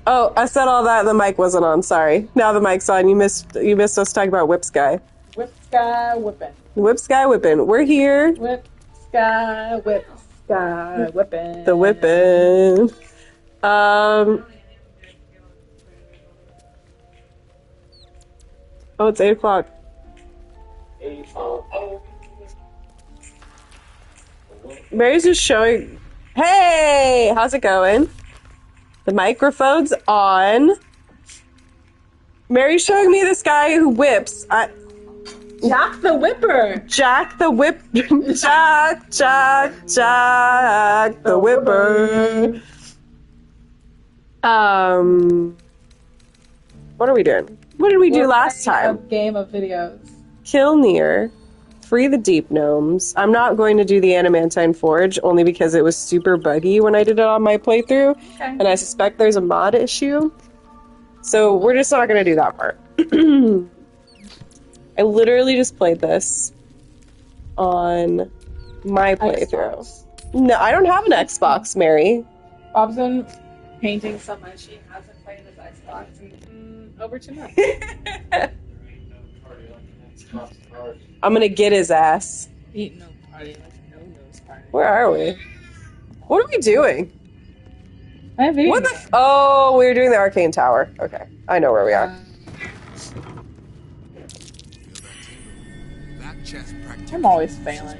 Oh, I said all that and the mic wasn't on, sorry. Now the mic's on. You missed us talking about Whip Sky. Whip Sky Whippin'. Whip Sky Whippin'. We're here. Whip Sky Whippin'. The Whippin'. Oh, it's 8 o'clock. Merri's just showing... Hey! How's it going? The microphone's on. Mary's showing me this guy who whips. Jack the Whipper. Jack the Whip. Jack the Whipper. What are we doing? What did we do last time? A game of videos. Kill Nier. Free the Deep Gnomes. I'm not going to do the Adamantine Forge, only because it was super buggy when I did it on my playthrough, and I suspect there's a mod issue. So we're just not going to do that part. I literally just played this on my playthrough. Xbox. No, I don't have an Xbox, Merri. Bob's been painting so much she hasn't played his Xbox in over 2 months. I'm gonna get his ass. Eat no party like no-nose party. Where are we? What are we doing? I have video. What the? Oh, we were doing the Arcane Tower. Okay, I know where we are. I'm always failing.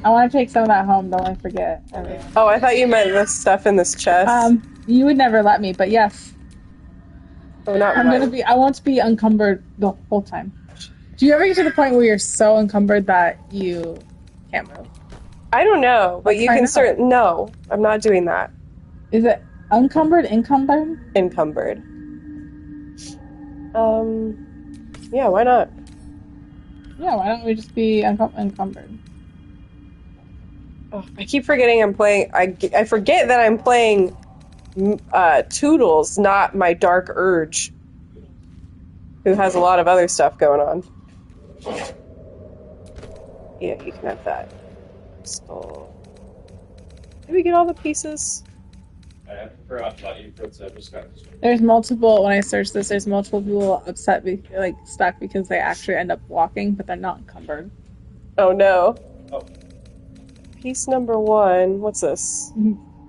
I want to take some of that home. Don't let me forget. Oh, I thought you meant the stuff in this chest. You would never let me, but yes. Oh, not I'm right. gonna be. I want to be encumbered the whole time. Do you ever get to the point where you're so encumbered that you can't move? I don't know, but you can certainly. No, I'm not doing that. Is it uncumbered, encumbered? Encumbered. Yeah, why not? Yeah, why don't we just be encumbered? Oh, I keep forgetting I'm playing. I forget that I'm playing Toodles, not my Dark Urge, who has a lot of other stuff going on. Yeah, you can have that. So, did we get all the pieces? I forgot about you, Fritz. I just got this one. There's multiple. When I search this, there's multiple people upset, stuck because they actually end up walking, but they're not encumbered. Oh no. Oh. Piece number 1. What's this?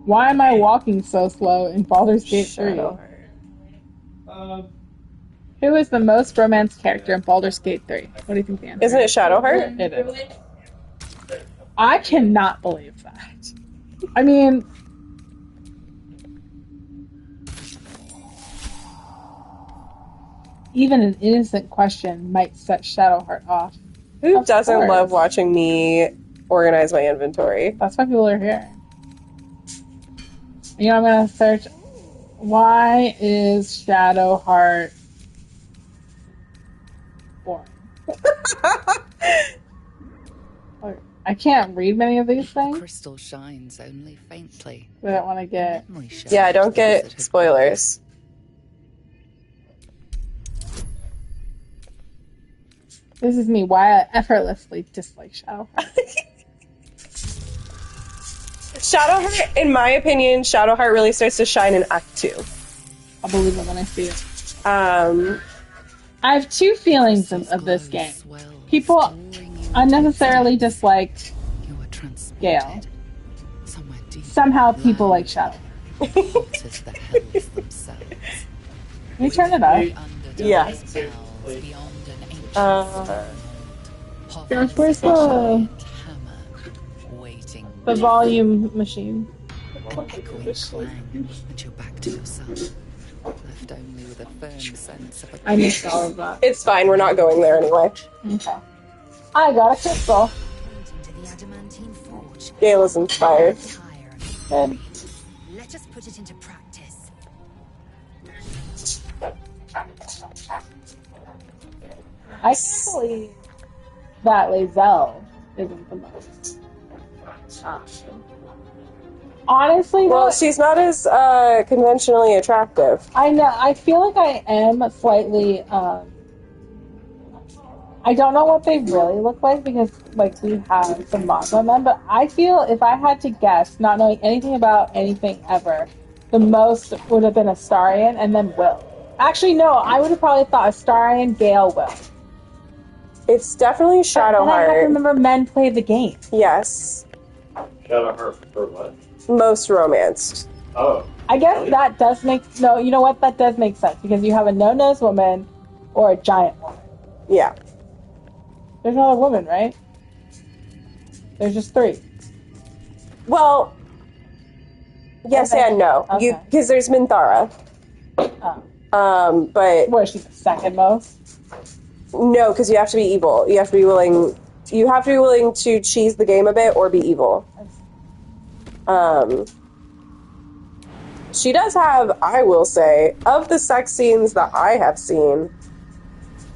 Why am I walking so slow in Baldur's Gate 3? Who is the most romanced character in Baldur's Gate 3? What do you think the answer is? Isn't it Shadowheart? It is. I cannot believe that. I mean... Even an innocent question might set Shadowheart off. Who Of doesn't course. love watching me organize my inventory? That's why people are here. You know, I'm gonna search. Why is Shadowheart boring? I can't read many of these things. Crystal shines only faintly. I don't want to get. Yeah, don't get spoilers. This is me. Why I effortlessly dislike Shadowheart. Shadowheart, in my opinion, Shadowheart really starts to shine in Act 2. I'll believe it when I see it. I have 2 feelings of this game. People unnecessarily disliked Gale. Somehow people like Shadowheart. Can we turn it up? Yeah. Gosh, where's the volume machine? I missed all of that. It's fine, we're not going there anyway. Okay. I got a crystal. Gale is inspired. Good. Let us put it into practice. I can't believe that Lae'zel isn't the most. Honestly, Well, though, she's not as conventionally attractive. I know. I feel like I am slightly. I don't know what they really look like because, like, we have some mods on them, but I feel if I had to guess, not knowing anything about anything ever, the most would have been Astarion and then Will. Actually, no, I would have probably thought Astarion, Gale, Will. It's definitely And I have to Shadowheart. remember men play the game. Yes. Shadowheart for what? Most romanced. Oh. I guess Really? that does make... No, you know what? That does make sense because you have a no-nose woman or a giant woman. Yeah. There's not a woman, right? There's just 3. Well, yes Okay. and no. Okay. Because there's Minthara. But What, is she the second most? no, because you have to be evil. You have to be willing. You have to be willing to cheese the game a bit or be evil. She does have, I will say, of the sex scenes that I have seen,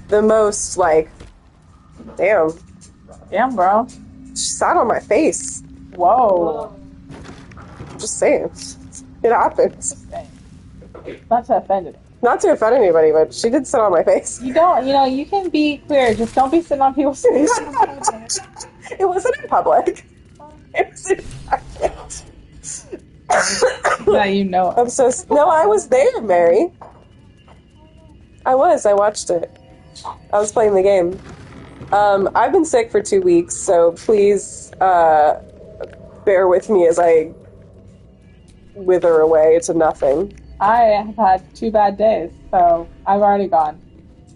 the most like, damn, Bro. she sat on my face. Whoa. Just saying, it happens. Not to offend it. Not to offend anybody, but she did sit on my face. You don't, you can be queer, just don't be sitting on people's faces. It wasn't in public. It was in private. Yeah, you know it. I'm so no, I was there, Merri. I watched it. I was playing the game. I've been sick for 2 weeks, so please bear with me as I wither away to nothing. I have had 2 bad days, so I've already gone.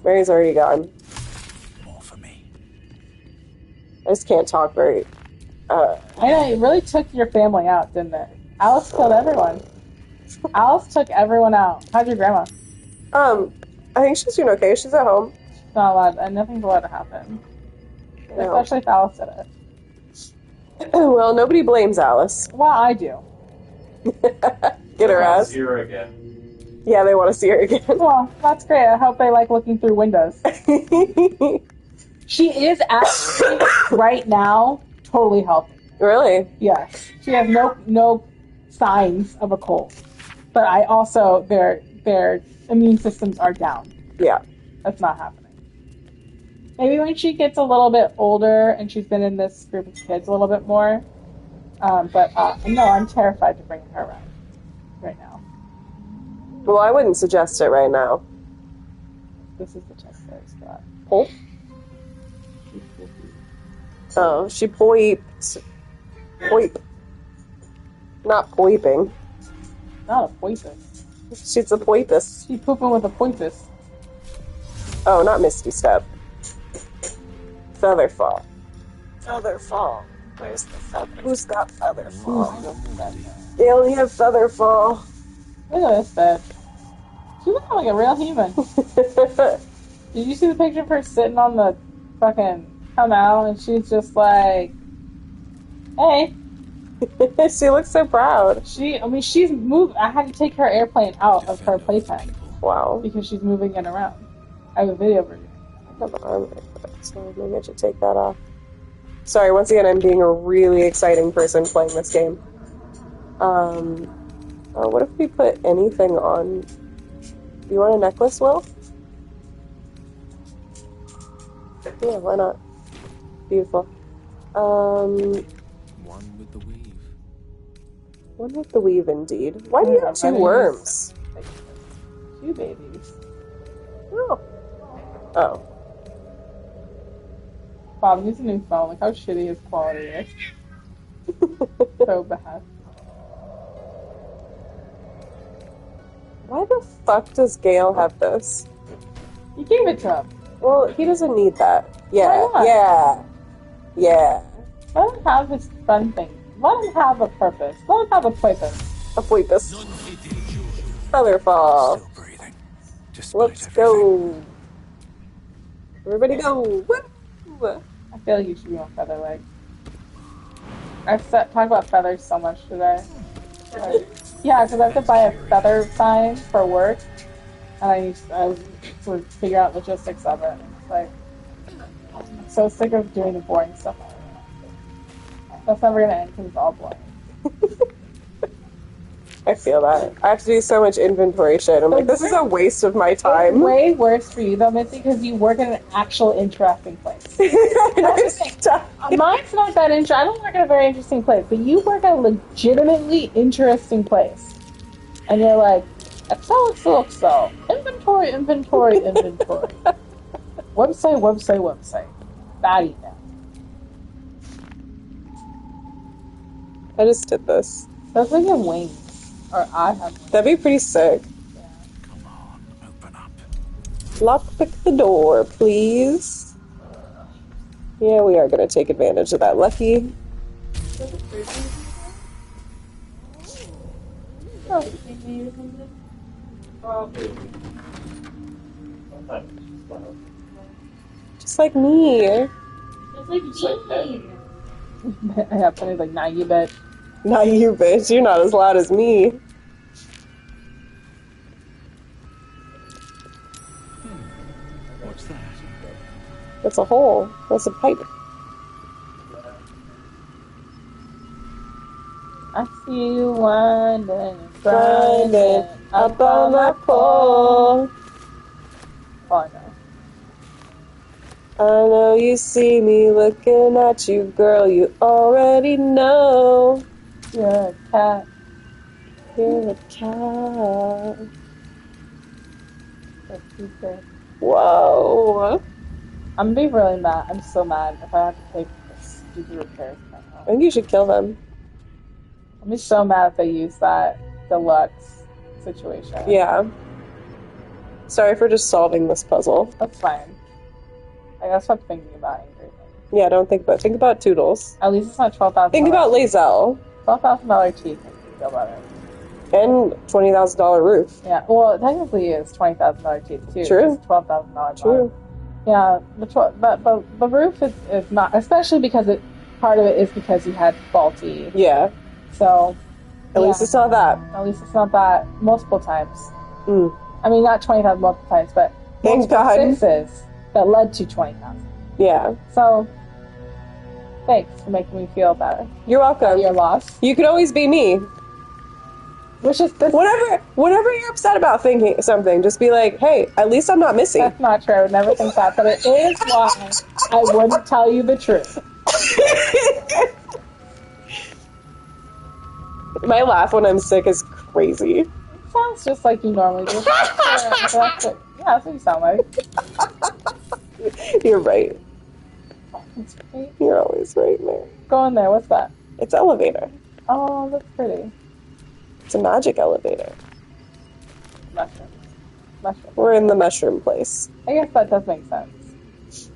Merri's already gone. More for me. I just can't talk very. I know, it really took your family out, didn't it? Alice killed everyone. Alice took everyone out. How's your grandma? I think she's doing okay. She's at home. She's not allowed, and nothing's allowed to happen. No. Especially if Alice did it. Well, nobody blames Alice. Well, I do. Get her ass. See her again. Yeah, they want to see her again. Well, that's great. I hope they like looking through windows. She is actually, right now, totally healthy. Really? Yes. She has no signs of a cold. But I also, their immune systems are down. Yeah. That's not happening. Maybe when she gets a little bit older and she's been in this group of kids a little bit more. But no, I'm terrified to bring her around right now. Well, I wouldn't suggest it right now. This is the chest there, Scott. Oh. Oh, she poiped. Poip. Not poiping. Not a poipus. She's a poipus. She's pooping with a poipus. Oh, not Misty Step. Featherfall. Featherfall. Where's the feather? Who's got Featherfall? They only have Featherfall. Look at this bed. She looks like a real human. Did you see the picture of her sitting on the fucking come out and she's just like, hey. She looks so proud. She's moved. I had to take her airplane out of her playpen. Wow. Because she's moving it around. I have a video version. I have an arm right, so maybe I should take that off. Sorry, once again, I'm being a really exciting person playing this game. What if we put anything on? Do you want a necklace, Will? Yeah, why not? Beautiful. One with the weave. One with the weave, indeed. Why do you have 2 worms? 2 babies. Oh. Oh. Bob, I'm using a new phone. Look how shitty his quality is. So bad. Why the fuck does Gale have this? You gave it to him. Well, he doesn't need that. Yeah, Why not? yeah. Let him have his fun thing. Let him have a purpose. Let him have a purpose. A poipus. Featherfall. Still breathing. Let's go. Everybody go. Woo! I feel like you should be on feather legs. I've talked about feathers so much today. Like, yeah, because I have to buy a feather sign for work, and I was to figure out logistics of it. It's like, I'm so sick of doing the boring stuff. That's never gonna end because it's all boring. I feel that. I have to do so much inventory shit. I'm like, this is a waste of my It's time. way worse for you though, Missy, because you work in an actual interesting place. And I'm That's the thing. stuck. Mine's not that interesting. I don't work at a very interesting place, but you work at a legitimately interesting place. And you're like, Excel. Inventory. Website. Bad email. I just did this. That's like your wings. Or I have wings. That'd be pretty sick. Come on, open up. Lockpick the door, please. Yeah, we are going to take advantage of that lucky. Just like me. I have something like, nah, you bet. Not you, bitch. You're not as loud as me. What's that? That's a hole. That's a pipe. I see you winding, Grinding up on my pole. Oh, I know. I know you see me looking at you, girl. You already know. You're a cat. You're a cat. That's super. Whoa. I'm gonna be really mad. I'm so mad if I have to take this stupid repairs in my I house. think you should kill them. I'm be so mad if they use that deluxe situation. Yeah. Sorry for just solving this puzzle. That's fine. I gotta stop thinking about angry things. Yeah, don't think about Toodles. At least it's not $12,000. Think about Lazelle. $12,000 cheap makes me feel better. And $20,000 roof. Yeah, well, it technically is $20,000 cheap too. True. It's $12,000. True. Yeah, but the roof is not, especially because part of it is because he had faulty. Yeah. So. At least it's not that. At least it's not that multiple times. Mm. I mean, not 20,000 multiple times, but Thank multiple God. fixes that led to 20,000. Yeah. So, thanks for making me feel better. You're welcome. Your loss. You could always be me. Which is this. Whenever you're upset about thinking something, just be like, hey, at least I'm not Missy. That's not true. I would never think that, but it is why I wouldn't tell you the truth. My laugh when I'm sick is crazy. It sounds just like you normally do. Yeah, that's what you sound like. You're right. That's great. You're always right, Merri. Go in there. What's that? It's elevator. Oh, that's pretty. It's a magic elevator. Mushroom. We're in the mushroom place. I guess that does make sense.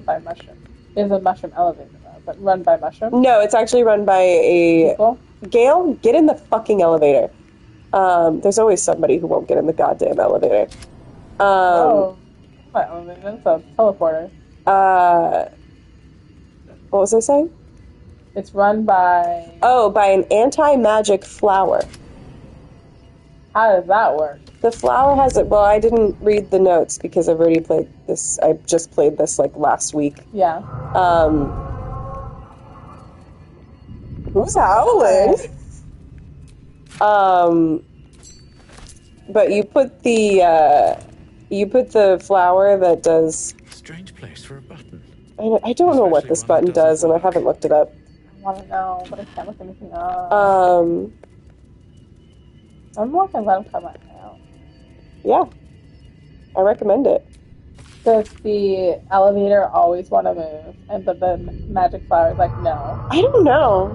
By mushroom. It's a mushroom elevator, though, but run by mushroom? No, it's actually run by a... People? Gail, get in the fucking elevator. There's always somebody who won't get in the goddamn elevator. What elevator? It's a teleporter. What was I saying? It's run by... Oh, by an anti-magic flower. How does that work? The flower has it. Well, I didn't read the notes because I've already played this. I just played this like last week. Yeah. Who's howling? But you put the flower that does. Strange place for a button. I don't know what this button does, and I haven't looked it up. I want to know, but I can't look anything up. I'm more than let him come out now. Yeah, I recommend it. Does the elevator always want to move, and the magic flower is like, no? I don't know.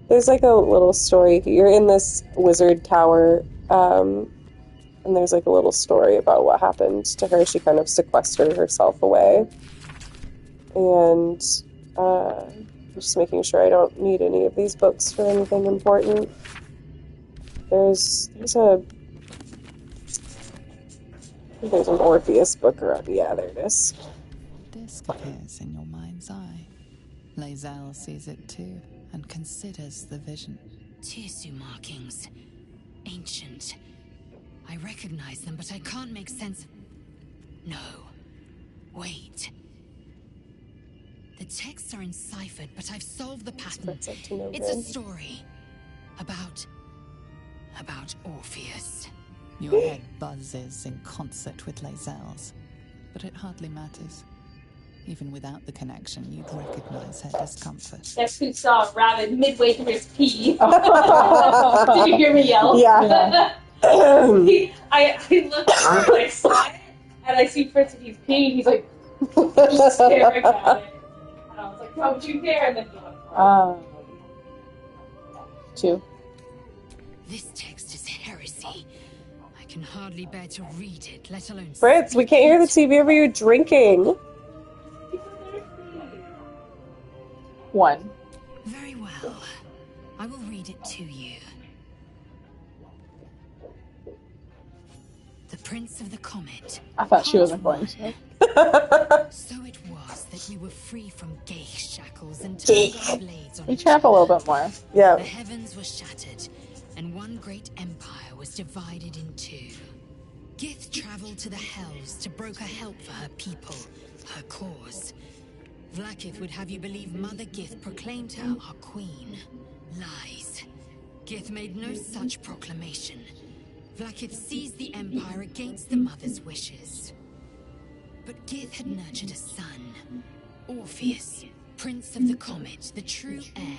There's like a little story. You're in this wizard tower, and there's like a little story about what happened to her. She kind of sequestered herself away. And I'm just making sure I don't need any of these books for anything important. There's an Orpheus book around. Yeah, there it is. A disc appears in your mind's eye. Lazelle sees it too and considers the vision. Tissue markings. Ancient. I recognize them, but I can't make sense of... No. Wait. The text are enciphered, but I've solved the pattern. That's up to no It's a good. story about Orpheus. Your head buzzes in concert with Lae'zel's, but it hardly matters. Even without the connection, you'd recognize her discomfort. Guess who saw a rabbit midway through his pee? Did you hear me yell? Yeah. I looked and I saw it, and I see Fritz and he's peeing. He's like just staring at it, and I was like, "Don't you dare!" And then he went. 2. This text is heresy. I can hardly bear to read it, let alone Fritz, we can't hear the TV over you drinking. 1. Very well. I will read it to you. The Prince of the Comet. I thought she wasn't going to. So it was that we were free from Geek shackles and turned our blades on Be each careful a other. little bit more. Yeah. The heavens were shattered, and one great empire was divided in two. Gith traveled to the Hells to broker help for her people, her cause. Vlaakith would have you believe Mother Gith proclaimed her our queen. Lies. Gith made no such proclamation. Vlaakith seized the empire against the mother's wishes. But Gith had nurtured a son, Orpheus, Prince of the Comet, the true heir.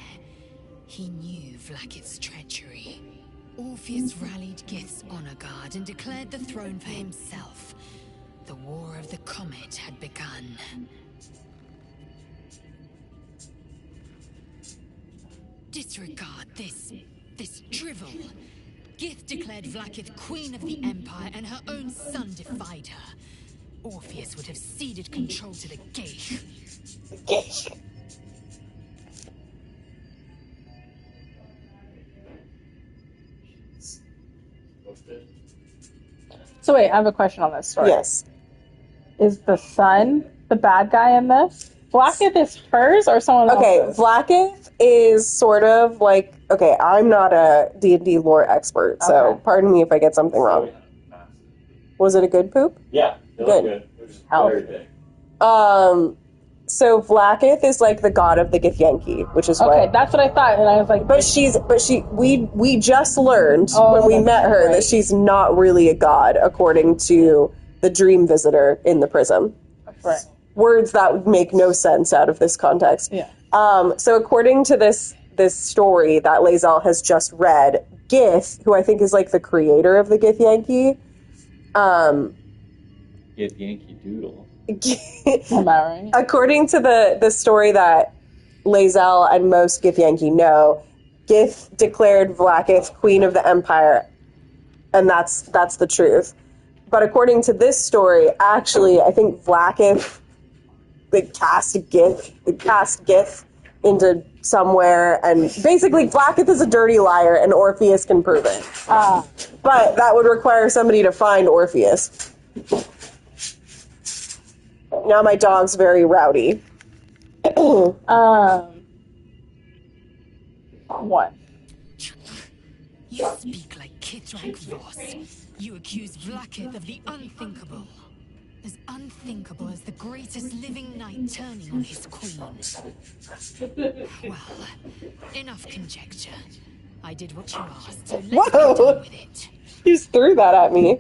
He knew Vlaakith's treachery. Orpheus rallied Gith's honor guard and declared the throne for himself. The War of the Comet had begun. Disregard this drivel. Gith declared Vlaakith queen of the empire, and her own son defied her. Orpheus would have ceded control to the Geik. So wait, I have a question on this story. Yes. Is the son the bad guy in this? Vlaakith is hers or someone Okay, else's? Vlaakith is sort of like, okay, I'm not a D&D lore expert, so Okay. pardon me if I get something wrong. Was it a good poop? Yeah, it was Good. good. It was Health. very big. So Vlaakith is like the god of the Githyanki, which is Okay, what. that's what I thought, and I was like, We just learned when we that's met her right. that she's not really a god, according to the dream visitor in the prism. right. Words that make no sense out of this context. Yeah. So according to this story that Lae'zel has just read, Gith, who I think is like the creator of the Githyanki, Get Yankee Doodle. Am I right? according to the story that Lae'zel and most Githyanki know, Gith declared Vlaakith queen of the empire, and that's the truth. But according to this story, actually, I think Vlaakith cast Gith into somewhere, and basically Vlaakith is a dirty liar, and Orpheus can prove it. But that would require somebody to find Orpheus. Now my dog's very rowdy. 1. You speak like Kithrak Voss. You accuse Vlaakith of the unthinkable. As unthinkable as the greatest living knight turning on his queen. Well, enough conjecture. I did what you asked, so let's get Whoa. on with it. You just threw that at me.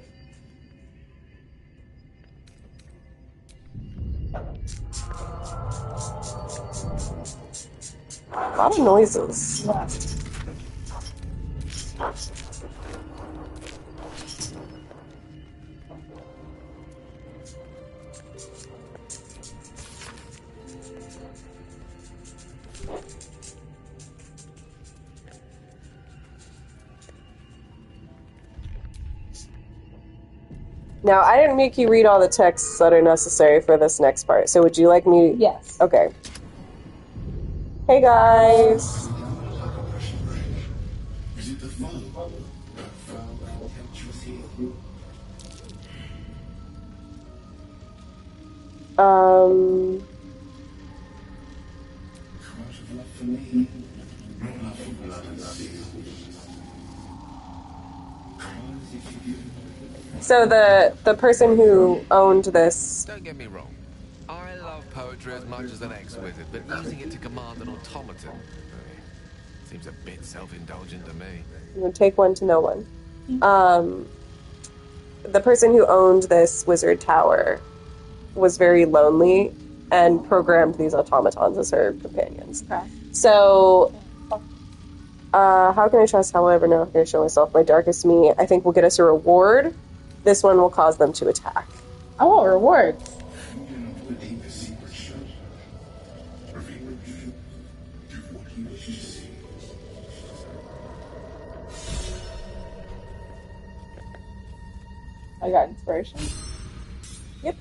A lot of noises. Now, I didn't make you read all the texts that are necessary for this next part, so would you like me? Yes. Okay. Hey, guys. So the person who owned this Don't get me wrong. I love poetry as much as an ex-wizard, but using it to command an automaton seems a bit self-indulgent to me. You would take one to know one. The person who owned this wizard tower was very lonely and programmed these automatons as her companions. Okay. So, how can I trust how will I ever know how can I show myself my darkest me? I think will get us a reward. This one will cause them to attack. I want rewards. I got inspiration. Yep.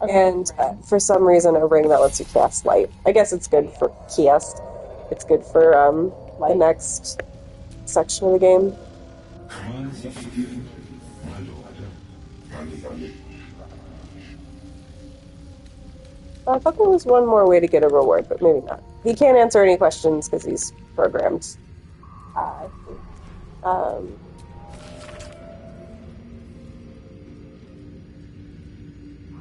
Okay. And for some reason, a ring that lets you cast light. I guess it's good for cast. It's good for the next section of the game. I thought there was one more way to get a reward, but maybe not. He can't answer any questions because he's programmed. I see.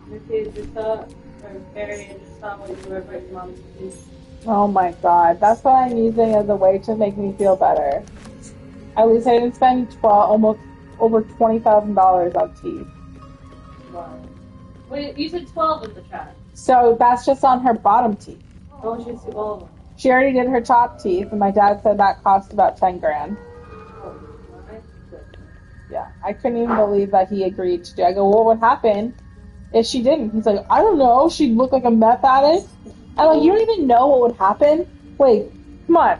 Missy, just saw, or Merri, just saw what you were writing mom's piece. Oh my god, that's what I'm using as a way to make me feel better. At least I didn't spend almost over $20,000 on teeth. Wow. Wait, you said 12 in the chat. So that's just on her bottom teeth. I want you to see all of them. She already did her top teeth, and my dad said that cost about 10 grand. Oh, my goodness. Yeah, I couldn't even believe that he agreed to do it. I go, well, what would happen if she didn't? He's like, I don't know. She'd look like a meth addict. I'm like, you don't even know what would happen? Wait, come on.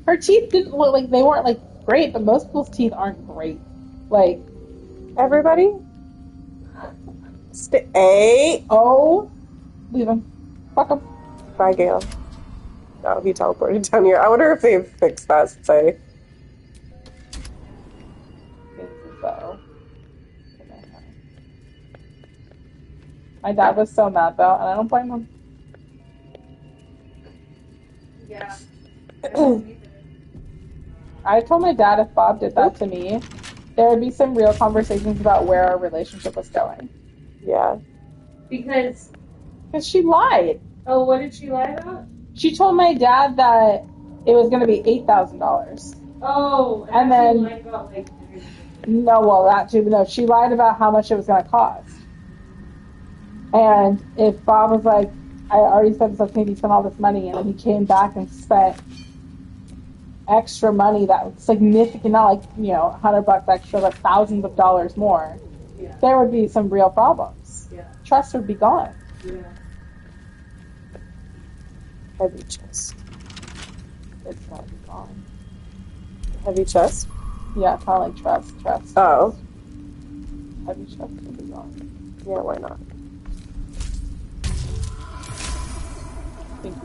Her teeth didn't look like, they weren't, like, great, but most people's teeth aren't great. Like, Everybody? Stay. oh, leave him. Fuck him. Bye, Gale. Oh, he teleported down here. I wonder if they've fixed that since I... So, my dad was so mad, though, and I don't blame him. Yeah. I told my dad if Bob did that to me, there would be some real conversations about where our relationship was going. Yeah. Because, Because she lied. oh, what did she lie about? She told my dad that it was going to be $8,000. Oh, And she then- lied about, like, No, well, that too, but no, she lied about how much it was going to cost. And if Bob was like, I already said it's okay to spend all this money, and then he came back and spent extra money that was significant, not like, $100 extra, but thousands of dollars more, yeah, there would be some real problems. yeah, Trust would be gone. yeah. Heavy chest. It's going to be gone. Heavy chest? Yeah, kind of like trust. Oh. Heavy trust would be gone. Yeah, why not? Thank you.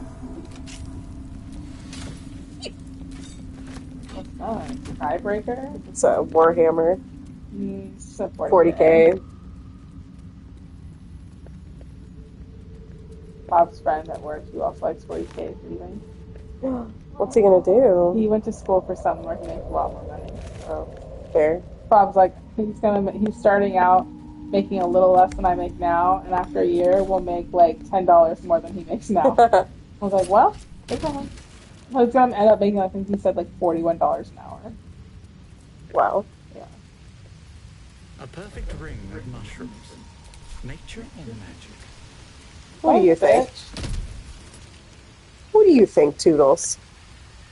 What's that? Tiebreaker? It's a Warhammer. It's a 40K. Bob's friend at work, who also likes 40K, is leaving. What's he gonna do? He went to school for something where he makes a lot more money. Oh, fair. Bob's like, he's starting out making a little less than I make now, and after a year, we'll make like $10 more than he makes now. I was like, well, it's on. He's gonna end up making, I think he said, like $41 an hour. Wow. Yeah. A perfect ring of mushrooms. Nature or magic? What do you think? What do you think, Toodles?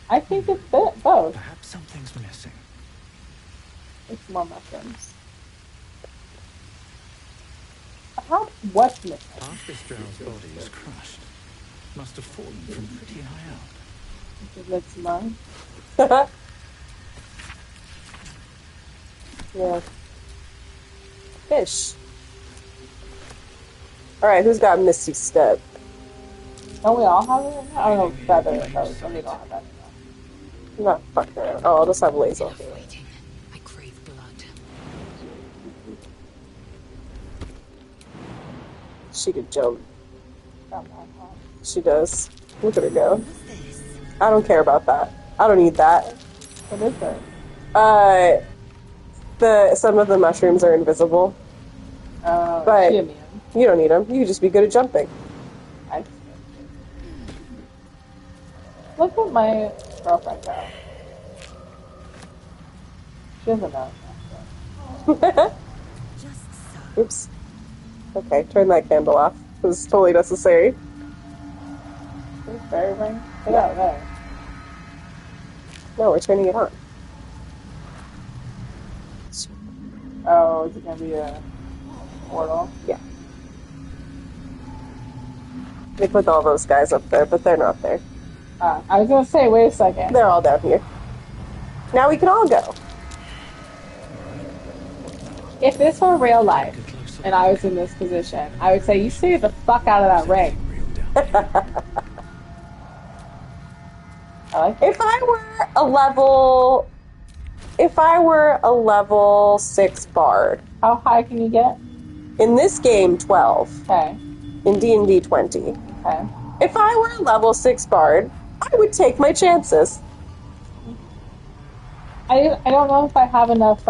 I think it's both. Perhaps something's missing. It's more mushrooms. What's missing? Half this drow's body is crushed. Must have fallen from pretty high up. It's mine. Yeah. Fish. Alright, who's got Misty Step? Don't we all have it right now? I don't know, feather. We don't have that anymore. I'm not fucking around. Oh, I'll just have laser. Enough waiting. I crave blood. She could jump. Got mine hot. She does. Look at her go. I don't care about that. I don't need that. What is it? Some of the mushrooms are invisible. But- Shimeon. You don't need them. You can just be good at jumping. Look what my girlfriend got. She doesn't know. Oops. Okay, turn that candle off. This is totally necessary. Fairy ring? Get out of there. No, we're turning it on. Oh, is it gonna be a portal? Yeah. They put all those guys up there, but they're not there. I was gonna say, wait a second. They're all down here. Now we can all go. If this were real life, and I was in this position, I would say, you stay the fuck out of that ring. If I were a level 6 bard. How high can you get? In this game, 12. Okay. In D&D, 20. Okay. If I were a level 6 bard, I would take my chances. I don't know if I have enough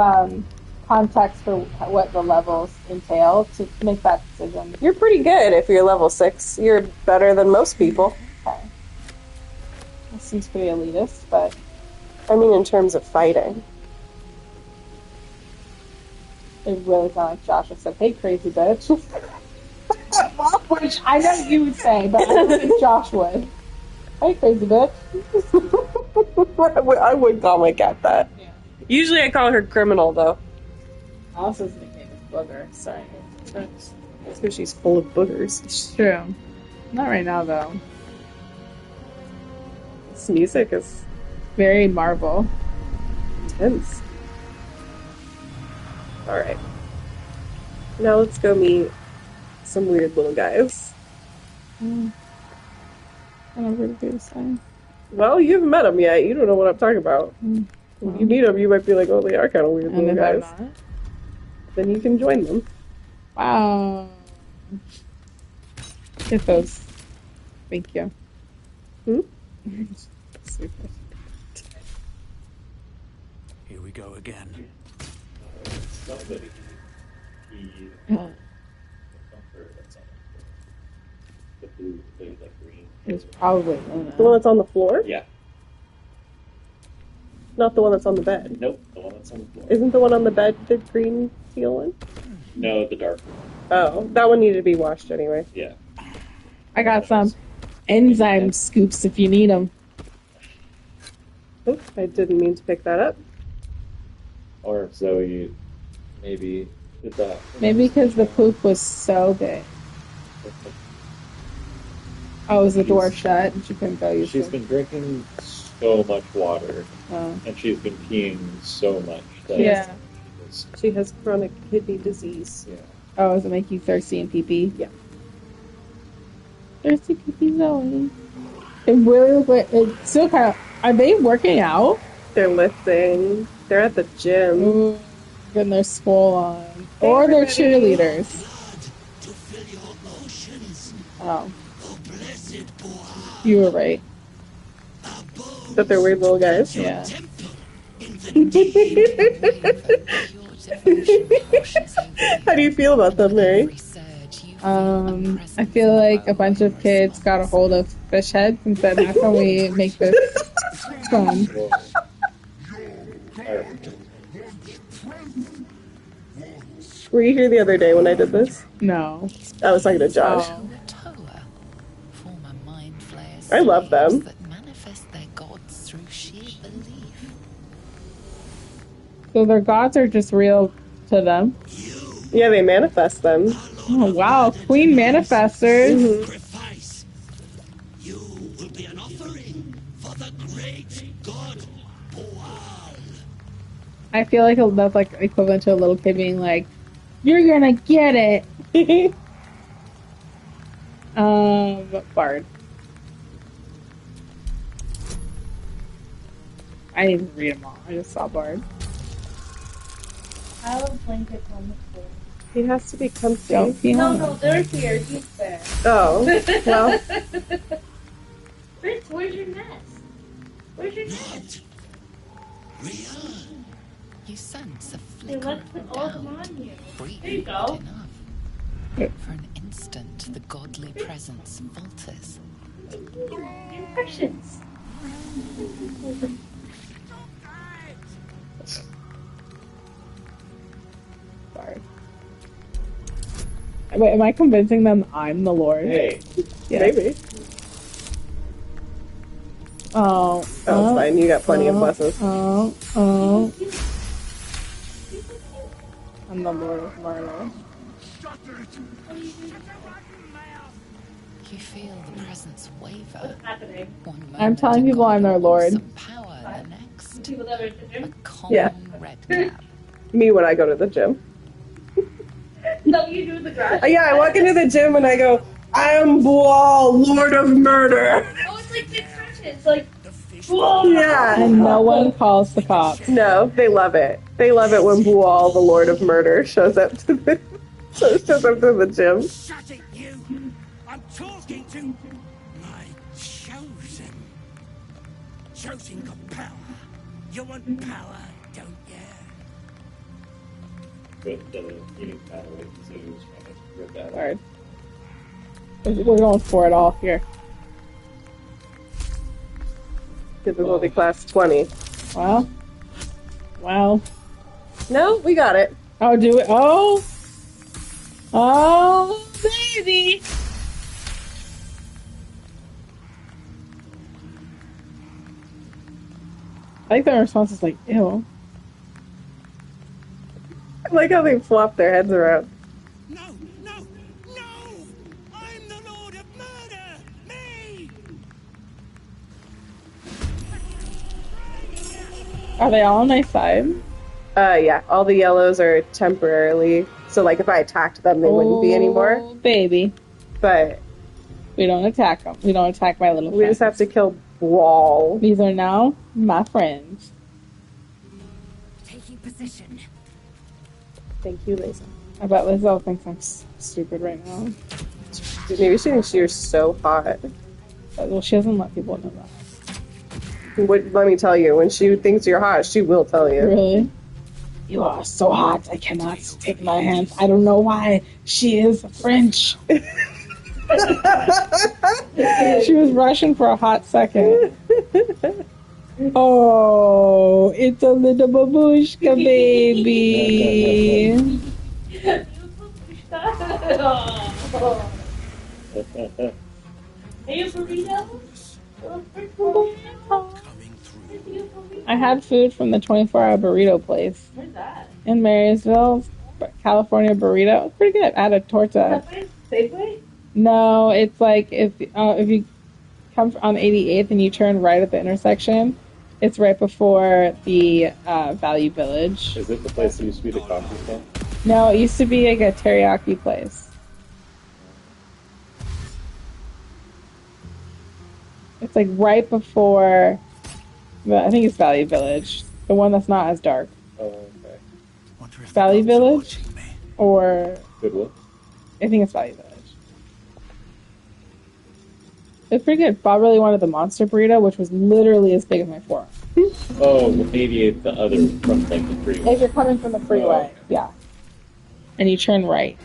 context for what the levels entail to make that decision. You're pretty good if you're level 6. You're better than most people. Okay. That seems pretty elitist, but... I mean, in terms of fighting. It really sounded like Josh said, hey, crazy bitch. Which I know you would say, but I don't think Josh would. Hey, crazy bitch. I would call my cat that. Yeah. Usually I call her criminal, though. Alice's nickname is Booger. Sorry. That's because she's full of boogers. It's true. Not right now, though. This music is very Marvel. Intense. Alright. Now let's go meet some weird little guys. I don't know what to say. Well, you haven't met them yet. You don't know what I'm talking about. When you meet them, you might be like, oh, they are kind of weird And little if guys. I'm not? Then you can join them. Wow. Get those. Thank you. Here we go again. Somebody. The blue, the green. It's probably Luna. The one that's on the floor? Yeah. Not the one that's on the bed. Nope, the one that's on the floor. Isn't the one on the bed the green teal one? No, the dark one. Oh, that one needed to be washed anyway. Yeah. I got some enzyme scoops if you need them. Oops, I didn't mean to pick that up. Or so you maybe did that. Maybe because the poop was so big. Oh, was the door shut and she couldn't go use She's it? been drinking so much water, and she's been peeing so much. That Yeah. She has chronic kidney disease. Yeah. Oh, does it make you thirsty and pee-pee? Yeah. Thirsty pee-pee Zoe. It really look like it's still kind of. Are they working out? They're lifting. They're at the gym. Ooh, getting their swole on. Or they're cheerleaders. Oh. You were right. But they're weird little guys. Yeah. How do you feel about them, Merri? I feel like a bunch of kids got a hold of fish heads and said, how can we make this fun? Were you here the other day when I did this? No. I was talking to Josh. Oh. I love them. So their gods are just real to them? Yeah, they manifest them. Oh, wow. Queen manifestors. Mm-hmm. You will be an offering for the great god Boal. I feel like that's like equivalent to a little kid being like, you're gonna get it. Bard. I didn't read them all. I just saw Bard. I have blankets on the floor. He has to be comfy. No, they're here. He's there. Oh, well. Fritz, where's your nest? Where's your nest? You sense a They flicker left of all doubt. them on you. Breathing There you go. enough. For an instant, the godly presence falters. Impressions. Sorry. Wait, am I convincing them I'm the Lord? Hey, Yeah. Maybe. Oh. Oh, it's fine. You got plenty of buses. I'm the Lord of Murder. You feel the presence waver. Happening. One moment I'm telling a people I'm their god Lord. some power, the next People that are at the a gym. common Yeah. red cap. Me when I go to the gym. No, you do the garage. Yeah, I walk into the gym and I go, I am Bual, Lord of Murder. Oh, it's like big stretches. Like, whoa. Yeah. And no one calls the cops. No, they love it. They love it when Bual, the Lord of Murder, shows up to the gym. Shut it, you! I'm talking to my chosen. Chosen got power. You want power, don't you? But eating power, so he was trying to rip that out. Sorry. We're going for it all here. Difficulty class 20. Well. Well. No, we got it. Oh, do it. Oh. Oh, baby. I think their response is like, ew. I like how they flop their heads around. No! I'm the Lord of Murder! Me! Are they all on my side? Yeah, all the yellows are temporarily. So, like, if I attacked them, they wouldn't be anymore. Oh, baby. But We don't attack them. We don't attack my little we friends. just have to kill Bual. These are now my friends. Taking position. Thank you, Lisa. I bet Lizzo thinks I'm stupid right now. Maybe she thinks you're so hot. Well, she doesn't let people know that. Let me tell you, when she thinks you're hot, she will tell you. Really? You are so hot. I cannot take my hands. I don't know why. She is French. She was Russian for a hot second. Oh, it's a little babushka baby. Hey, burrito. I had food from the 24-hour burrito place Where's that? in Marysville, California burrito. It's pretty good. I had a torta. Safeway? No, it's like if you come on 88th and you turn right at the intersection, it's right before the Value Village. Is it the place that used to be the coffee stand? No, it used to be like a teriyaki place. It's like right before, I think it's Value Village, the one that's not as dark. Oh, okay. Value Village, or Goodwill? I think it's Value Village. It's pretty good. Bob really wanted the monster burrito, which was literally as big as my forearm. Oh, 88, the other from like the freeway. If you're coming from the freeway, yeah. And you turn right.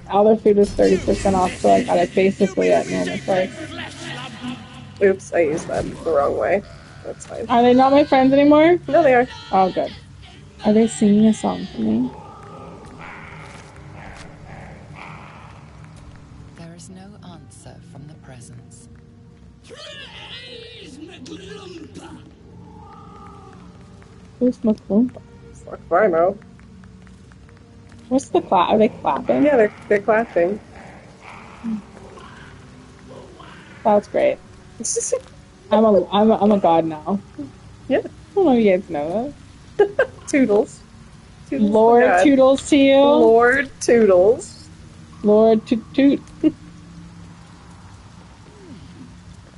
All their food was 30% off, so I got it basically at normal price. Oops, I used that the wrong way. That's fine. Are they not my friends anymore? No, they are. Oh, good. Are they singing a song for me? There is no answer from the presence. Who's McCloomba? Fuck if I know. What's the clap? Are they clapping? Yeah, they're clapping. That's great. I'm a god now. Yeah. I don't know if you guys know that. Toodles. Toodles Lord God. Toodles to you. Lord Toodles. Lord Toot Toot.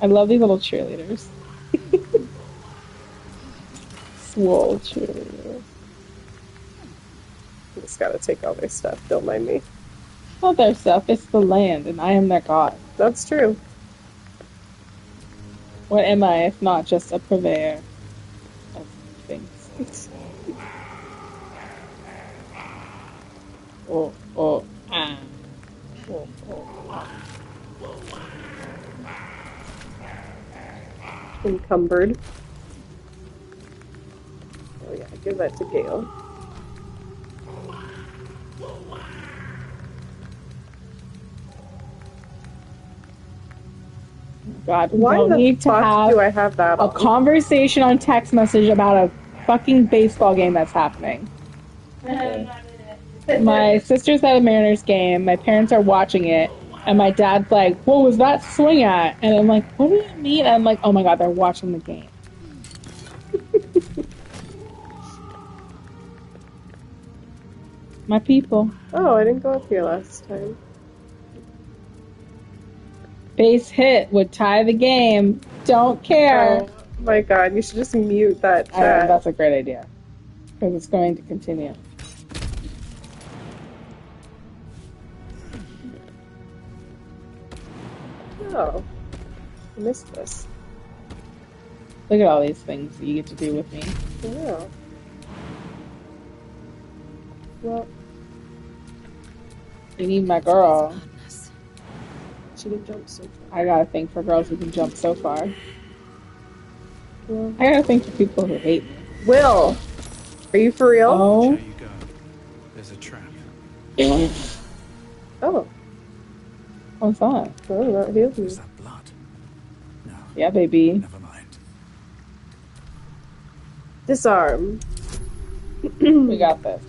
I love these little cheerleaders. Swole cheerleaders. Just gotta take all their stuff. Don't mind me. Not their stuff, it's the land, and I am their god. That's true. What am I if not just a purveyor of things? Oh, oh, ah. Oh, oh, ah. Encumbered. Oh yeah, give that to Gale. God, we Why don't the need to fuck have do I have that a on? conversation on text message about a fucking baseball game that's happening. My sister's at a Mariners game, my parents are watching it, and my dad's like, what was that swing at? And I'm like, what do you mean? And I'm like, oh my god, they're watching the game. My people. Oh, I didn't go up here last time. Base hit would tie the game. Don't care. Oh my god, you should just mute that chat. That's a great idea. Because it's going to continue. Oh, I missed this. Look at all these things that you get to do with me. Yeah. Well, You need my girl. she can jump so far. I got a thing for girls who can jump so far. Well, I got a thing for people who hate me. Will, are you for real? Oh. There you go. There's a trap. Oh. What's that? Oh, that heals me. Is that blood? No. Yeah, baby. Never mind. Disarm. We got this.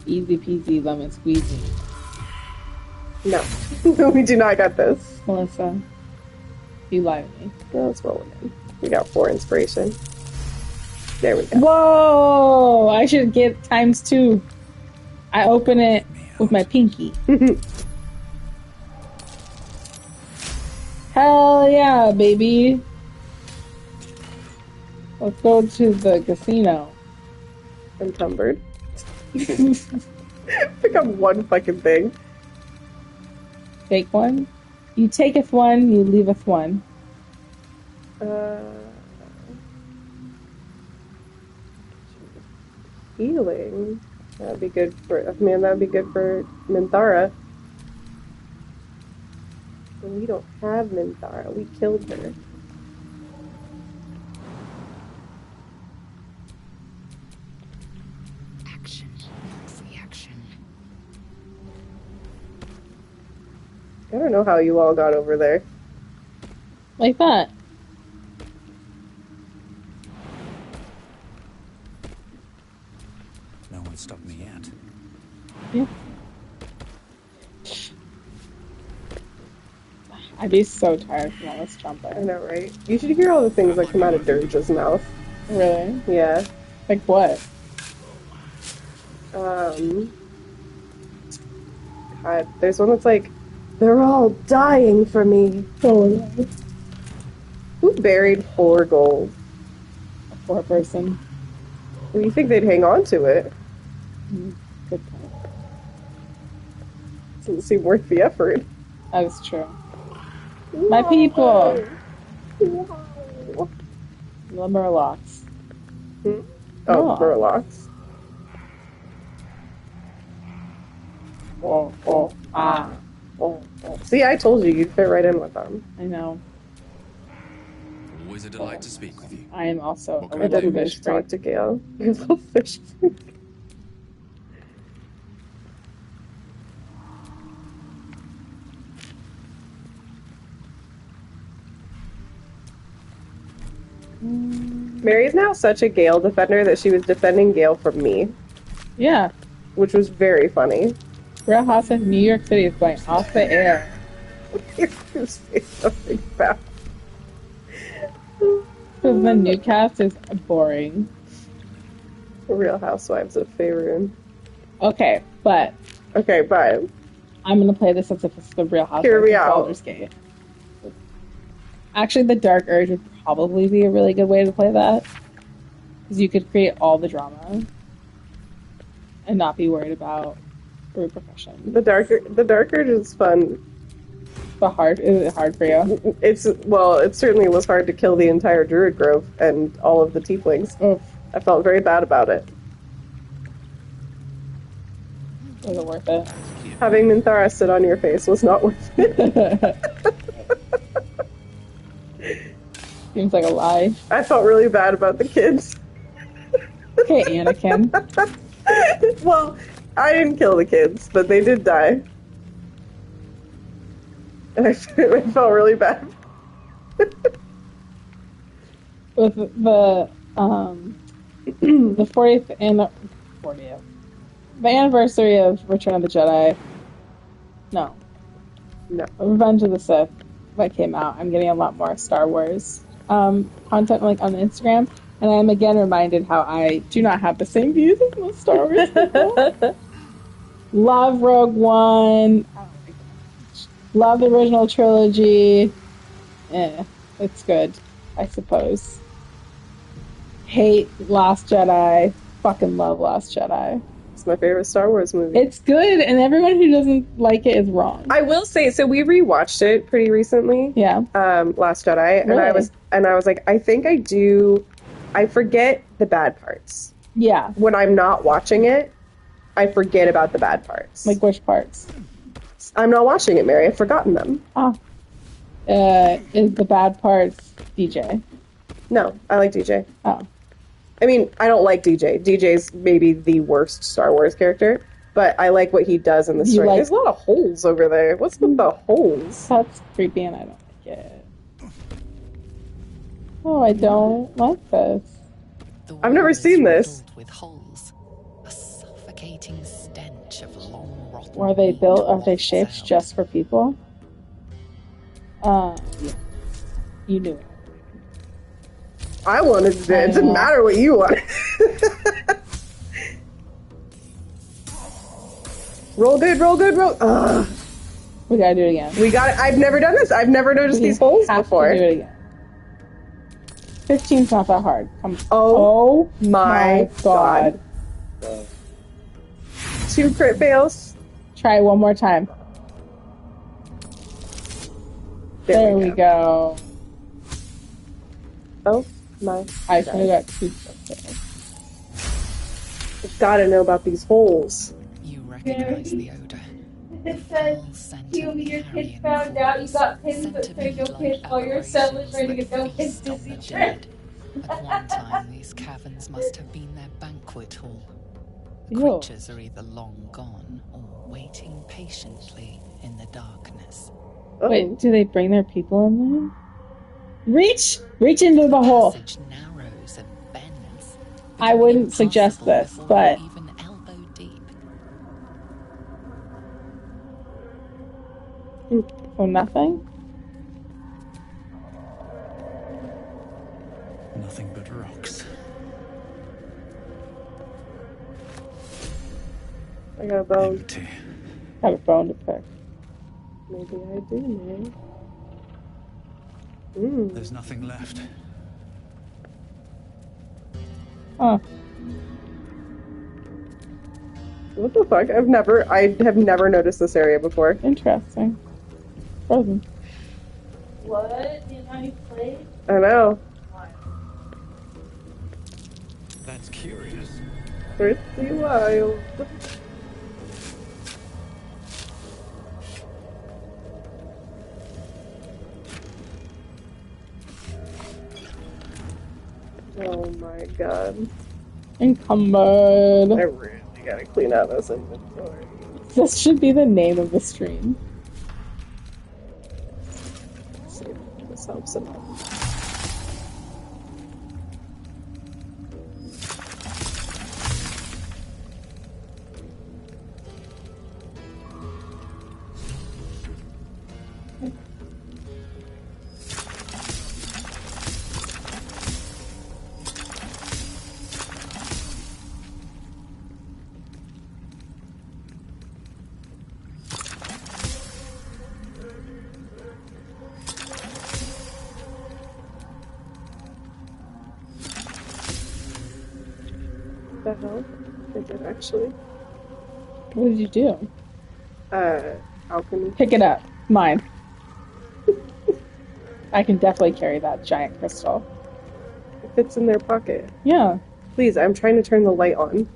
Easy peasy lemon squeezy. No. We do not got this. Melissa, you lie to me. No, let's roll again. We got 4 inspiration. There we go. Whoa! I should get ×2. I open it with my pinky. Hell yeah, baby. Let's go to the casino. Encumbered. Pick up one fucking thing. Take one. You taketh one, you leaveth one. Healing. That'd be good for. Man, that'd be good for Minthara. But we don't have Minthara. We killed her. Action, not reaction. I don't know how you all got over there. Like that. No one stopped me yet. Yeah. I'd be so tired from all this I jumping. know, right? You should hear all the things that come out of Dirge's mouth. Really? Yeah. Like what? God, there's one that's like, they're all dying for me. Oh no. Who buried 4 gold? A poor person. Well, you think they'd hang on to it? Good point. Doesn't seem worth the effort. That is true. My people! Wow. The Murlocs. Oh, Oh. Murlocs. Oh, oh, ah. Oh, oh. See, I told you you'd fit right in with them. I know. Always a delight to speak with you. I am also What a can I I little didn't fish just talk freak. to Gale. You're a little fish freak. Mary's now such a Gale defender that she was defending Gale from me, Yeah. which was very funny. Real House of New York City is going off the air. You say something fast. Because the new cast is boring. Real Housewives of Faerun. Okay, but Okay, bye. I'm gonna play this as if it's the Real House Hear of me out. Baldur's Gate. Actually, the Dark Urge would probably be a really good way to play that. Because you could create all the drama and not be worried about repercussion. The Dark Urge is fun. But hard? Is it hard for you? It certainly was hard to kill the entire druid grove and all of the tieflings. I felt very bad about it. Was it worth it? Having Minthara sit on your face was not worth it. Seems like a lie. I felt really bad about the kids. Okay, Anakin. Well, I didn't kill the kids, but they did die. And I felt really bad. With the 40th and the 40th. The anniversary of Return of the Jedi. No. Revenge of the Sith that came out. I'm getting a lot more Star Wars content like on Instagram, and I'm again reminded how I do not have the same views as most Star Wars people. Love Rogue One. Oh my gosh. Love the original trilogy. It's good, I suppose. Hate Last Jedi. Fucking love Last Jedi. It's my favorite Star Wars movie. It's good, and everyone who doesn't like it is wrong. I will say, so we rewatched it pretty recently. Yeah. Last Jedi, Really? and I was like, I think I forget the bad parts. Yeah. When I'm not watching it, I forget about the bad parts. Like which parts? I'm not watching it, Merri. I've forgotten them. Oh. Is the bad parts DJ? No, I like DJ. Oh. I mean, I don't like DJ. DJ's maybe the worst Star Wars character, but I like what he does in the story. There's a lot of holes over there. What's with the holes? That's creepy, and I don't like it. Oh, I don't like this. I've never seen this. With holes, a suffocating stench of long rotten. Were they built? Are they shaped just for people? Yeah. You knew it. I wanted to. It didn't matter what you wanted. Roll good, roll good, roll. Ugh. We gotta do it again. We got it. I've never done this. I've never noticed these holes before. To do it again. 15's not that hard. Oh my god. 2 crit fails. Try one more time. There we go. Oh my. I only got 2 crit fails. I've gotta know about these holes. You recognize the odor. It says, you your kids found out you got pins that say no kids while you're celebrating a no kids Disney trip. At one time, these caverns must have been their banquet hall. The Ew. creatures are either long gone or waiting patiently in the darkness. Wait, do they bring their people in there? Reach into the hole. Passage narrows and bends. I wouldn't suggest this, but Even elbow deep. for nothing. Nothing but rocks. I got a bone. Empty. Have a bone to pick. Maybe I do, man. There's nothing left. Oh, What the fuck? I have never noticed this area before. interesting. Frozen. What? You know you played? I know. That's curious. Pretty wild. Oh my god. Encumbered. I really gotta clean out this inventory. This should be the name of the stream. Let's see if this helps enough. The hell? Is it actually? What did you do? Alchemy. Pick it up. Mine. I can definitely carry that giant crystal. It fits in their pocket. Yeah. Please, I'm trying to turn the light on.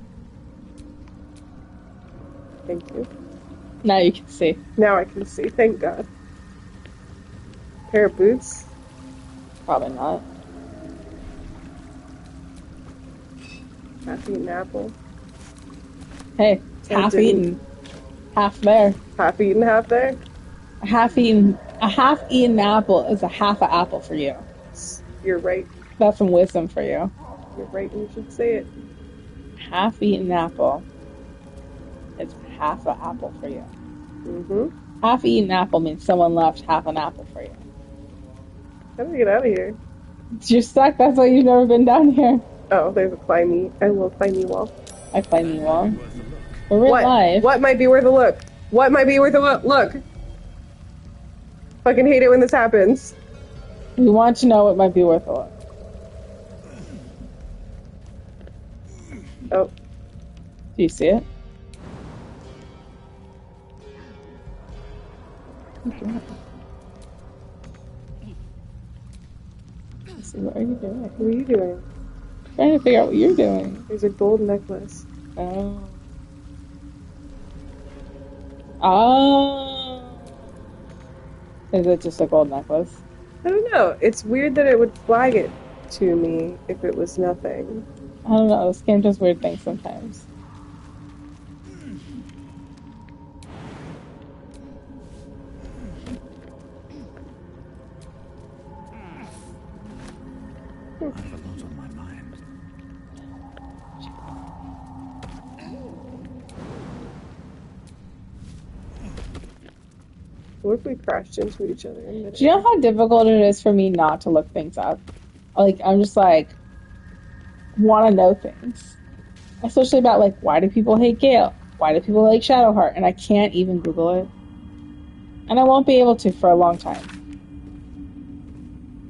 Thank you. Now you can see. Now I can see. Thank God. Pair of boots? Probably not. Half-eaten apple. Hey, half-eaten. Half there. Half-eaten, half there? A half-eaten apple is a half an apple for you. You're right. That's some wisdom for you. You're right, you should say it. Half-eaten apple is half an apple for you. Mm-hmm. Half-eaten apple means someone left half an apple for you. How do I get out of here? You're stuck, that's why you've never been down here. Oh, there's a little climbing wall. I climbing wall. But we're live. What might be worth a look? What might be worth a look? Fucking hate it when this happens. We want to know what might be worth a look. Oh. Do you see it? What are you doing? What are you doing? Trying to figure out what you're doing. There's a gold necklace. Oh. Oh. Is it just a gold necklace? I don't know. It's weird that it would flag it to me if it was nothing. I don't know. This game does weird things sometimes. I have a lot on my mind. What if we crashed into each other? Do you know how difficult it is for me not to look things up? Like, I'm just like, want to know things. Especially about, like, why do people hate Gale? Why do people like Shadowheart? And I can't even Google it. And I won't be able to for a long time.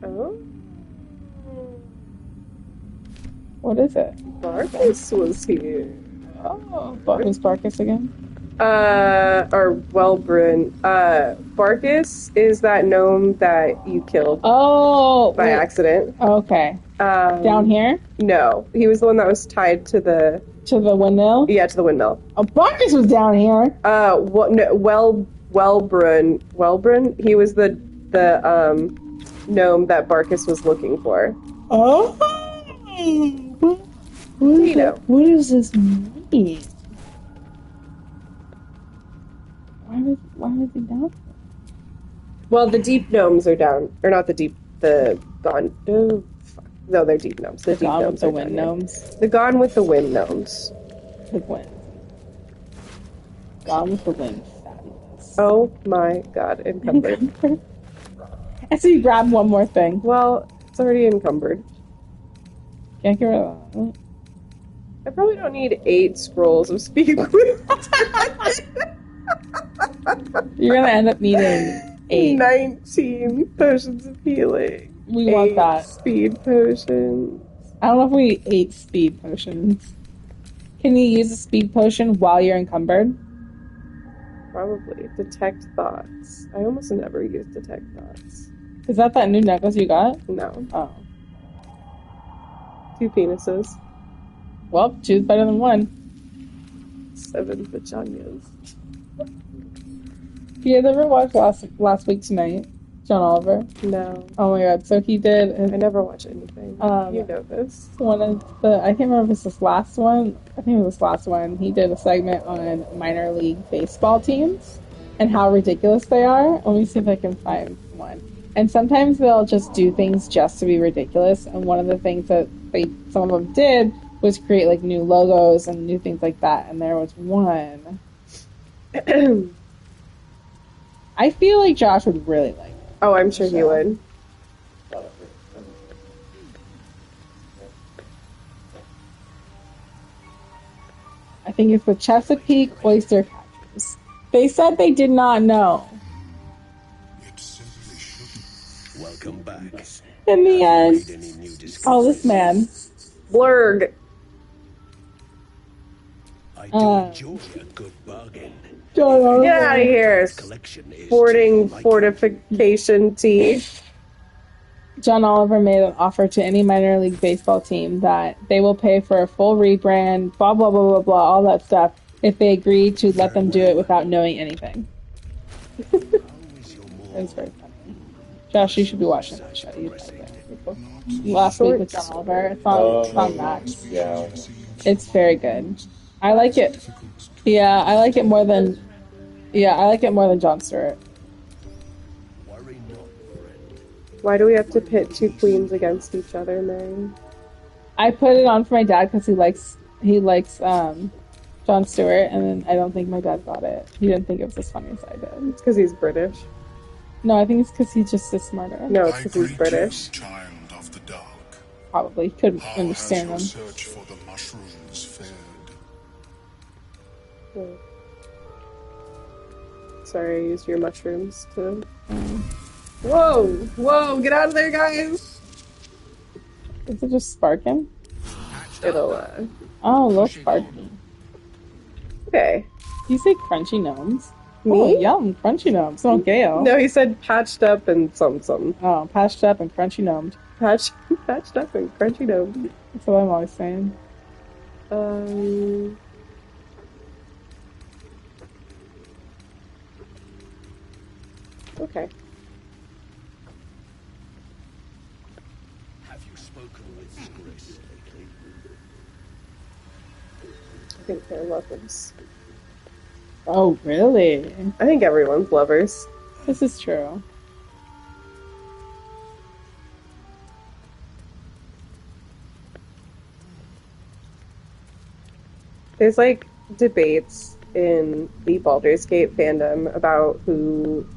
Oh? What is it? Barkus was here. Oh, who's Barkus again? Or Wellbrun. Barkus is that gnome that you killed. Oh! By accident. Okay. Down here? No. He was the one that was tied to the... To the windmill? Yeah, to the windmill. Oh, Barkus was down here! Wellbrun. Wellbrun? He was the gnome that Barkus was looking for. Oh! What does this mean? Why was he down? Well, the deep gnomes are down. Or not the deep, the gone. Oh, fuck. No, they're deep gnomes. The deep gone gnomes with the are wind down here. gnomes. The gone with the wind gnomes. The wind. Gone with the wind. Fabulous. Oh my god, encumbered. I see you grab one more thing. Well, it's already encumbered. Can't get rid of that. I probably don't need 8 scrolls of speed. You're gonna end up needing 8. 19 potions of healing. We want that. Speed potions. I don't know if we need 8 speed potions. Can you use a speed potion while you're encumbered? Probably. Detect thoughts. I almost never use detect thoughts. Is that new necklace you got? No. Oh. 2 penises. Well, 2's better than 1. 7 vaginas. You guys ever watch Last Week Tonight? John Oliver? No. Oh my god, so he did... I never watch anything. You know this. One of the... I can't remember if it's this last one. I think it was this last one. He did a segment on minor league baseball teams and how ridiculous they are. Let me see if I can find one. And sometimes they'll just do things just to be ridiculous. And one of the things that some of them did was create like new logos and new things like that. And there was one. I feel like Josh would really like it. Oh, I'm sure he would. I think it's the Chesapeake Oyster Catchers. They said they did not know. Welcome back. In the end, this man. Blurg. I do enjoy a good bargain. Get out of here. Sporting fortification tea. John Oliver made an offer to any minor league baseball team that they will pay for a full rebrand, blah, blah, blah, blah, blah, all that stuff, if they agree to let them do it without knowing anything. It was very funny. Josh, you should be watching that show. You'd like it. Last week with John Oliver. It's on Max. Yeah. It's very good. I like it. Yeah, I like it more than Jon Stewart. Why do we have to pit two queens against each other, Merri? I put it on for my dad because he likes Jon Stewart, and then I don't think my dad got it. He didn't think it was as funny as I did. It's because he's British. No, I think it's because he's just smarter. No, it's because he's British. Child of the dark. Probably couldn't How understand has him. your search for the mushrooms fared? Oh. Sorry, I used your mushrooms to... Whoa! Whoa! Get out of there, guys! Is it just sparking? It'll, Oh, look, sparking. Okay. You say crunchy gnomes? Me? Oh, yum, crunchy gnomes. Oh, Gale. No, he said patched up and some. Oh, patched up and crunchy gnomed. Patched up and crunchy gnome. That's what I'm always saying. Okay. Have you spoken with Grace lately? I think they're lovers. Oh, really? I think everyone's lovers. This is true. There's like debates in the Baldur's Gate fandom about who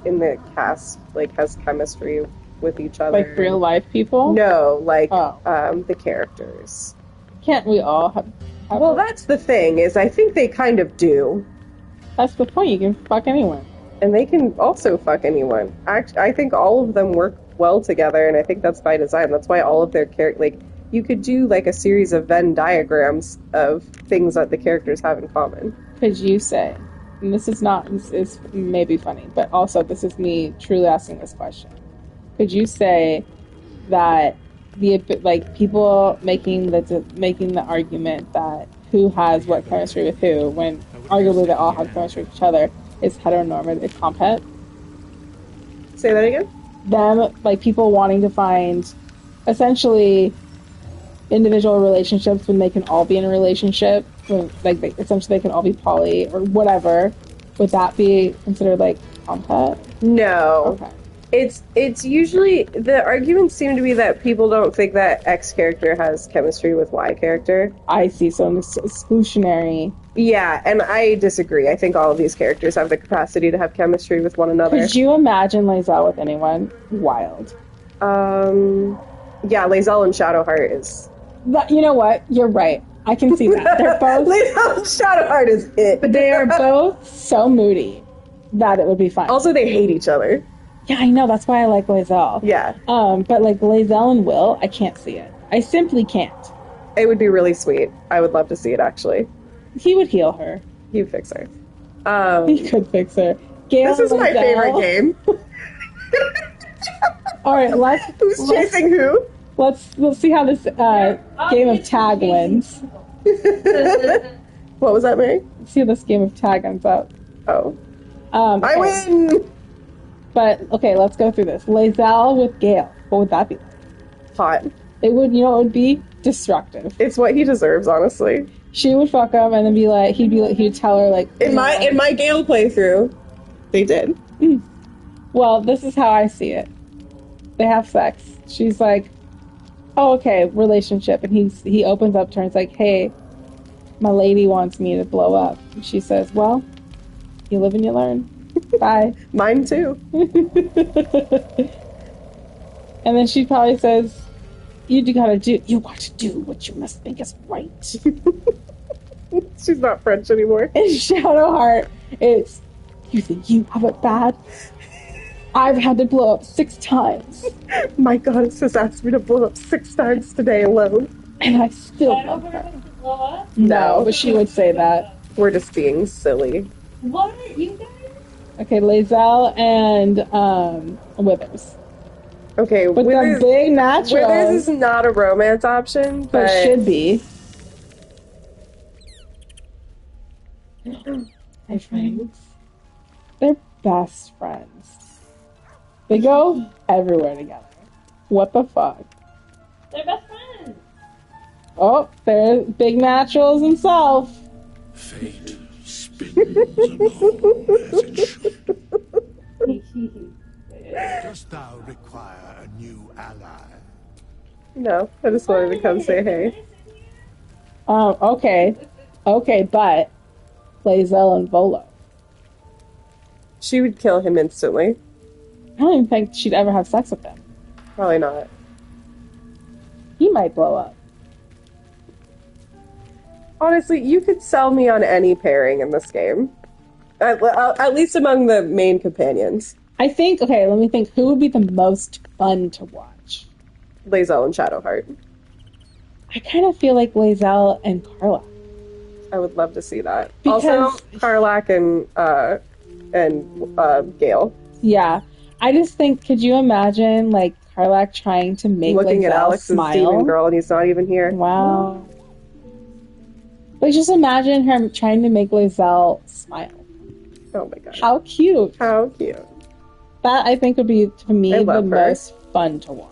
in the cast like has chemistry with each other. Like real life people? No, like the characters. Can't we all have well, that's the thing, is I think they kind of do. That's the point, you can fuck anyone. And they can also fuck anyone. I think all of them work well together, and I think that's by design. That's why all of their like, you could do like a series of Venn diagrams of things that the characters have in common. Could you say, and this is maybe funny, but also this is me truly asking this question. Could you say that people making the argument that who has what chemistry with who, when arguably they all have chemistry with each other, is heteronormative compet? Say that again? Them, like, people wanting to find essentially individual relationships when they can all be in a relationship, when, like, essentially they can all be poly or whatever. Would that be considered like compet? No. Okay. It's usually, the arguments seem to be that people don't think that X character has chemistry with Y character. I see, so it's exclusionary. Yeah, and I disagree. I think all of these characters have the capacity to have chemistry with one another. Could you imagine Lae'zel with anyone? Wild. Yeah, Lae'zel and Shadowheart is... You know what? You're right. I can see that. They're both... Lae'zel and Shadowheart is it. But they are both so moody that it would be fine. Also, they hate each other. Yeah, I know. That's why I like Lae'zel. Yeah. But like Lae'zel and Will, I can't see it. I simply can't. It would be really sweet. I would love to see it, actually. He would heal her. He'd fix her. He could fix her. This is my favorite game. All right, Who's chasing who? Let's see how this game of tag wins. What was that, Merri? Let's see how this game of tag ends up. Oh. Okay. I win! But, okay, let's go through this. Lae'zel with Gale. What would that be like? Hot. It would, it would be destructive. It's what he deserves, honestly. She would fuck him, and then he'd tell her, like... In my Gale playthrough, they did. Well, this is how I see it. They have sex. She's like, oh, okay, relationship. And he opens up to her and is like, hey, my lady wants me to blow up. And she says, well, you live and you learn. Bye. Mine too. And then she probably says, you want to do what you must think is right. She's not French anymore. In Shadowheart, it's, you think you have it bad? I've had to blow up 6 times. My goddess has asked me to blow up 6 times today alone. And I still love her. No, but she would say that. We're just being silly. What are you guys? Okay, Lae'zel and Withers. Okay, With the big nachos. Withers is not a romance option, but should be. They're friends. They're best friends. They go everywhere together. What the fuck? They're best friends. Oh, there's Big Naturals himself. Fate spins along as it should. Dost thou require a new ally? No, I just wanted to come say hey. Okay. Okay, but Lae'zel and Volo. She would kill him instantly. I don't even think she'd ever have sex with him. Probably not. He might blow up. Honestly, you could sell me on any pairing in this game. At least among the main companions. I think, okay, let me think. Who would be the most fun to watch? Lae'zel and Shadowheart. I kind of feel like Lae'zel and Karlach. I would love to see that. Because... Also, Karlach and Gale. Yeah. I just think, could you imagine, like, Karlach trying to make looking at Lae'zel Alex's smile? demon girl and he's not even here. Wow. Like, just imagine her trying to make Lae'zel smile. Oh my god. How cute. How cute. That, I think, would be, to me, the most fun to watch.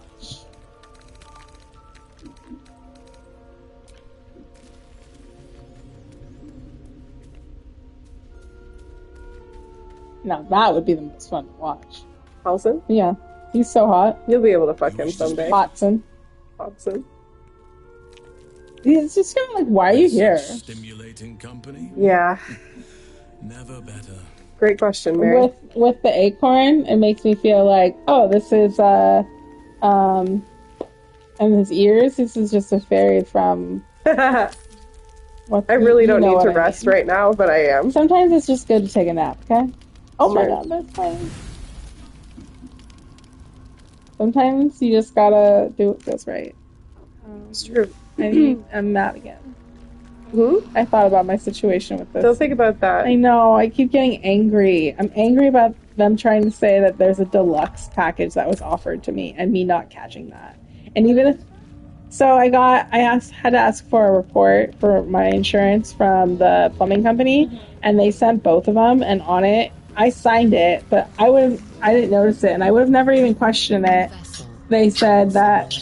Now, that would be the most fun to watch. Halsin? Yeah. He's so hot. You'll be able to fuck him someday. Hotson. Hotson. It's just kind of like, why are you here? Stimulating company? Yeah. Never better. Great question, Merri. With the acorn, it makes me feel like, oh, this is and his ears, this is just a fairy from I really don't need to rest right now, but I am. Sometimes it's just good to take a nap, okay? Oh Sure. my god, that's fine. Sometimes you just gotta do what feels right. It's true. I'm mad again. I thought about my situation with this. Don't think about that. I know, I keep getting angry. I'm angry about them trying to say that there's a deluxe package that was offered to me and me not catching that. And even if so, had to ask for a report for my insurance from the plumbing company, and they sent both of them, and on it, I signed it, but I didn't notice it, and I would have never even questioned it. They said that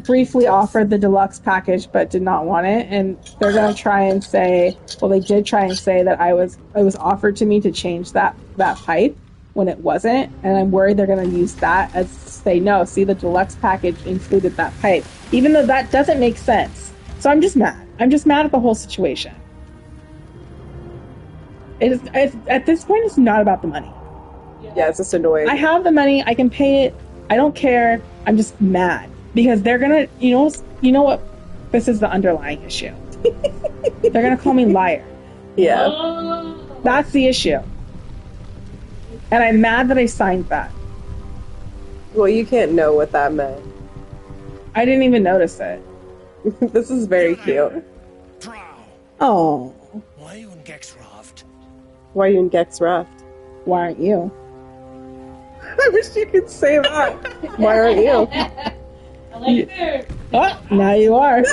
briefly offered the deluxe package, but did not want it, and they're gonna try and say, well, they did try and say that it was offered to me to change that pipe when it wasn't, and I'm worried they're gonna use that as say, no, see, the deluxe package included that pipe, even though that doesn't make sense. So I'm just mad. I'm just mad at the whole situation. At this point, it's not about the money. Yeah, it's just annoying. I have the money. I can pay it. I don't care. I'm just mad because they're gonna, you know what? This is the underlying issue. They're gonna call me liar. Yeah. That's the issue. And I'm mad that I signed that. Well, you can't know what that meant. I didn't even notice it. This is very cute. Drow. Oh. Why you in Gexraft? Why are you in Gexraft? Why aren't you? I wish you could say that. Why aren't you? I like food. Oh, now you are.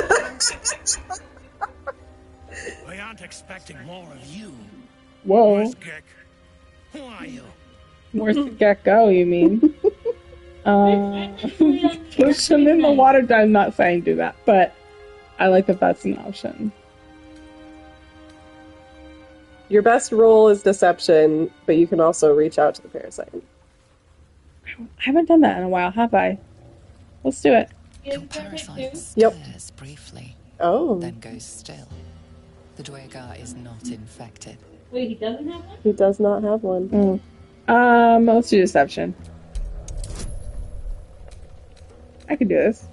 We aren't expecting more of you. Whoa. Where's Gek? Who are you? Where's the gecko, you mean? Push him in the water. I'm not saying do that, but I like that that's an option. Your best role is deception, but you can also reach out to the parasite. I haven't done that in a while, have I? Let's do it. Your parasite Yep. stares briefly, Oh. then goes still. The Dwagar is not infected. Wait, he doesn't have one? He does not have one. Let's do deception. I can do this.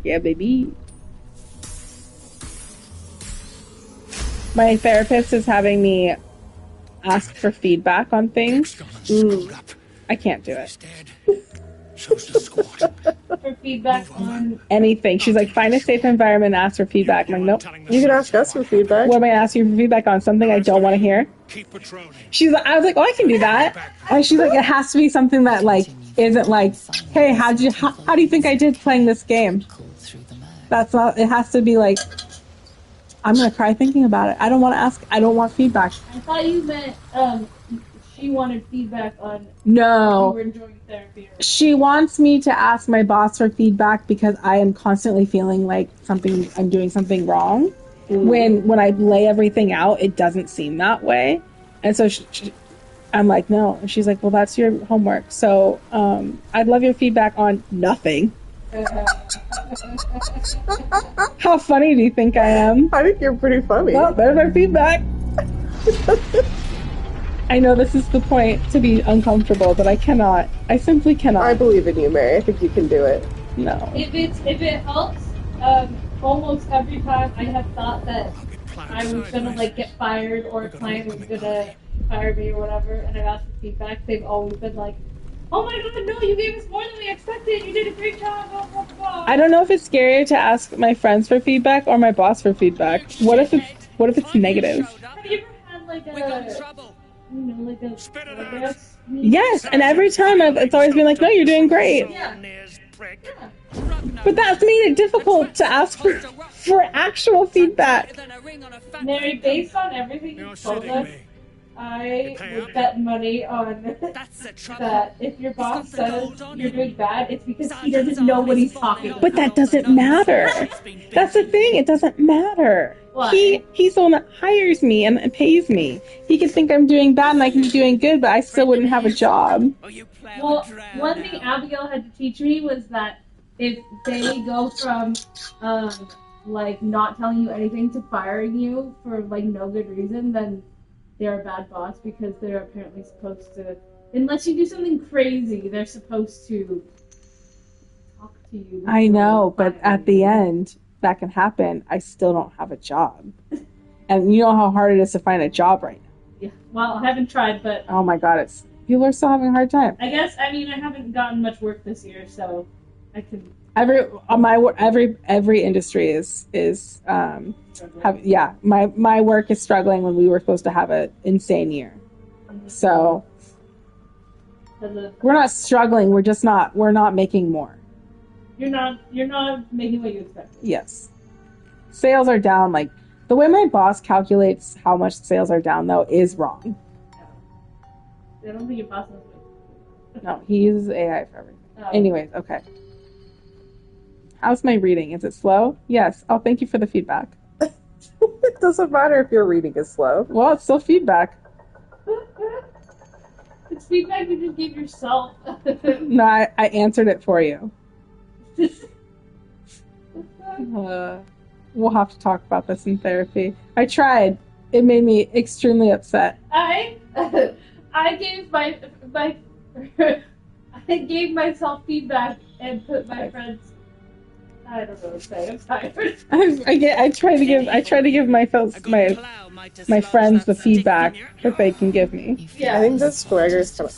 Yeah, baby. My therapist is having me ask for feedback on things. I can't do it. So's the squad. For feedback on anything. She's like, find a safe environment and ask for feedback. I'm like, nope. You can ask us for feedback. What am I gonna ask you for feedback on? Something I don't want to hear? She's like, I was like, oh, I can do that. And she's like, it has to be something that like isn't like, hey, how do you think I did playing this game? That's not. It has to be like, I'm gonna cry thinking about it. I don't want to ask. I don't want feedback. I thought you meant she wanted feedback on No. you were enjoying therapy. She wants me to ask my boss for feedback because I am constantly feeling like I'm doing something wrong. When I lay everything out, it doesn't seem that way. And so I'm like, no. And she's like, well, that's your homework. So I'd love your feedback on nothing. How funny do you think I am? I think you're pretty funny. Well, there's our feedback. I know this is the point to be uncomfortable, but I cannot. I simply cannot. I believe in you, Merri. I think you can do it. No. If it helps, almost every time I have thought that I was gonna like get fired or a client was gonna fire me or whatever, and I've asked for feedback, they've always been like, oh my god, no, you gave us more than we expected, you did a great job, blah, blah, blah. I don't know if it's scarier to ask my friends for feedback or my boss for feedback. What if it's negative? Have you ever had like a Yes, and every time it's always been like, no, you're doing great. Yeah. But that's made it difficult to ask for actual feedback. Merri, based on everything you told us, I would bet money on that if your boss says you're doing bad, it's because he doesn't know what he's talking about. But that doesn't matter. That's the thing, it doesn't matter. Why? He's the one that hires me and pays me. He can think I'm doing bad and I can be doing good, but I still wouldn't have a job. Well, one thing Abigail had to teach me was that if they go from like not telling you anything to firing you for like no good reason, then they're a bad boss because they're apparently supposed to, unless you do something crazy, they're supposed to talk to you. I know, but at the end, that can happen. I still don't have a job. And you know how hard it is to find a job right now. Yeah, well, I haven't tried, but Oh my god, people are still having a hard time. I guess, I mean, I haven't gotten much work this year, so I can. Every industry is my work is struggling when we were supposed to have an insane year. So we're not struggling, we're not making more. You're not making what you expected. Yes. Sales are down, like the way my boss calculates how much sales are down though is wrong. I don't think your boss knows what. No, he uses AI for everything. Oh. Anyways, okay. How's my reading? Is it slow? Yes. Oh, thank you for the feedback. It doesn't matter if your reading is slow. Well, it's still feedback. It's feedback you just gave yourself. No, I answered it for you. We'll have to talk about this in therapy. I tried. It made me extremely upset. I gave I gave myself feedback and put my friends. I don't know what to say. I'm tired. I try to give my friends the feedback that they can give me. Yeah, I think this swagger's kind of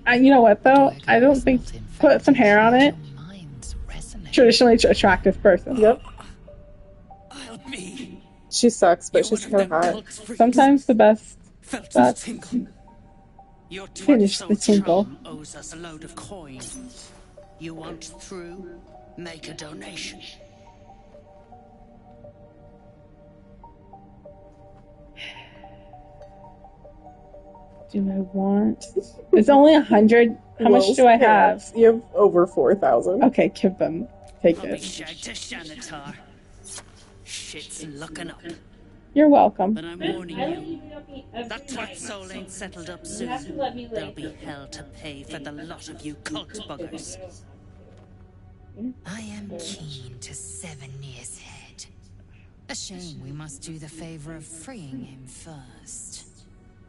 hot. You know what though? I don't think put some hair on it. Traditionally attractive person. Yep. She sucks, but she's kind of hot. Sometimes the best. Finish the tinkle. Owes us a load of coins. You want through? Make a donation. Do I want? It's only 100. How much do I have? You have over 4,000. Okay, give them. Take I'll be it. shagged to Shanatar. Shit's looking up. You're welcome. But I'm warning you. That twat soul ain't settled up soon. There'll be hell to pay for the lot of you cult buggers. I am keen to 7 years head. A shame we must do the favor of freeing him first.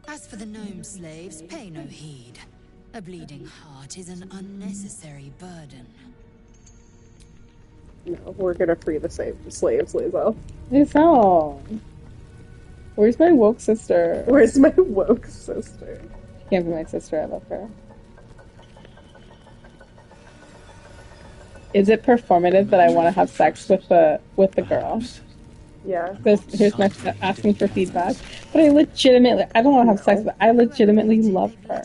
As for the gnome slaves, pay no heed. A bleeding heart is an unnecessary burden. No, we're gonna free the slaves, Lazel. Lazel. Where's my woke sister? Where's my woke sister? Can't be my sister, I love her. Is it performative that I want to have sex with the girl? Yeah. Here's my asking for feedback. But I don't want to have sex, but I legitimately love her.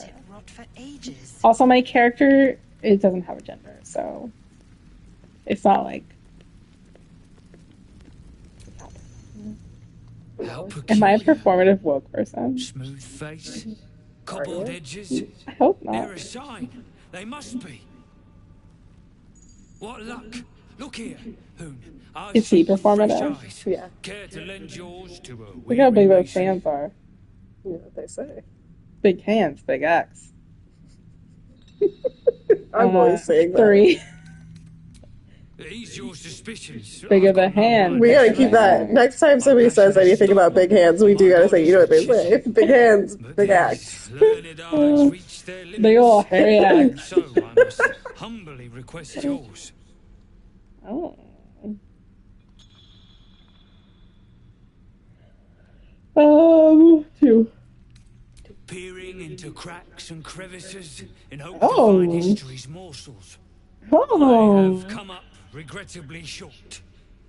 Also, my character, it doesn't have a gender, so it's not like. Am I a performative woke person? Smooth face, cobbled edges. I hope not. They're a sign. They must be. What luck! Look here, Hoon. Is he performative? Yeah. Care to lend yours to a Look how big those hands are. You know what they say. Big hands, big axe. I'm always saying that. 3. Ease your suspicions. Bigger the hand. We gotta keep that. Next time somebody says anything about big hands, we do gotta say, you know what they say. Big hands, big axe. Big ol' hairy axe. So I must humbly request yours. Oh. 2. Peering into cracks and crevices in hope to find history's morsels. I have come up regrettably short.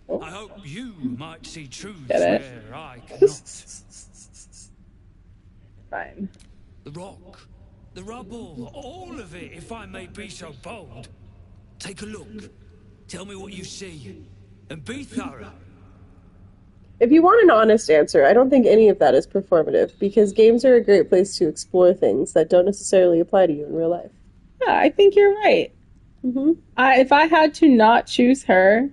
I hope you might see truths where I cannot. Fine. The rock, the rubble, all of it, if I may be so bold. Take a look. Tell me what you see. And be thorough. If you want an honest answer, I don't think any of that is performative, because games are a great place to explore things that don't necessarily apply to you in real life. Yeah, I think you're right. Mm-hmm. If I had to not choose her,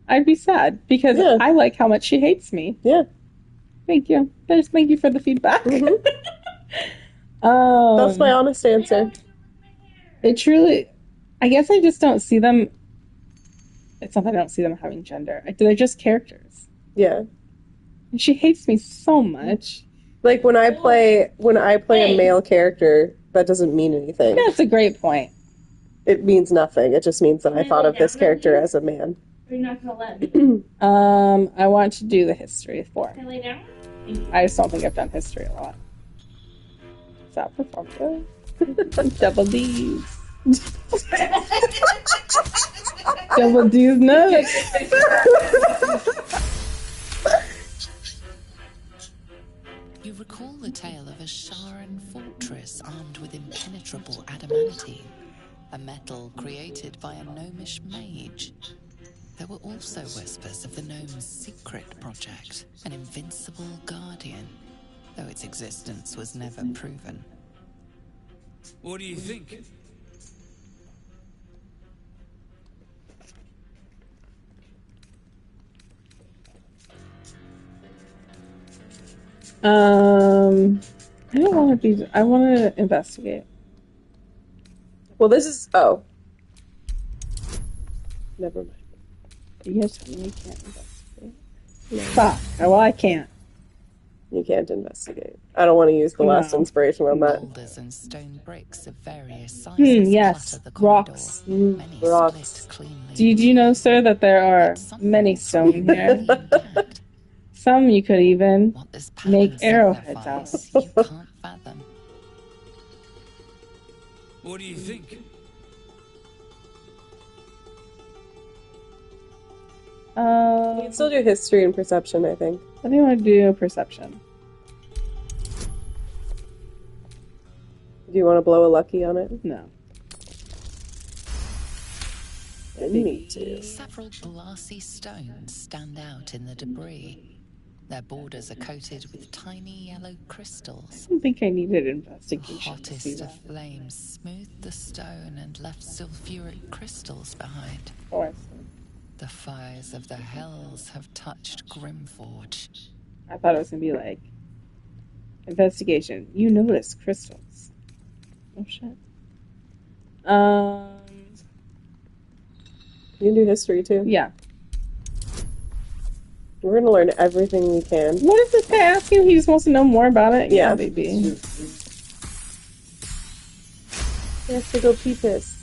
I'd be sad, because I like how much she hates me. Yeah. Thank you. Thank you for the feedback. Mm-hmm. That's my honest answer. It truly... I guess I just don't see them... It's not that I don't see them having gender. They're just characters. Yeah. And she hates me so much. Like, when I play a male character, that doesn't mean anything. That's a great point. It means nothing. It just means that I thought of this character as a man. You're not gonna let me. I want to do the history 4. Can I lay down? I just don't think I've done history a lot. Is that performative? Double D's. Double D's nuts. You recall the tale of a Sharan fortress armed with impenetrable adamantine, a metal created by a gnomish mage. There were also whispers of the gnome's secret project, an invincible guardian, though its existence was never proven. What do you think? I don't want to be... I want to investigate. Well, this is... Oh. Never mind. You guys tell me you can't investigate. No. Fuck. Well, I can't. You can't investigate. I don't want to use the last inspiration on that. Boulders and stone bricks of various sizes yes. clutter the corridor. Rocks. Many Rocks. split cleanly. Did you know, sir, that there are many stone here? Some you could even What this make pattern arrowheads out. signifies, you can't fathom. What do you think? You can still do history and perception, I think. I think I want to do perception. Do you want to blow a lucky on it? No. Me too. Several glassy stones stand out in the debris. Their borders are coated with tiny yellow crystals. I don't think I needed The investigation to see hottest that. of flames smoothed the stone and left sulfuric crystals behind. Oh, I see. The fires of the hells have touched Grimforge. I thought it was going to be like, investigation. You notice crystals. Oh, shit. You can do history too. Yeah. We're going to learn everything we can. What is this guy asking? He just wants to know more about it? Yeah. Baby. He has to go pee piss.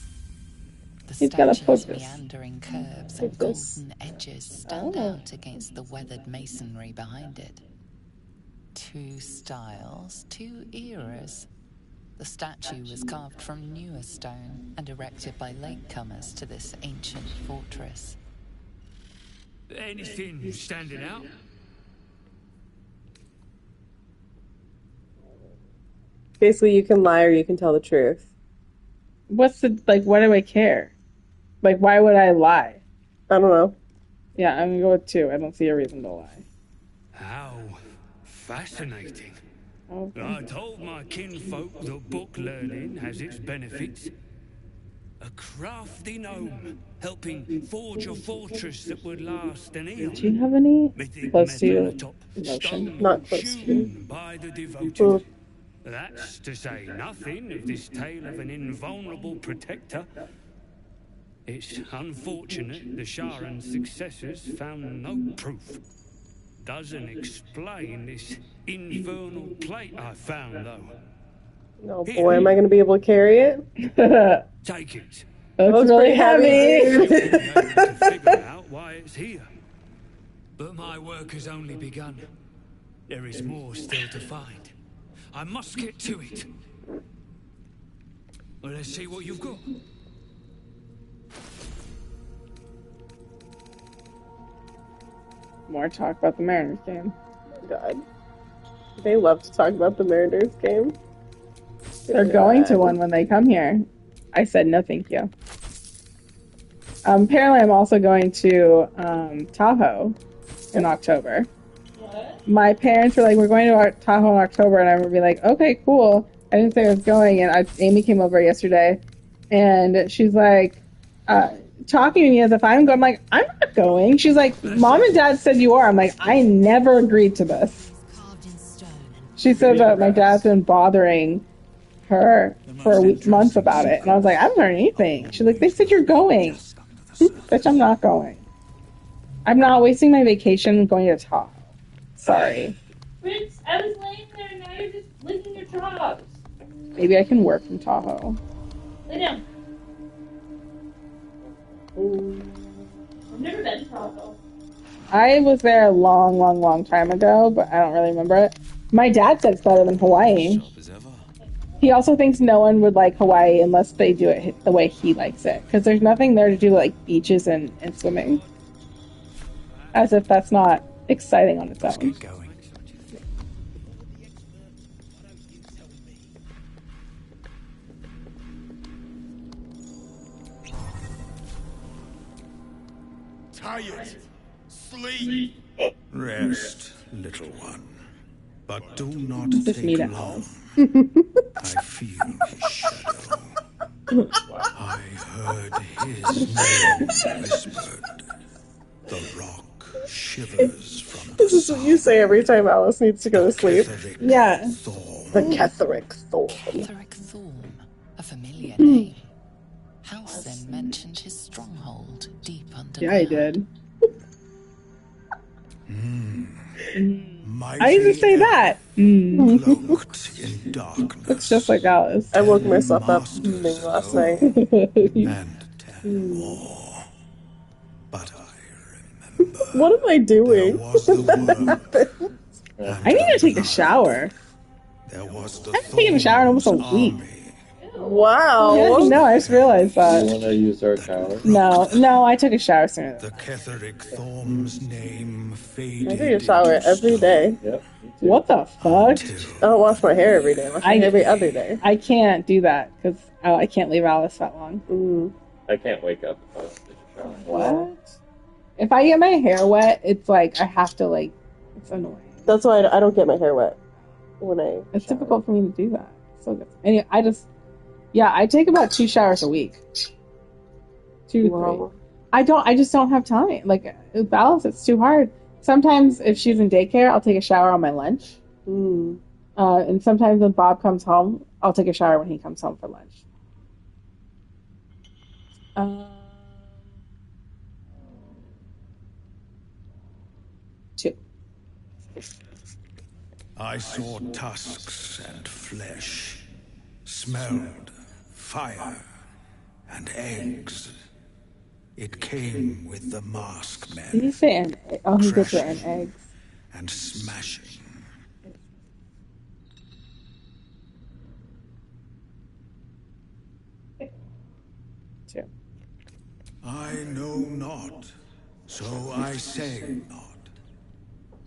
The He's got a statue's focus. meandering curves and Focus. golden edges stand out against the weathered masonry behind it. Two styles, two eras. The statue was carved from newer stone and erected by latecomers to this ancient fortress. Anything standing out? Basically, you can lie or you can tell the truth. What's the, like, why do I care? Like, why would I lie? I don't know. Yeah, I'm gonna go with 2. I don't see a reason to lie. How fascinating. Okay. I told my kinfolk that book learning has its benefits. A crafty gnome, helping forge a fortress that would last an eon. Do you have any Mythic close to metal you? atop Emotion. stone Not close to you. hewn by the devoted. That's to say nothing of this tale of an invulnerable protector. It's unfortunate the Sharan's successors found no proof. Doesn't explain this infernal plate I found, though. Oh boy, am I going to be able to carry it? Take it. That's really heavy. To figure out why it's here. But my work has only begun. There is more still to find. I must get to it. Well, let's see what you've got. More talk about the Mariners game. God. They love to talk about the Mariners game. They're going to one when they come here. I said no thank you. Apparently I'm also going to Tahoe in October. What? My parents were like, we're going to Tahoe in October, and I would be like, okay, cool. I didn't say I was going, and Amy came over yesterday, and she's like, talking to me as if I'm going. I'm like, I'm not going. She's like, Mom and Dad said you are. I'm like, I never agreed to this. She said that my dad's been bothering her for months about it, and I was like, I haven't heard anything. She's like, they said you're going. Bitch, I'm not going. I'm not wasting my vacation going to Tahoe. Sorry. Prince, I was laying there and now you're just licking your chops. Maybe I can work from Tahoe. Lay down. I've never been to Tahoe. I was there a long, long, long time ago, but I don't really remember it. My dad said it's better than Hawaii. He also thinks no one would like Hawaii unless they do it the way he likes it. Because there's nothing there to do like beaches and swimming. As if that's not exciting on its own. Let's get going. Tired. Sleep. Rest, little one. But do not take long. I feel his shadow. I heard his name whispered. The rock shivers from This is what you say every time Alice needs to go to sleep. Yeah. The Ketheric Thorn. Ketheric Thorn, a familiar name. Halsin mentioned his stronghold deep underground. Yeah, he did. I used to say that. Cloaked in darkness. It's just like Alice. I woke myself up last night. And 10 more. But I remember. What am I doing? There was the word. I need to take a shower. There was the I haven't taken a shower in almost a week. Wow. Yeah, no, I just realized that. You want to use our shower? No, I took a shower sooner. The Ketheric Thorm's name faded. I take a shower every day. Yep. What the fuck? I don't wash my hair every day. I wash my hair every other day. I can't do that because I can't leave Alice that long. I can't wake up if I don't take a shower. What? If I get my hair wet, it's like I have to like. It's annoying. That's why I don't get my hair wet when I. It's difficult for me to do that. So good. Anyway, I take about 2 showers a week. 2 to 3. I just don't have time. Like, with Alice, it's too hard. Sometimes, if she's in daycare, I'll take a shower on my lunch. And sometimes when Bob comes home, I'll take a shower when he comes home for lunch. 2. I saw tusks and flesh, smelled fire and eggs. It came with the mask men. Did you say an egg? Oh, he gets it in eggs. And smashing. too. I know not, so I say not.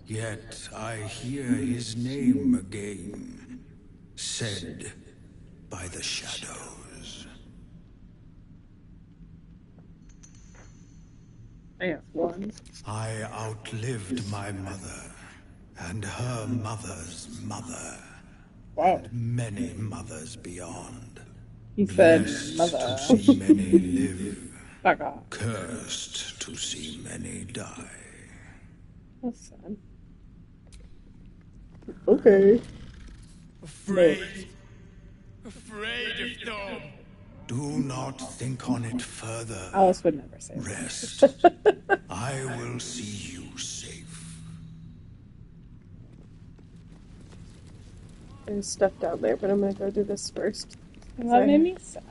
Yet I hear his name again, said by the shadows. I guess one. I outlived my mother, and her mother's mother, and many mothers beyond. He said, Blessed mother. to see many live, Fuck off. cursed to see many die. That's sad. Okay. Afraid of Storm. Do not think on it further. Alice would never say that. Rest. I will see you safe. There's stuff down there, but I'm gonna go do this first. That made me sad.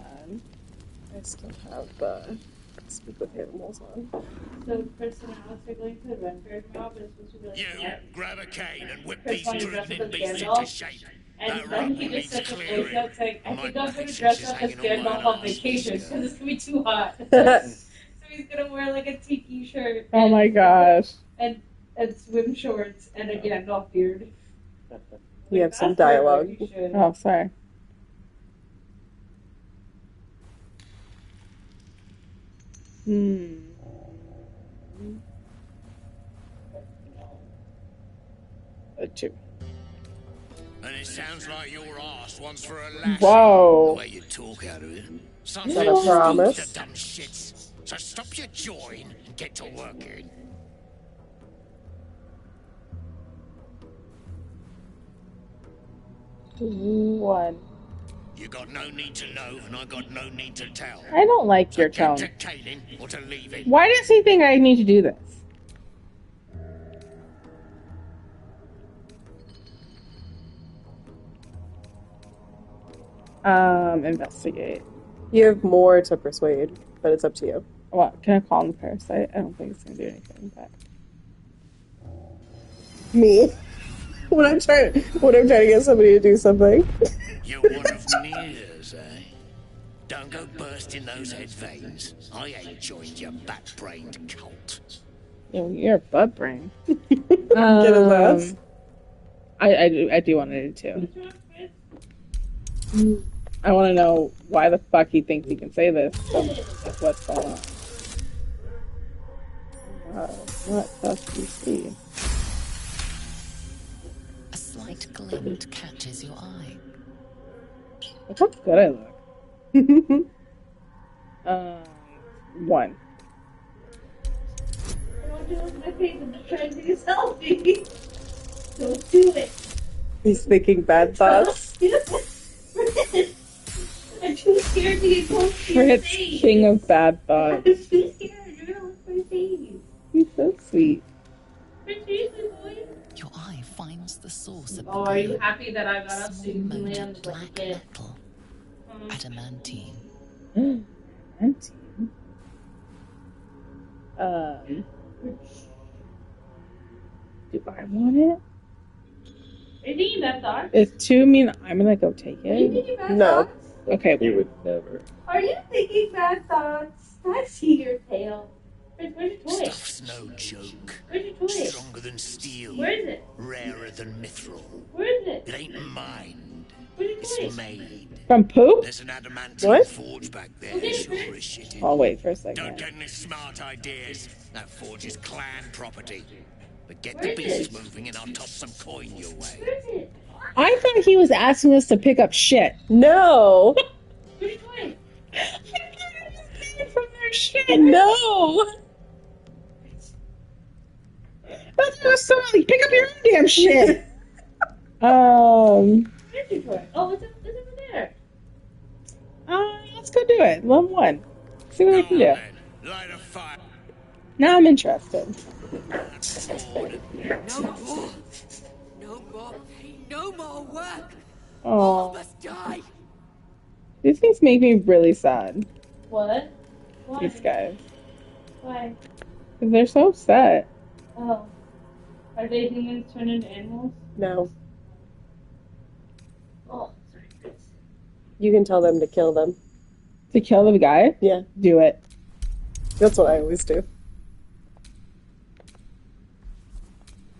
I still have speak with animals on. So Chris and Alex are going to adventure tomorrow, but it's supposed to be like You grab a cane and whip Chris these wanted to dress up dripping as beasts into Gandalf, shape. and That then room he just needs said to clearing. voice out saying, I My think I'm going to patience dress is up as hanging on Gandalf my on arse. vacation because it's going to be too hot. So he's going to wear like a tiki shirt. Oh my gosh. And swim shorts and a Gandalf beard. We have some dialogue. Oh, sorry. A 2. And it sounds like your ass wants for a lash. Whoa. The way you talk out of it. Is that a promise? The dumb shits. So stop your jawing and get to working. One. You got no need to know, and I got no need to tell. I don't like your tone. To caning or to leaving. Why does he think I need to do this? Investigate. You have more to persuade, but it's up to you. What? Can I call him the parasite? I don't think it's gonna do anything. But Me. When I'm trying to get somebody to do something. You're one of Near's, eh? Don't go bursting those head veins. I ain't joined your bat-brained cult. you're a butt brain. Get his ass. I do want to do too. I want to know why the fuck he thinks he can say this. So, what's going on? Wow, what does he see? A slight glint catches your eye. Look how good I look. 1. I want to look at my face. I'm just trying to take a selfie. Don't do it. He's thinking bad thoughts. I'm too scared to get close to your Fritz, face. king of bad thoughts. I'm too scared. You're gonna look my face. He's so sweet. Seriously, boy. Your eye finds the source of the Oh, are you gleam. happy that I got up so Small you can mote land of like a black kid? metal. Adamantine. Do I want it? Are you thinking bad thoughts? Is 2 mean I'm gonna go take Are you it? thinking bad No. thoughts? Okay. He would never. Are you thinking bad thoughts? I see your tail. Where's your toy? Stuff's no joke. Where's your toy? Stronger than steel. Where is it? Rarer than mithril. Where is it? It ain't mined. Where's your toy? It's made. From poop? There's an adamantine What? forge back there. Okay, Sure Chris. as shit. I'll wait for a Don't second. get any smart ideas. That forge is clan property. But get Where the is beast it? moving and I'll toss some coin your way. Where is it? I thought he was asking us to pick up shit. No. Where's your toy? From their shit. No. That's just so like, pick up your own damn shit. Where's your toy? Oh, it's over there. Let's go do it. Level 1. See what we can do. Light a fire. Now I'm interested. No more. No more pain. No more work. Oh, All must die. these things make me really sad. What? Why? These guys, Why? 'cause they're so upset. Oh. Are they humans turned into animals? No. Oh, sorry, Chris. You can tell them to kill them. To kill the guy? Yeah. Do it. That's what I always do.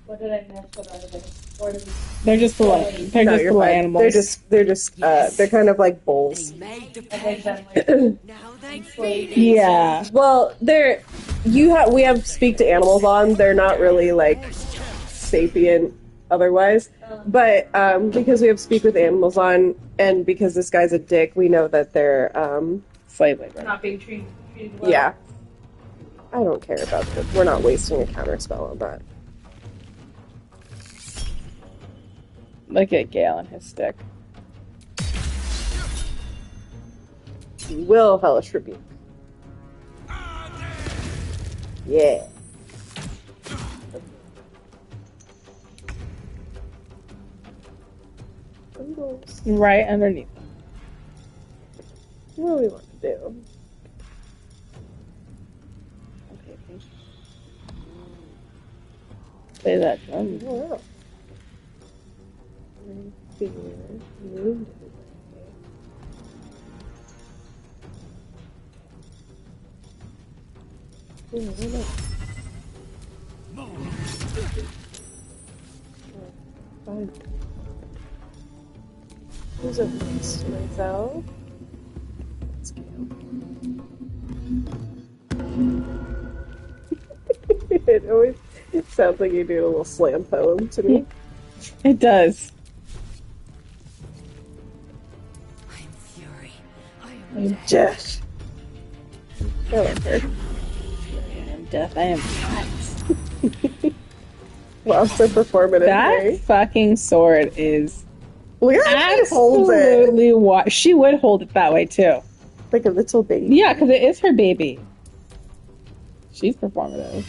What did I miss? What are they? Or did They're just little, You're fine. animals. They're kind of like bowls. Yeah. Well, we have speak to animals on. They're not really like sapient otherwise, but because we have speak with animals on, and because this guy's a dick, we know that they're slave labor. not being treated well. Yeah. I don't care about this. We're not wasting a counter spell on that. Look at Gale and his stick. We will hellish rebuke. Yeah. Right underneath. What do we want to do? Say that. Oh, fine. Who's up next to myself? Let's go. It always sounds like you do a little slam poem to me. It does. I'm fury. I I'm am death. I like her. I am death. I am cat. Wow, so performative. That right? fucking sword is Look at how she holds it. absolutely she would hold it that way too. Like a little baby. Yeah, because it is her baby. She's performative.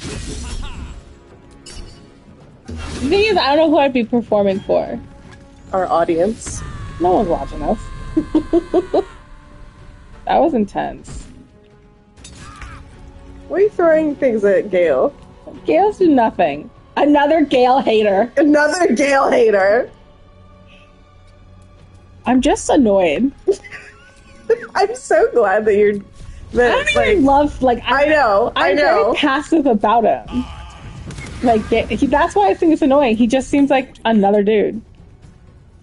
The thing is, I don't know who I'd be performing for. Our audience. No one's watching us. That was intense. Why are you throwing things at Gale? Gale's do nothing. Another Gale hater. Another Gale hater. I'm just annoyed. I'm so glad that you're. That, I don't even love. I know. I'm very passive about him. That's why I think it's annoying. He just seems like another dude.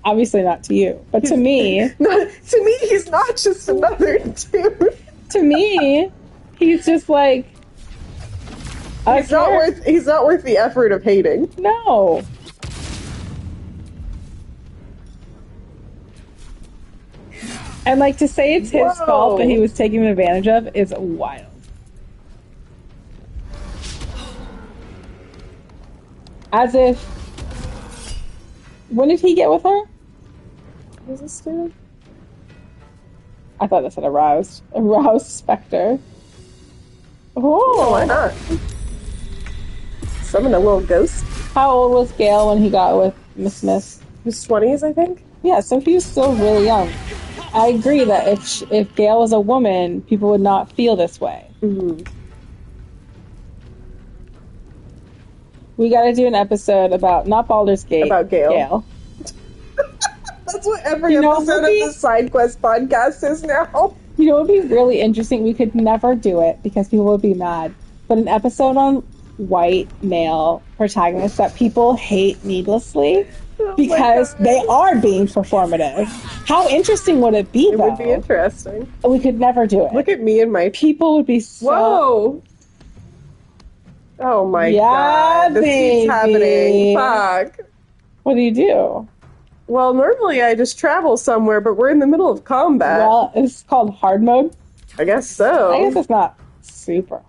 Obviously not to you, but to me. To me, he's not just another dude. To me, he's just like. He's not worth the effort of hating. No. And to say it's his fault that he was taken advantage of is wild. As if. When did he get with her? What is this doing? I thought this had aroused Spectre. Oh, why not? Summon a little ghost. How old was Gale when he got with Miss? His 20s, I think. Yeah, so he was still really young. I agree that if Gale was a woman, people would not feel this way. Mm-hmm. We got to do an episode about not Baldur's Gate, about Gale. That's what every episode of the Side Quest podcast is now. You know, it would be really interesting. We could never do it because people would be mad. But an episode on white male protagonists that people hate needlessly because they are being performative. How interesting would it be, though? It would be interesting. We could never do it. Look at me and my... People would be so... Whoa! Oh my god. This keeps happening. Fuck. What do you do? Well, normally I just travel somewhere, but we're in the middle of combat. Well, it's called hard mode. I guess so. I guess it's not super.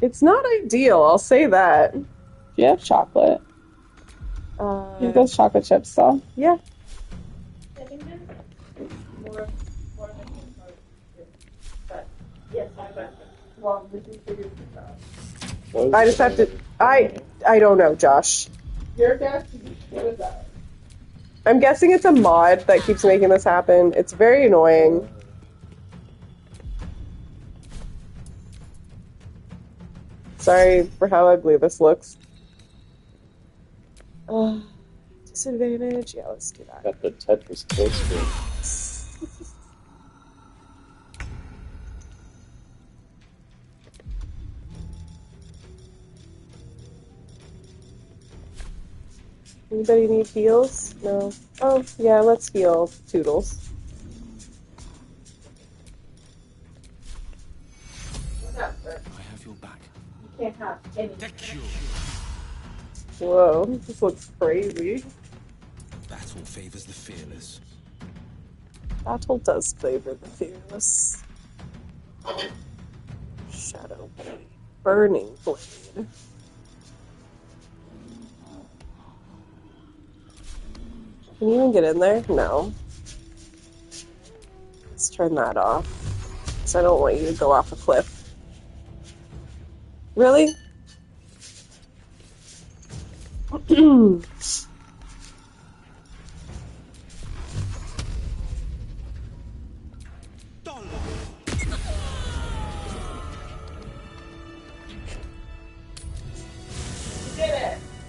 It's not ideal, I'll say that. Do you have chocolate? You have those chocolate chips, though? Yeah. I think there's more than but yes, I just have to... I don't know, Josh. Your guess? What is that? I'm guessing it's a mod that keeps making this happen. It's very annoying. Sorry for how ugly this looks. Disadvantage? Yeah, let's do that. Got the Tetris kill screen. Anybody need heals? No. Oh, yeah, let's heal Toodles. I have your back. You can't have any. Whoa, this looks crazy. Battle favors the fearless. Battle does favor the fearless. Shadow Blade. Burning Blade. Can you even get in there? No. Let's turn that off. Because I don't want you to go off a cliff. Really?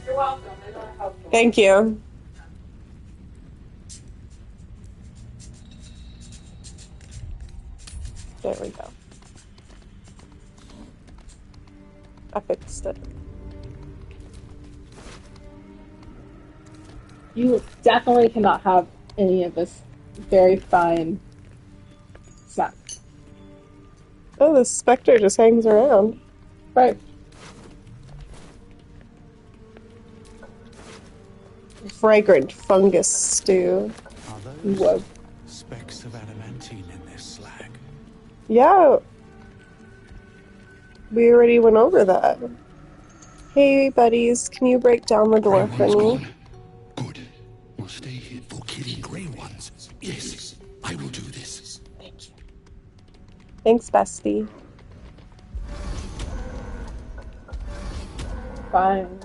You're welcome. I know I helped you. Thank you. There we go. I fixed it. You definitely cannot have any of this very fine scent. Oh, the specter just hangs around. Right. Fragrant fungus stew. Are those Whoa. specks of adamantine in this slag? Yeah. We already went over that. Hey, buddies, can you break down the door for me? Good. We'll stay here for killing grey ones. Yes, I will do this. Thank you. Thanks, bestie. Fine.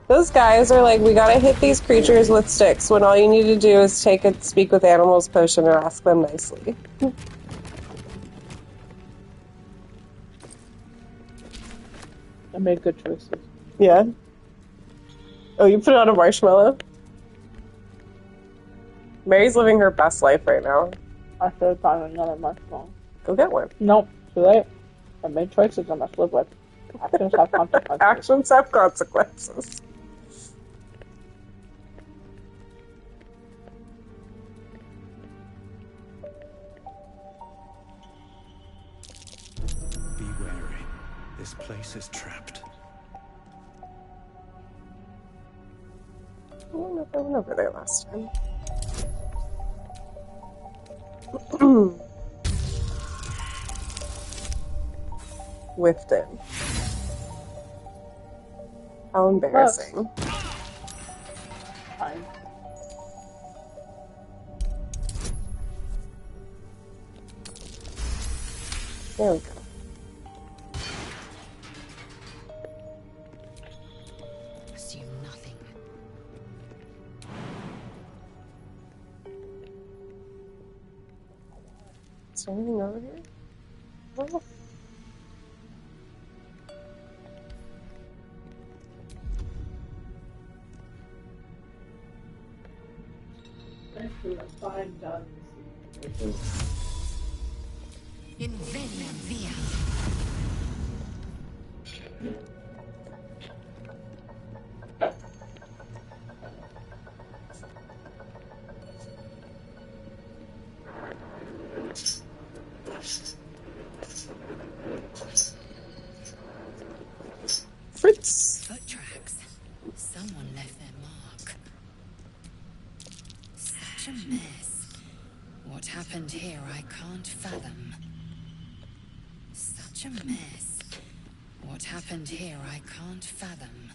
Those guys are like, we gotta hit these creatures with sticks when all you need to do is take a speak with animals potion or ask them nicely. I made good choices. Yeah. Oh, you put on a marshmallow? Mary's living her best life right now. I should have gotten another marshmallow. Go get one. Nope, too late. I made choices I must live with. Actions have consequences. Actions have consequences. Be wary. This place is trapped. I don't know if I went over there last time. Whiffed it. How embarrassing. Fine. There we go. Assume nothing. Is there anything over here? Oh. Fine done. In Venom Via. Fritz. Foot tracks. Someone left their mark. Such a mess. What happened here I can't fathom. Such a mess. What happened here I can't fathom.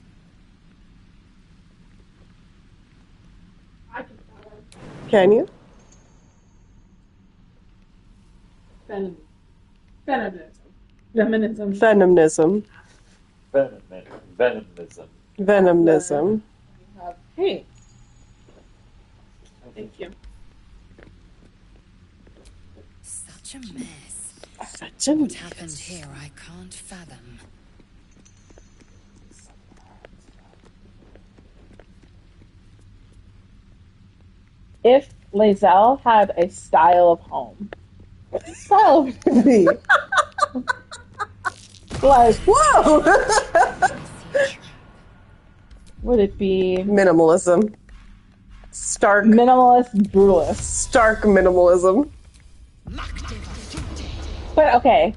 Can you? Feminism. Feminism. Venomism. Venomism. Venomism. Hey. Thank you. Such a mess. Such a What happened here I can't fathom. If Lae'zel had a style of home, what style would it be? Like, whoa! Would it be Minimalism. Stark. Minimalist brutalist. Stark minimalism. But okay,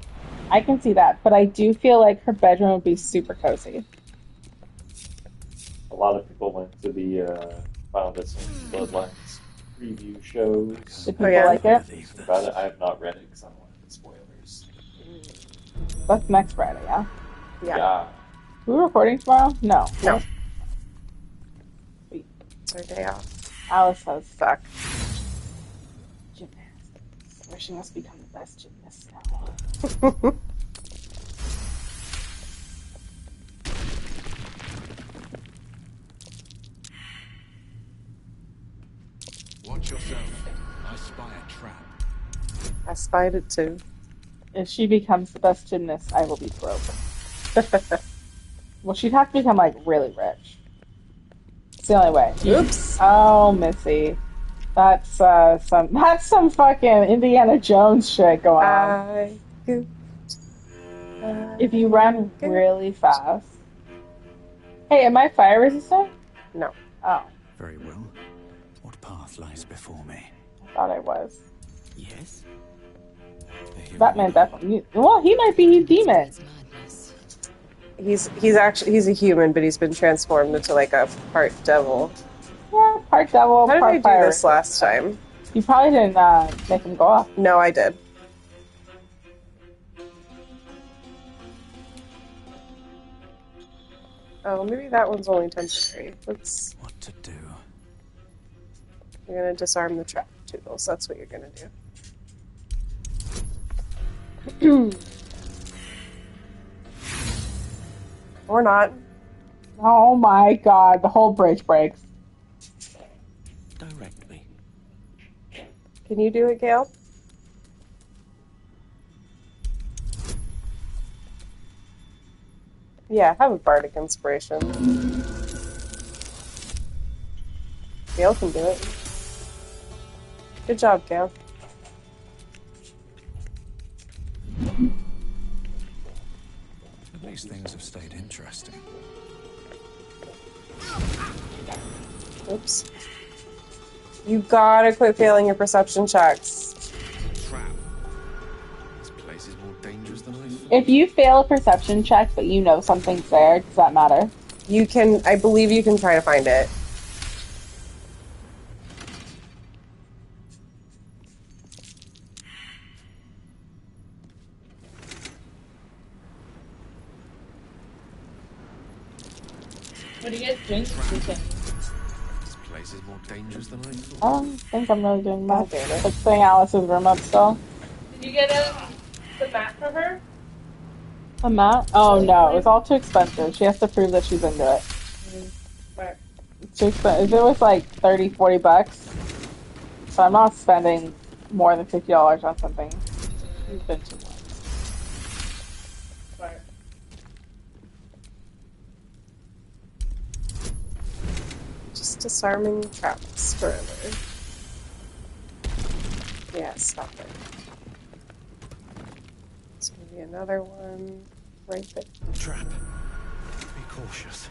I can see that. But I do feel like her bedroom would be super cozy. A lot of people went to the Final Destination Bloodlines preview shows. Did people like it? About it? I have not read it because I don't want any spoilers. That's next Friday, yeah? Yeah. We recording tomorrow? No. No. It's our day off. Alice says, fuck. Gymnastics. Wishing us become the best gymnasts now. Watch yourself. I spy a trap. I spied it too. If she becomes the best gymnast, I will be broke. Well, she'd have to become, like, really rich. It's the only way. Oops. Oh, Missy. That's some fucking Indiana Jones shit going on. If you run really fast. Hey, am I fire resistant? No. Oh. Very well. What path lies before me? I thought I was. Yes. That man definitely. Well, he might be a demon. He's a human, but he's been transformed into like a part devil. Yeah, part devil, How did part I do fire. this last time? You probably didn't make him go off. No, I did. Oh, maybe that one's only temporary. Let's. What to do? You're gonna disarm the trap, Toodles. That's what you're gonna do. Or not. Oh my god, the whole bridge breaks. Direct me. Can you do it, Gale? Yeah, have a bardic inspiration. Gale can do it. Good job, Gale. At least things have stayed interesting. Oops. You gotta quit failing your perception checks. Trap. This place is more dangerous than I thought. If you fail a perception check, but you know something's there, does that matter? You can, I believe you can try to find it. What do you guys drink? This place is more dangerous than I thought. I don't think I'm really doing much. Let's bring Alice's room up still. Did you get the mat for her? A mat? Oh no, it's all too expensive. She has to prove that she's into it. Where? It's too expensive. If it was like $30, $40, so I'm not spending more than $50 on something. It's been too much. Where? Just disarming traps forever. Yeah, stop it. There's gonna be another one right there. Trap. Be cautious.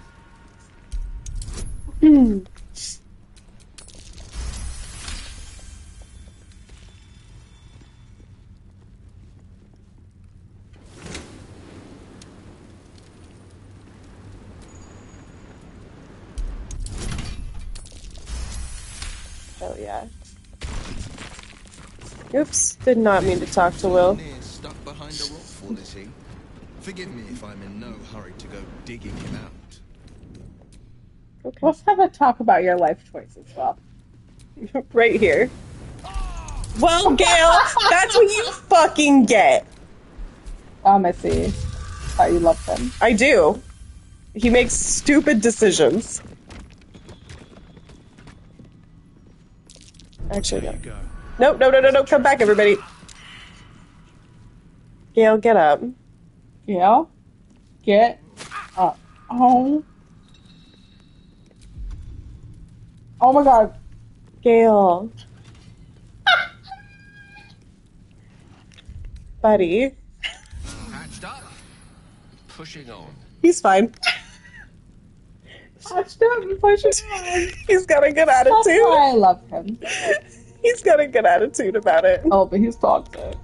Hell yeah. Oops, did not mean to talk to Will. Stuck behind a rock fall, is he? Forgive me if I'm in no hurry to go digging him out. Okay. Let's have a talk about your life choices, well. Right here. Well, Gale, that's what you fucking get. Oh, Missy. Thought you loved him. I do. He makes stupid decisions. Actually, no. Nope, no, come back, everybody. Gale, get up. Gale? Get up. Oh. Oh my god. Gale. Buddy. Hatched up. pushing on. He's fine. Touched him and pushing on. He's got a good attitude. That's why I love him. He's got a good attitude about it. Oh, but he's toxic.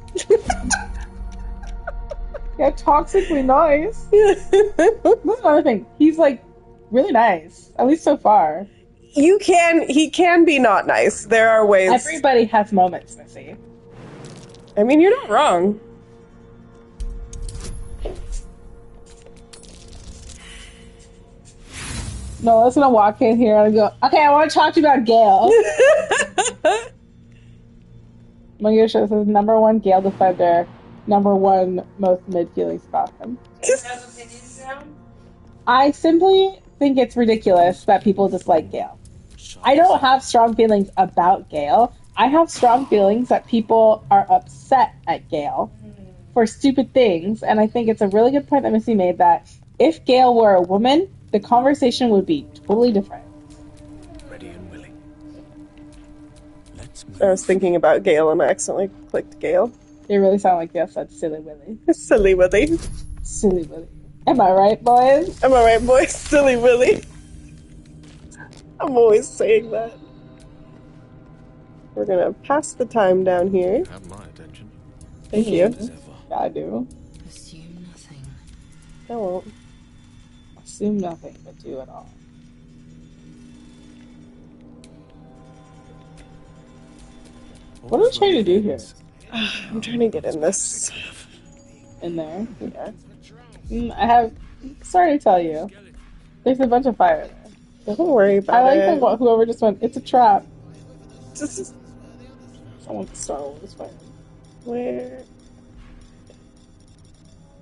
Yeah, toxically nice. That's another thing. He's like really nice, at least so far. He can be not nice. There are ways. Everybody has moments, Missy. I mean, you're not wrong. No, let's gonna walk in here and go, okay, I want to talk to you about Gale. My gosh, this is #1 Gale defender, #1 most mid feelings about him. I simply think it's ridiculous that people dislike Gale. I don't have strong feelings about Gale. I have strong feelings that people are upset at Gale for stupid things, and I think it's a really good point that Missy made that if Gale were a woman, the conversation would be totally different. Ready and willing. Let's move. I was thinking about Gale and I accidentally clicked Gale. It really sounded like Gale said Silly Willy. Silly Willy. Silly Willy. Am I right, boys? Am I right, boys? Silly Willy. I'm always saying that. We're gonna pass the time down here. Have my attention. Thank you. Yeah, I do. Assume nothing. I won't. Assume nothing, but do it all. What are we trying to do here? I'm trying to get in this. In there? Yeah. I have... Sorry to tell you. There's a bunch of fire there. Don't worry about I it. like whoever just went, it's a trap. Just... Someone's Star Wars fire. Where?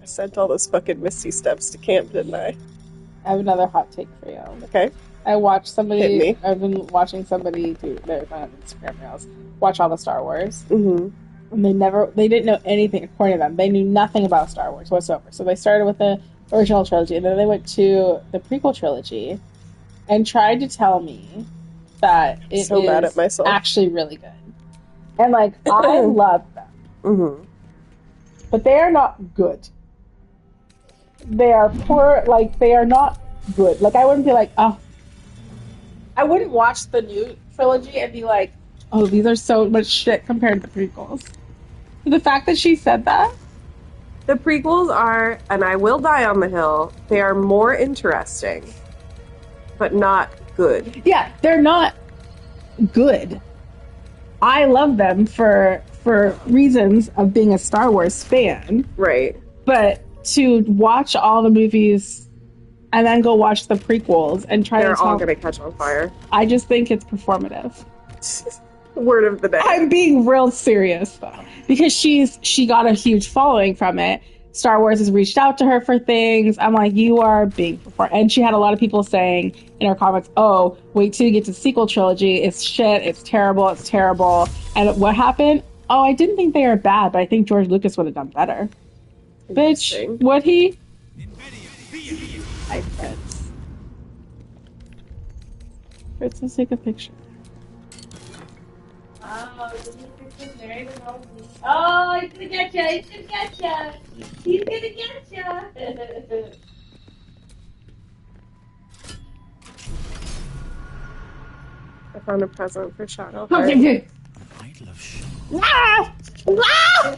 I sent all those fucking Missy steps to camp, didn't I? I have another hot take for you. Okay. I watched somebody... Hit me. I've been watching somebody do... They're on Instagram reels. Watch all the Star Wars. Mm-hmm. And they didn't know anything, according to them. They knew nothing about Star Wars whatsoever. So they started with the original trilogy, and then they went to the prequel trilogy and tried to tell me that it So mad is at myself. actually really good. And, like, I love them. Mm-hmm. But they are not good. They are poor, like, they are not good. Like, I wouldn't be like, oh. I wouldn't watch the new trilogy and be like, oh, these are so much shit compared to the prequels. The fact that she said that. The prequels are, and I will die on the hill, they are more interesting, but not good. Yeah, they're not good. I love them for reasons of being a Star Wars fan. Right. But to watch all the movies and then go watch the prequels and try They're to all going to catch on fire. I just think it's performative. Word of the day. I'm being real serious though, because she got a huge following from it. Star Wars has reached out to her for things. I'm like, you are being performed. And she had a lot of people saying in her comments, oh, wait till you get to the sequel trilogy. It's shit. It's terrible. It's terrible. And what happened? Oh, I didn't think they were bad, but I think George Lucas would have done better. Bitch, would he? Hi, Fritz. Fritz, let's take a picture. Oh, oh, he's gonna get ya! He's gonna get ya! He's gonna get ya! I found a present for Shadow. Ah! Ah!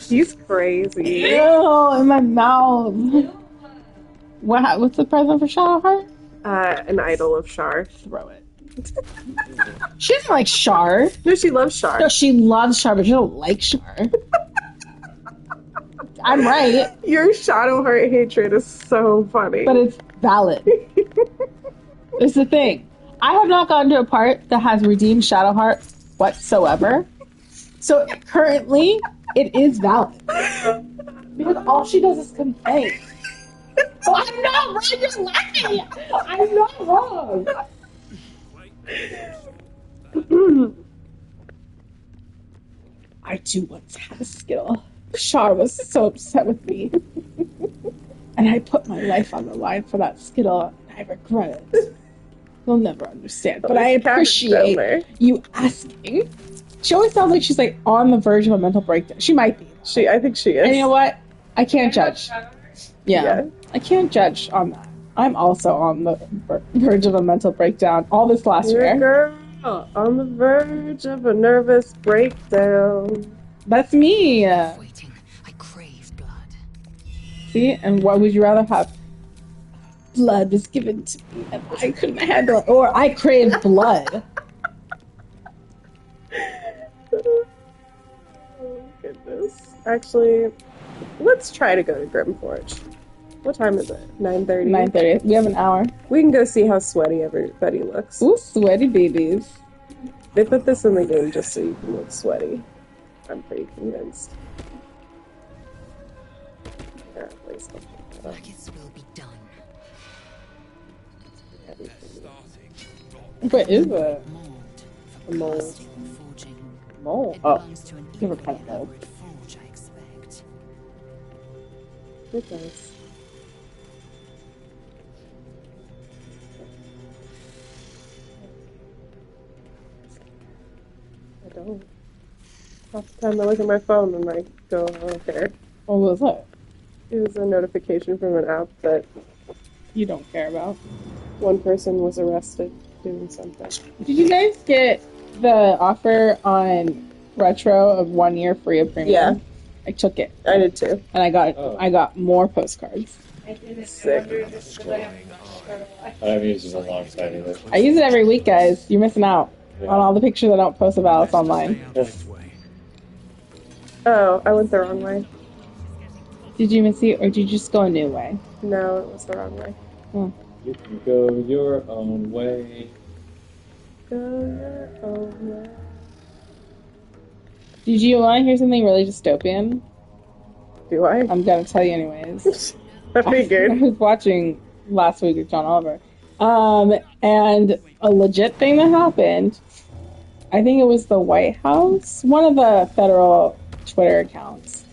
He's crazy. Ew, in my mouth. What's the present for Shadowheart? An idol of Shar. Throw it. She doesn't like Shar. No, she loves Shar. No, she loves Shar, but she don't like Shar. I'm right. Your Shadowheart hatred is so funny. But it's valid. It's the thing. I have not gotten to a part that has redeemed Shadowheart whatsoever. So currently, it is valid. Because all she does is complain. Oh, I'm not wrong, you're laughing! I'm not wrong! I do once have a skill. Shar was so upset with me. And I put my life on the line for that Skittle, and I regret it. You'll never understand, but I appreciate you asking. She always sounds like she's like on the verge of a mental breakdown. She might be. I think she is. And you know what? I can't judge. Yeah. I can't judge on that. I'm also on the verge of a mental breakdown all this last You're year. a girl on the verge of a nervous breakdown. That's me. Waiting. I crave blood. See, and what would you rather have? Blood was given to me, and I couldn't handle it, or I crave blood. Oh, goodness. Actually, let's try to go to Grimforge. What time is it? 9:30? 9:30. We have an hour. We can go see how sweaty everybody looks. Ooh, sweaty babies. They put this in the game just so you can look sweaty. I'm pretty convinced. Yeah, please don't pick that up. Nuggets will be done. What is it? A mold. Mold? Oh, different kind of mold. It does. I don't. Half the time I look at my phone and I go, I don't care. What was that? It was a notification from an app that you don't care about. One person was arrested doing something. Did you guys get the offer on Retro of 1 year free of premium? Yeah. I took it. I did too. And I got more postcards. Sick. I haven't used it in a long time either. I use it every week, guys. You're missing out on all the pictures I don't post of Alice online. Oh, I went the wrong way. Did you, Missy, or did you just go a new way? No, it was the wrong way. Oh. You can go your own way. Go your own way. Did you want to hear something really dystopian? Do I? I'm gonna tell you anyways. I figured. I was watching last week with John Oliver. And a legit thing that happened, I think it was the White House, one of the federal Twitter accounts,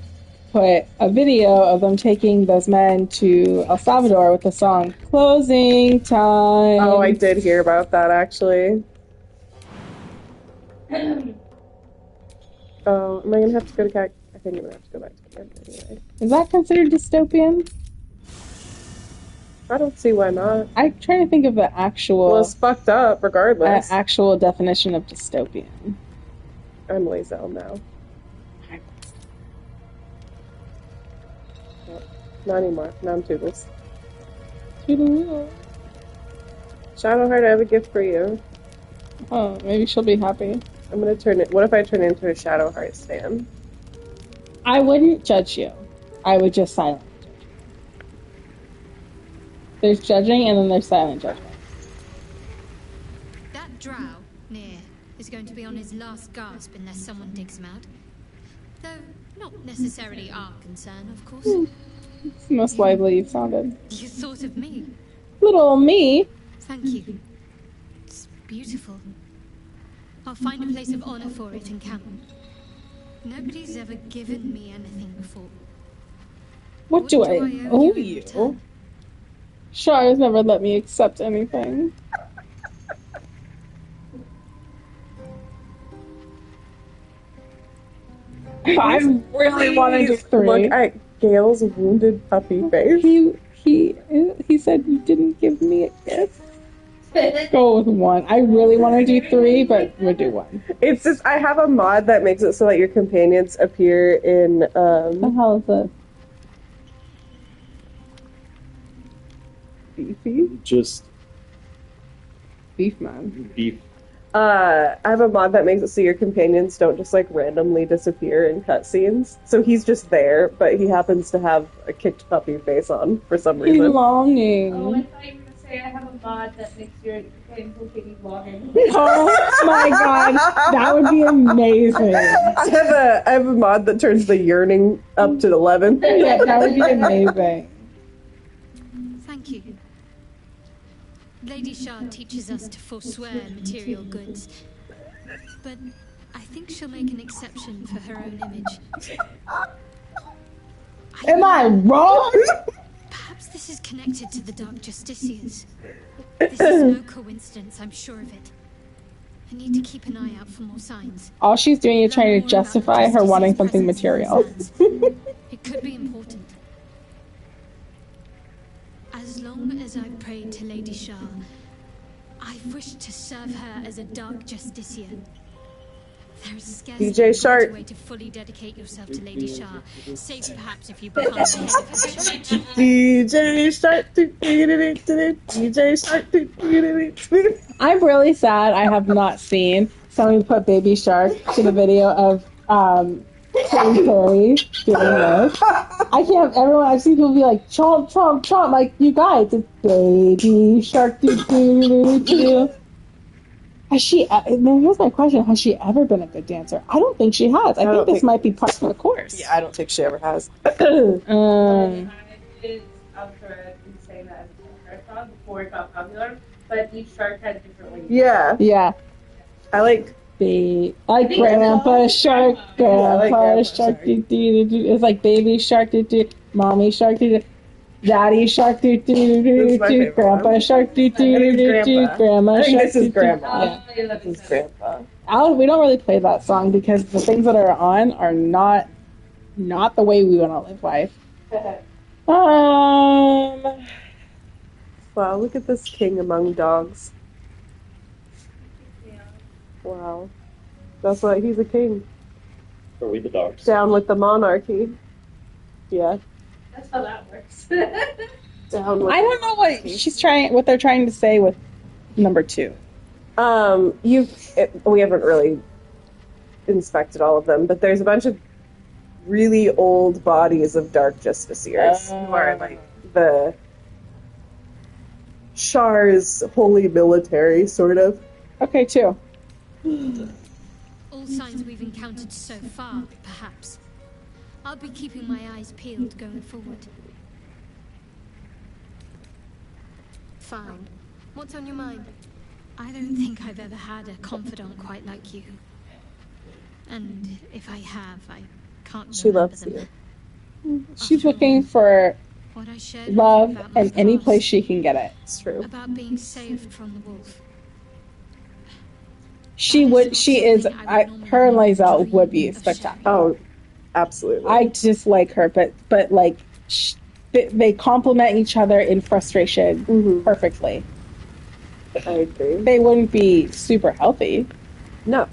put a video of them taking those men to El Salvador with the song Closing Time. Oh, I did hear about that actually. Oh, am I gonna have to go to Cat? I think I'm gonna have to go back to camp anyway. Is that considered dystopian? I don't see why not. I'm trying to think of the actual... Well, it's fucked up, regardless. Actual definition of dystopian. I'm Lazel now. Well, not anymore. Now I'm Toodles. Toodles. Shadowheart, I have a gift for you. Oh, maybe she'll be happy. I'm gonna turn it... What if I turn it into a Shadowheart stand? I wouldn't judge you. I would just silently judge you. There's judging and then there's silent judgment. That drow, near, is going to be on his last gasp unless someone digs him out. Though, not necessarily our concern, of course. It's the most lively you've sounded. You thought of me. Little me. Thank you. It's beautiful. I'll find a place of honor for it in camp. Nobody's ever given me anything before. What do I owe you? Shar has never let me accept anything. I really want to do 3. Look at Gale's wounded puppy face. He said you didn't give me a gift. Go with 1. I really want to do 3, but we'll do 1. It's just I have a mod that makes it so that your companions appear in The hell is this? Beefy? Just Beef man. beef. I have a mod that makes it so your companions don't just like randomly disappear in cutscenes. So he's just there, but he happens to have a kicked puppy face on for some reason. Longing. Oh, I thought you were gonna say I have a mod that makes your companions look like vlogging. Oh my god, that would be amazing. I have a mod that turns the yearning up to 11. Yeah, that would be amazing. Thank you. Lady Shard teaches us to forswear material goods, but I think she'll make an exception for her own image. Am I wrong? Perhaps this is connected to the Dark Justiciars. This is no coincidence, I'm sure of it. I need to keep an eye out for more signs. All she's doing is trying to justify her wanting something material. It could be important. prayed to Lady Shah. I've wished to serve her as a dark justician. There is scarcely DJ a Shark. better way to fully dedicate yourself to Lady Shah, save perhaps if you become the head of her church. DJ Shark. DJ Shark. I'm really sad I have not seen somebody put Baby Shark to the video of Katy Perry doing this. I can't. Everyone, I've seen people be like, chomp, chomp, chomp. Like, you guys, it's Baby Shark. Has she? Here's my question: has she ever been a good dancer? I don't think she has. I think this might be part of the course. Yeah, I don't think she ever has. It's up for saying that as a shark song before it got popular, but each shark had different ways. Yeah. I like Grandpa Shark, Grandpa Shark. It's like Baby Shark, Mommy Shark, Daddy Shark, Grandpa Shark, Grandma Shark. This is Grandma. Yeah. This is Grandpa. We don't really play that song because the things that are on are not the way we want to live life. Wow, look at this king among dogs. Wow. That's why he's a king. Are we the dogs? Down with the monarchy. Yeah. That's how that works. Down with I don't know what they're trying to say with number 2. We haven't really inspected all of them, but there's a bunch of really old bodies of dark justiciars who are like the Shar's holy military, sort of. Okay, 2. All signs we've encountered so far, perhaps. I'll be keeping my eyes peeled going forward. Fine. What's on your mind? I don't think I've ever had a confidant quite like you. And if I have, I can't She remember loves them. you. She's looking for What I shared love about my in any past, place she can get it. It's true. about being saved from the wolf. Her and Lizelle would be spectacular. Oh, absolutely. I just like her, but like they complement each other in frustration perfectly. I agree. They wouldn't be super healthy. No.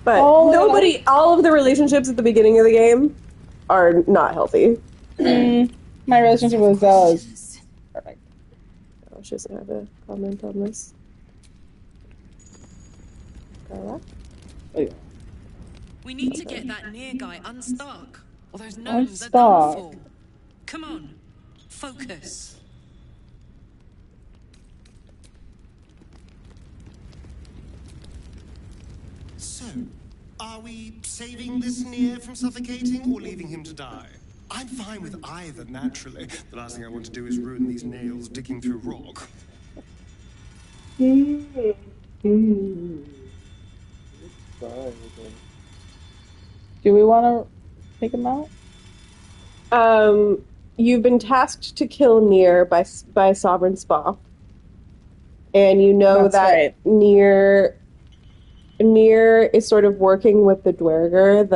But all of the relationships at the beginning of the game are not healthy. My relationship with Lizelle is perfect. Oh, she doesn't have a comment on this. We need to get that near guy unstuck, or those gnomes are done for. Come on, focus. So, are we saving this Nier from suffocating or leaving him to die? I'm fine with either, naturally. The last thing I want to do is ruin these nails digging through rock. Do we want to take him out? You've been tasked to kill Nier by Sovereign Spa, and you know that Nier is sort of working with the Dwerger,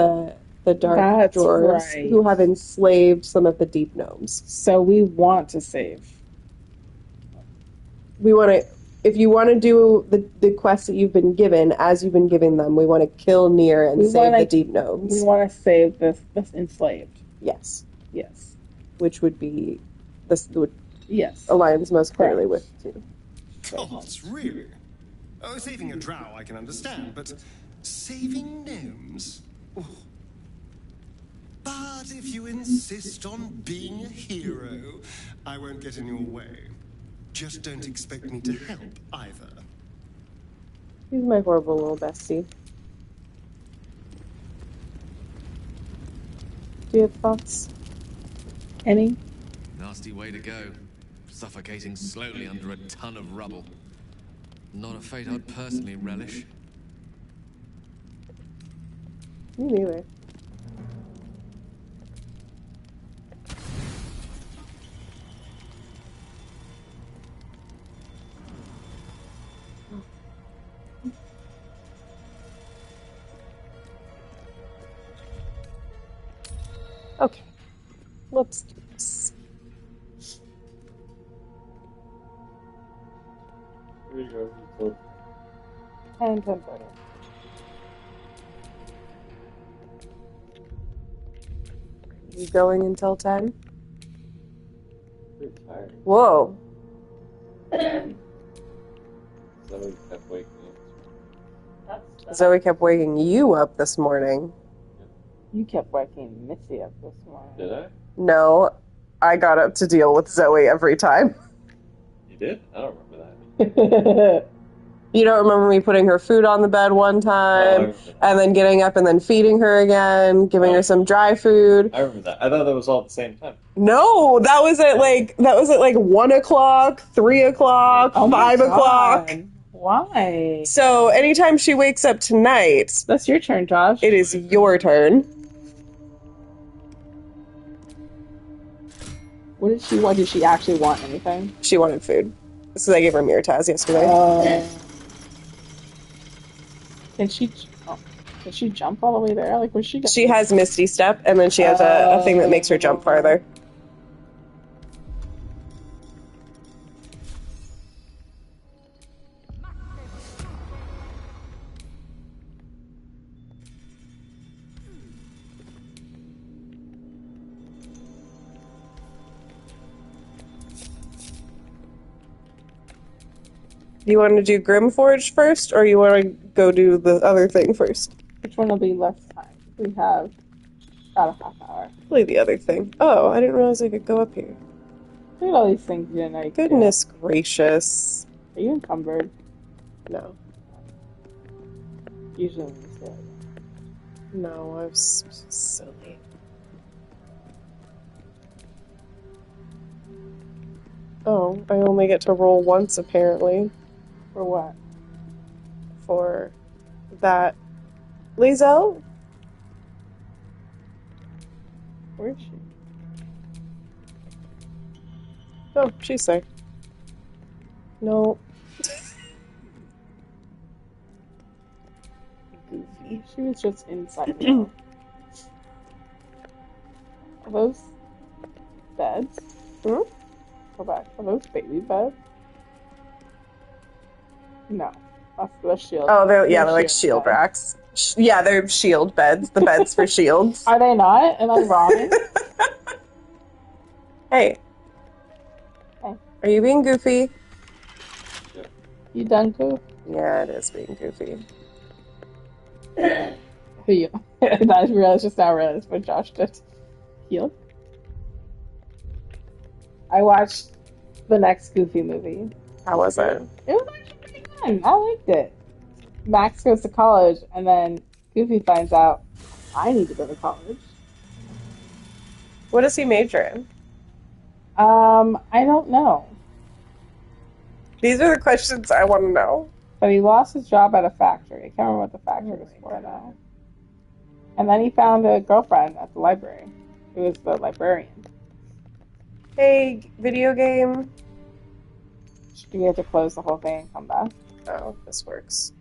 the dark dwarves, who have enslaved some of the deep gnomes. So we want to save. If you want to do the quests that you've been given, as you've been giving them, we want to kill Nier and save the deep gnomes. We want to save this enslaved. Yes. Yes. Which would be aligns most clearly with 2. Gods, really? Oh, saving a drow I can understand, but saving gnomes? Oh. But if you insist on being a hero, I won't get in your way. Just don't expect me to help either. He's my horrible little bestie. Do you have thoughts? Any? Nasty way to go. Suffocating slowly under a ton of rubble. Not a fate I'd personally relish. Me neither. Okay, let's do this. So 10, 10:30. You going until 10? pretty tired. Whoa. Zoe kept waking up. Zoe kept waking you up this morning. You kept waking Missy up this morning. Did I? No, I got up to deal with Zoe every time. You did? I don't remember that. You don't remember me putting her food on the bed one time, and then getting up and then feeding her again, giving her some dry food. I remember that. I thought that was all at the same time. No, that was at like 1 o'clock, 3 o'clock, 5 o'clock. Why? So anytime she wakes up tonight, that's your turn, Josh. It is your turn. What did she want? Did she actually want anything? She wanted food. So I gave her Mirataz yesterday. Can she jump all the way there? Like, where's she going? She has Misty Step, and then she has a thing that makes her jump farther. You want to do Grimforge first, or you want to go do the other thing first? Which one will be less time? We have about a half hour. Play the other thing. Oh, I didn't realize I could go up here. Look at all these things you didn't know. Goodness gracious. Are you encumbered? No. Usually when you say it. No, I was silly. Oh, I only get to roll once, apparently. For what? For that. Lizelle? Where is she? Oh, she's there. No. Goofy. She was just inside me. Are those beds? Hmm? Go back. Are those baby beds? No. That's the shield. Oh, they're like shield racks. Yeah, they're shield beds. The beds for shields. Are they not? Am I wrong? Hey. Hey. Are you being goofy? You done, Goof? Yeah, it is being goofy. Who you? I just now realized what Josh did. Healed? I watched the next Goofy movie. How was it? It was actually pretty fun. I liked it. Max goes to college, and then Goofy finds out I need to go to college. What does he major in? I don't know. These are the questions I want to know. But he lost his job at a factory. I can't remember what the factory was for now. And then he found a girlfriend at the library. Who was the librarian. Hey, video game. Do we have to close the whole thing and come back? Oh, this works.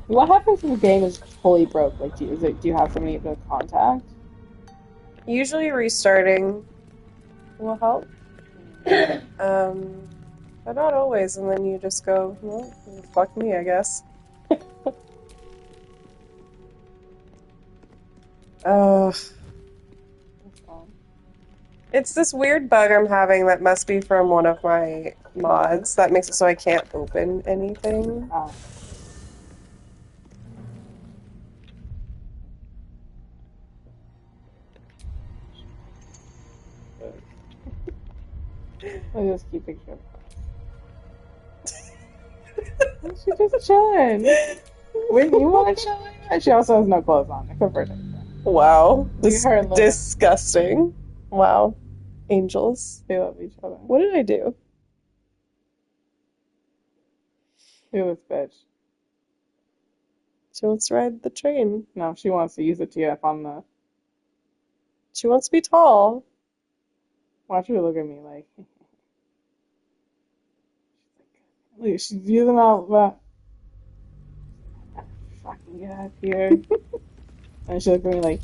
What happens if the game is fully broke? Like, do you have somebody to contact? Usually restarting will help. But not always, and then you just go, well, fuck me, I guess. It's this weird bug I'm having that must be from one of my mods that makes it so I can't open anything. Oh. I just keep picturing. She's just chilling. When you want to chill, and she also has no clothes on. Except for wow, her disgusting. Wow, angels. They love each other. What did I do? Look at this bitch. She wants to ride the train. No, she wants to use the TF on the. She wants to be tall. Watch her look at me like. Look, she's using all the. Fucking get out of here. And she looked at me like.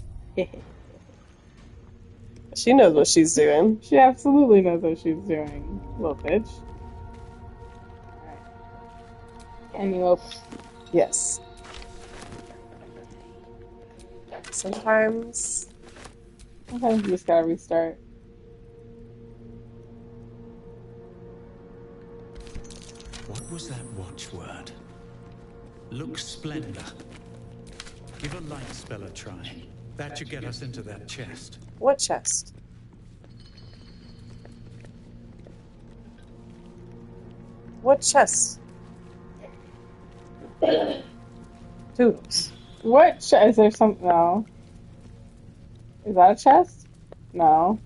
She knows what she's doing. She absolutely knows what she's doing, little bitch. Alright. Can you open? Yes. Sometimes you just gotta restart. What was that watchword? Look splendor. Give a light spell a try. That should get us into that chest. What chest? What chest? Toodles. What chest? Is there something? No. Is that a chest? No.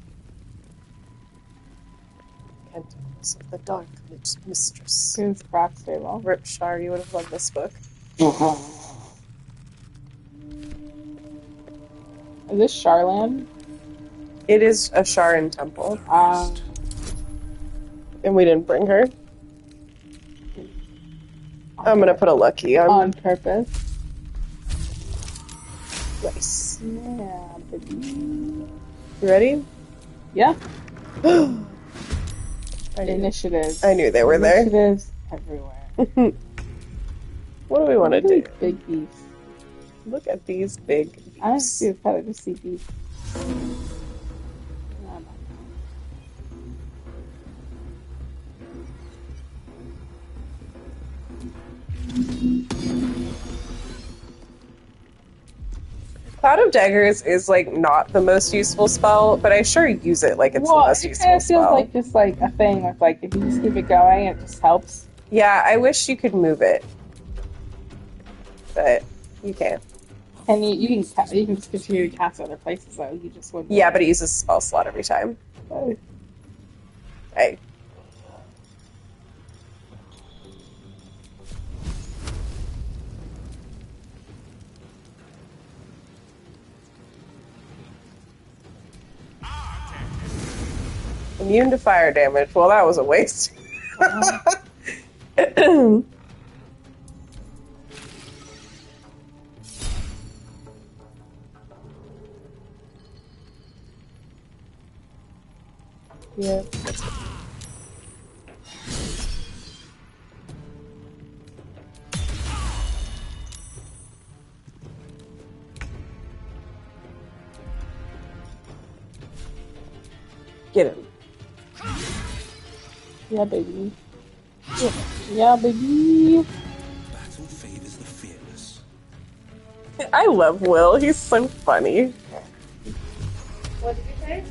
Candles of the Dark Mistress. Here's Brock's table. Rip Shar, you would have loved this book. Is this Charland? It is a Sharan temple. And we didn't bring her. I'm gonna put a lucky on purpose. Nice. Yeah, baby. You ready? Yeah. Initiatives. I knew they were there. Initiatives everywhere. What do we want to do? Big beef. Look at these big beefs. I don't see a feather to see beef. Cloud of Daggers is like not the most useful spell, but I sure use it like it's the most useful kind of spell. feels like just like a thing with like if you just keep it going, it just helps. Yeah, I wish you could move it, but you can't. And you can just continue to cast other places though. You just wouldn't. Yeah, but it uses a spell slot every time. Hey. Immune to fire damage. Well, that was a waste. Yeah, that's good. Get him. Yeah, baby. Yeah, baby. Battle favors the fearless. I love Will. He's so funny. What did you say?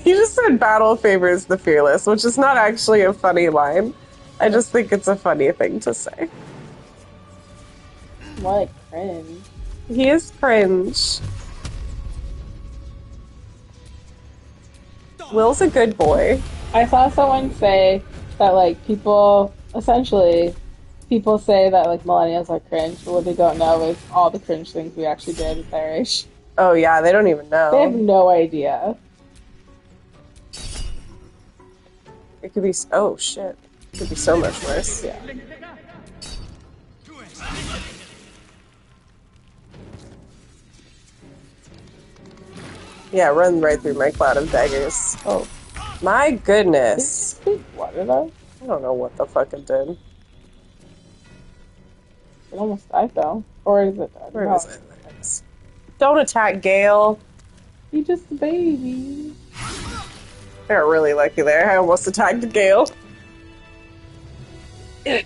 He just said battle favors the fearless, which is not actually a funny line. I just think it's a funny thing to say. More like cringe. He is cringe. Will's a good boy. I saw someone say that like people say that like millennials are cringe, but what they don't know is all the cringe things we actually did at their age. Oh yeah, they don't even know. They have no idea. It could be. Oh shit! It could be so much worse. Yeah. Yeah, run right through my cloud of daggers. Oh, my goodness! What did I? I don't know what the fuck it did. It almost died though, or is it dead? Where is it? Don't attack Gale. He's just a baby. I got really lucky there. I almost attacked Gale. He's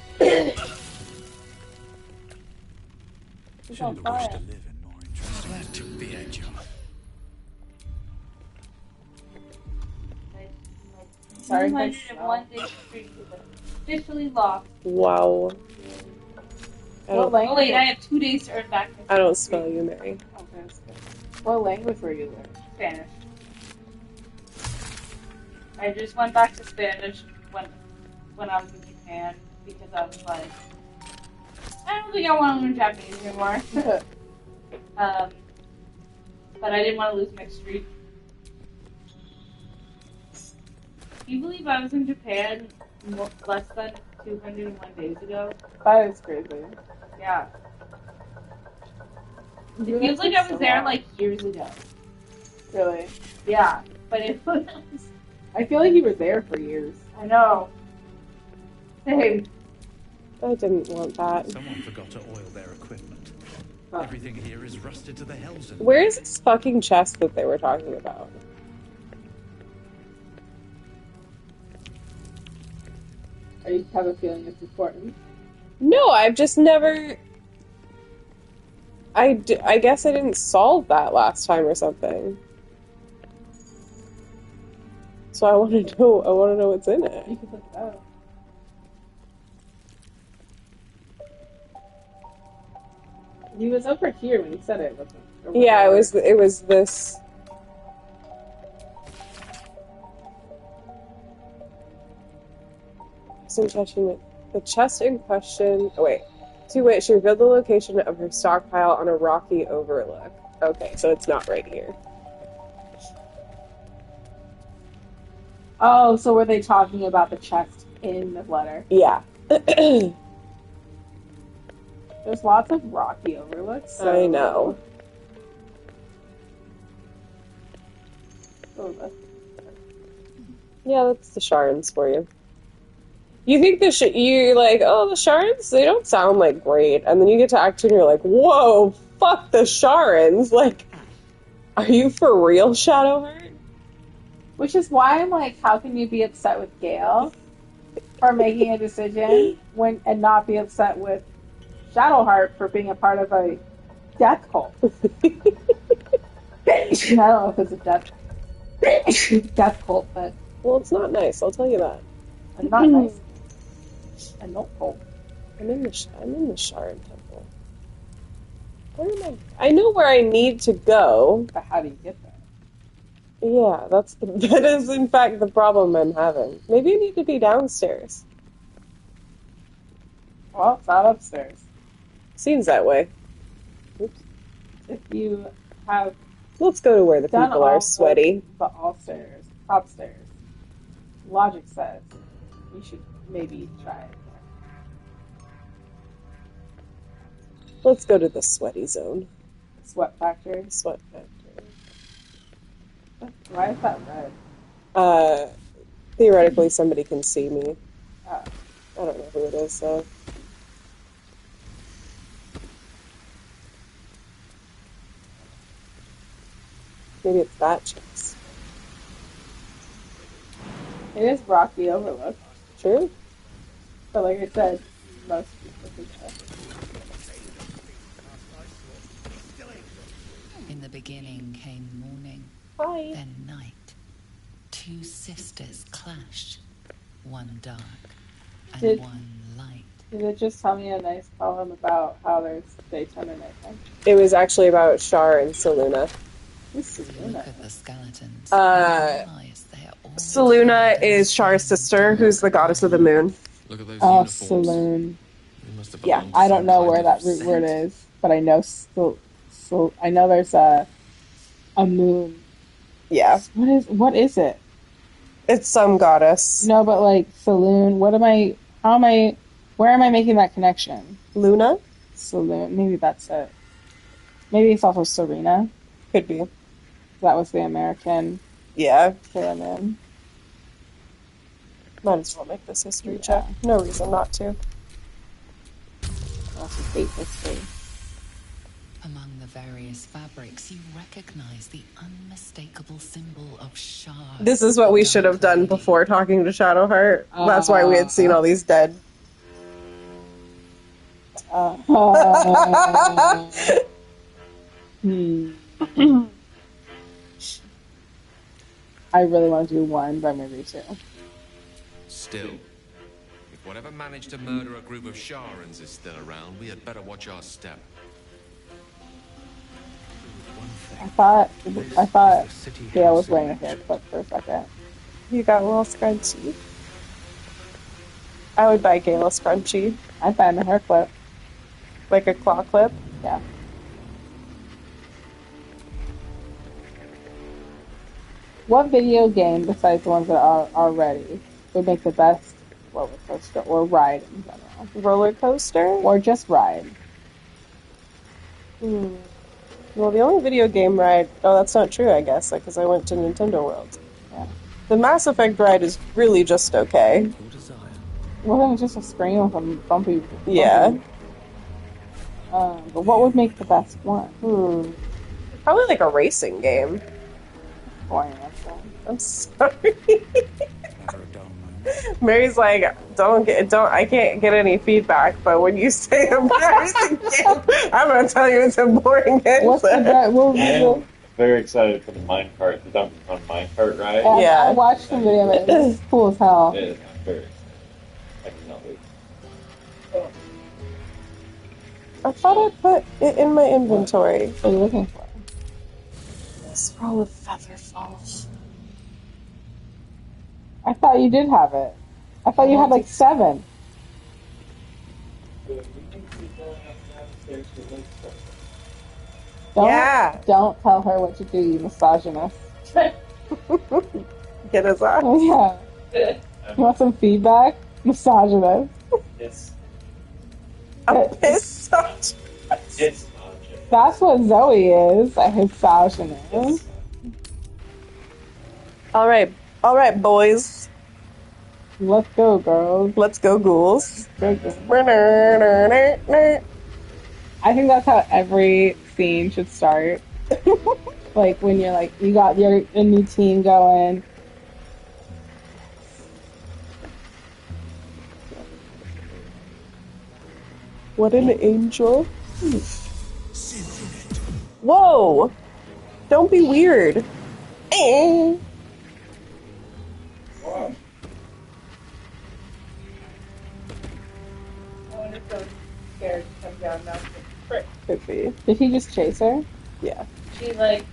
on fire. That took the edge off. Sorry, 101 day streak officially locked. Wow. What language? Oh wait, I have 2 days to earn back. I don't spell you, Merri. Okay, that's good. What language were you learning? Spanish. I just went back to Spanish when I was in Japan because I was like, I don't think I want to learn Japanese anymore. But I didn't want to lose my streak. Can you believe I was in Japan less than 201 days ago? That is crazy. Yeah. It feels like I was there like years ago. Really? Yeah. but it was. I feel like he was there for years. I know. Same. I didn't want that. Someone forgot to oil their equipment. Everything here is rusted to the hells. Where is this fucking chest that they were talking about? Are you have a feeling it's important? No, I've just never... I guess I didn't solve that last time or something. So I want to know what's in it. You can look it up. He was over here when he said it, wasn't it? Yeah, it was this. Some touching it. The chest in question. Oh wait. To which she revealed the location of her stockpile on a rocky overlook. Okay, so it's not right here. Oh, so were they talking about the chest in the letter? Yeah. There's lots of rocky overlooks. So... I know. Yeah, that's the Sharns for you. You think you're like, oh, the Sharns, they don't sound like great. And then you get to Act 2 and you're like, whoa, fuck the Sharns. Like, are you for real, Shadowheart? Which is why I'm like, how can you be upset with Gale for making a decision and not be upset with Shadowheart for being a part of a death cult? I don't know if it's a death cult, but... Well, it's not nice, I'll tell you that. It's not nice. And not cold. I'm in the Sharn Temple. Where am I? I know where I need to go. But how do you get there? Yeah, that is in fact the problem I'm having. Maybe I need to be downstairs. Well, it's not upstairs. Seems that way. Oops. If you have... Let's go to where the people are sweaty. But all stairs. Upstairs. Logic says you should maybe try it. Let's go to the sweaty zone. Sweat factory? Sweat factory. Why is that red? Theoretically somebody can see me. Oh. I don't know who it is, so... Maybe it's that chest. It is rocky overlook. True. But like I said, most people think that. In the beginning came morning, then night. Two sisters clashed, one dark and one light. Did it just tell me a nice poem about how there's daytime and nighttime? It was actually about Shar and Selûne. Who's Selûne? Look at the skeletons. Selûne is Shar's sister, who's the goddess of the moon. Look at those Selûne. Yeah, I don't know where that root word is, but I know I know there's a moon. Yeah. What is it? It's some goddess. No, but like Selûne, where am I making that connection? Luna? Selûne, maybe that's it. Maybe it's also Serena. Could be. That was the American. Yeah. Pyramid. Might as well make this history check. No reason not to. Also fate history. Among the various fabrics, you recognize the unmistakable symbol of Shar. This is what we should have done before talking to Shadowheart. That's why we had seen all these dead. I really want to do one, but I'm going to do two. Still, if whatever managed to murder a group of Sharans is still around, we had better watch our step. I thought Gale was wearing a hair clip for a second. You got a little scrunchy. I would buy Gale a scrunchie. I'd buy him a hair clip. Like a claw clip? Yeah. What video game, besides the ones that are already, would make the best roller coaster or ride in general? Roller coaster? Or just ride? Well, the only video game ride... Oh, that's not true, I guess, because I went to Nintendo World. The Mass Effect ride is really just okay. Wasn't it just a screen with a bumpy? Yeah. But what would make the best one? Probably like a racing game. Boring answer. I'm sorry. Mary's like, I can't get any feedback, but when you say embarrassing game, I'm gonna tell you it's a boring answer. What's the Very excited for the minecart, the Donkey Kong minecart ride. I watched the video of it. It's cool as hell. It is very excited. I cannot wait. I thought I put it in my inventory. What are you looking for? Scroll of Featherfall. I thought you did have it. I thought you had like 7. Don't tell her what to do, you misogynist. Get his ass. Oh, yeah. You want some feedback? Misogynist. Yes. A misogynist. It's That's what Zoe is, a misogynist. All right, boys. Let's go, girls. Let's go, ghouls. I think that's how every scene should start. Like when you're like, you got a new team going. What an angel. Whoa! Don't be weird. Eh. I wonder if those scared to come down now. Could be. Did he just chase her? Yeah. She like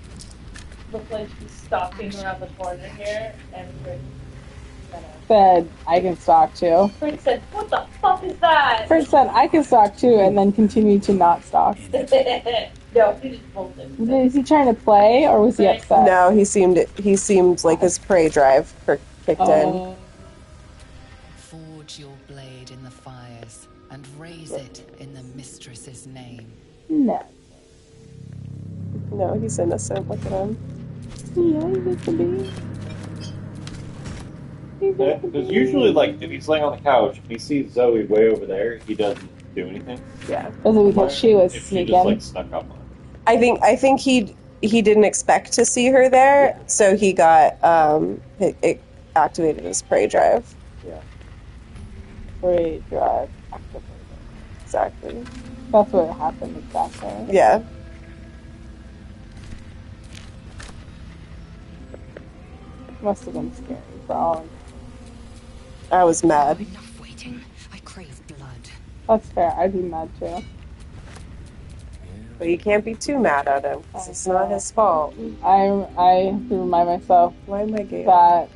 looked like she's stalking around the corner here, and Said, I can stalk too. Prince said, "What the fuck is that?" Prince said, I can stalk too, and then continued to not stalk. No, he just bolted. Is he trying to play, or was he upset? No, he seemed like his prey drive kicked in. Forge your blade in the fires and raise it in the mistress's name. No. No, he's innocent. Look at him. Yeah, he gets to be. Because usually, like, if he's laying on the couch, if he sees Zoe way over there, he doesn't do anything. Yeah. Was it because she was If sneaking? she just, like, snuck up on him. I think he didn't expect to see her there, so he got it activated his prey drive. Yeah. Prey drive activated. Exactly. That's what happened exactly. Yeah. Must have been scary for all. I was mad. Enough waiting. I crave blood. That's fair. I'd be mad too. But you can't be too mad at him, because it's not his fault. I have to remind myself Why am I gay? that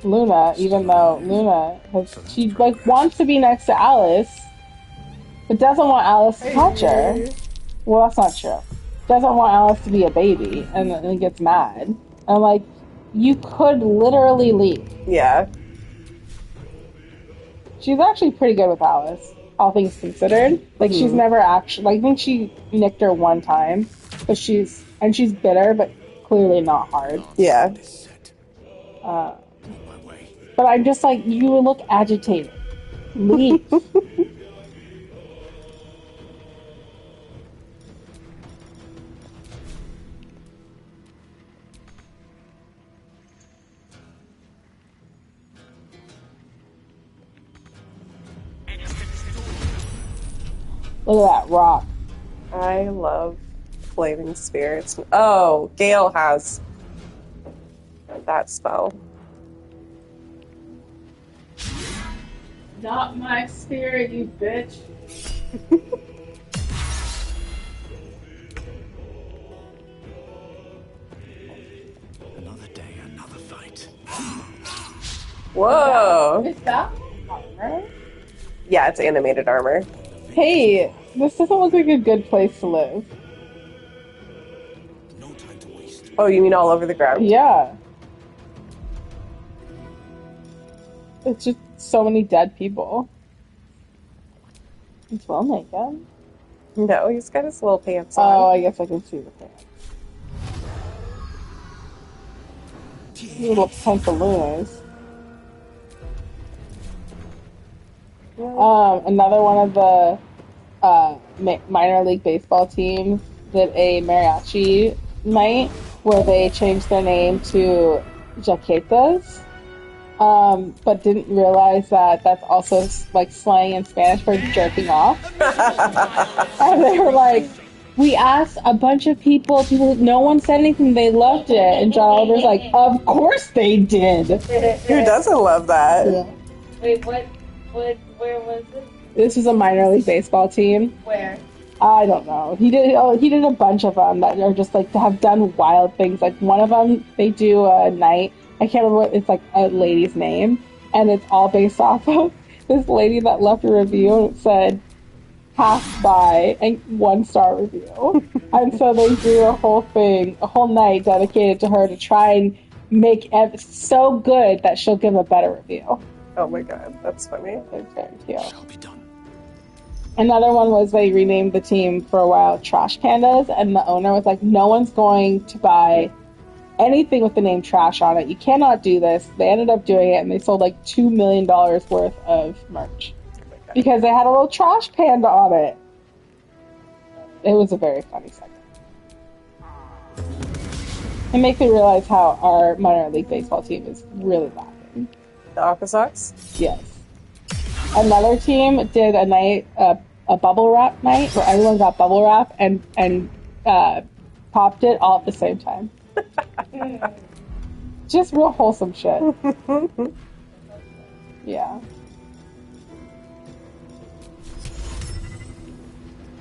Luna, even though Luna she like wants to be next to Alice, but doesn't want Alice to touch her. Well, that's not true. Doesn't want Alice to be a baby, and then gets mad. And I'm like, you could literally leave. Yeah. She's actually pretty good with Alice, all things considered. Like, she's never actually... Like, I think she nicked her one time, but she's bitter, but clearly not hard. Yeah. But I'm just like, you look agitated. Leave. Look at that rock. I love flaming spirits. Oh, Gale has that spell. Not my spirit, you bitch. Another day, another fight. Whoa. Is that armor? Yeah, it's animated armor. Hey, this doesn't look like a good place to live. Oh, you mean all over the ground? Yeah. It's just so many dead people. He's well naked. No, he's got his little pants on. Oh, I guess I can see the pants. Little pantaloons. Another one of the minor league baseball teams did a mariachi night where they changed their name to Jaquetas, but didn't realize that that's also like slang in Spanish for jerking off. And they were like, we asked a bunch of people, no one said anything, they loved it. And John Oliver's like, of course they did. Who doesn't love that? Yeah. Wait, where was it? This was a minor league baseball team. Where? I don't know. He did a bunch of them that are just like to have done wild things. Like one of them, they do a night. I can't remember what it's like a lady's name, and it's all based off of this lady that left a review and it said passed by and 1-star review. And so they do a whole night dedicated to her to try and make it so good that she'll give a better review. Oh my god, that's funny. It's very cute. Shall be done. Another one was they renamed the team for a while Trash Pandas, and the owner was like, no one's going to buy anything with the name Trash on it. You cannot do this. They ended up doing it, and they sold like $2 million worth of merch. Because they had a little trash panda on it. It was a very funny segment. It makes me realize how our minor league baseball team is really lacking. The Aqua Sox? Yes. Another team did a night, a bubble wrap night, where everyone got bubble wrap and popped it all at the same time. Just real wholesome shit. Yeah.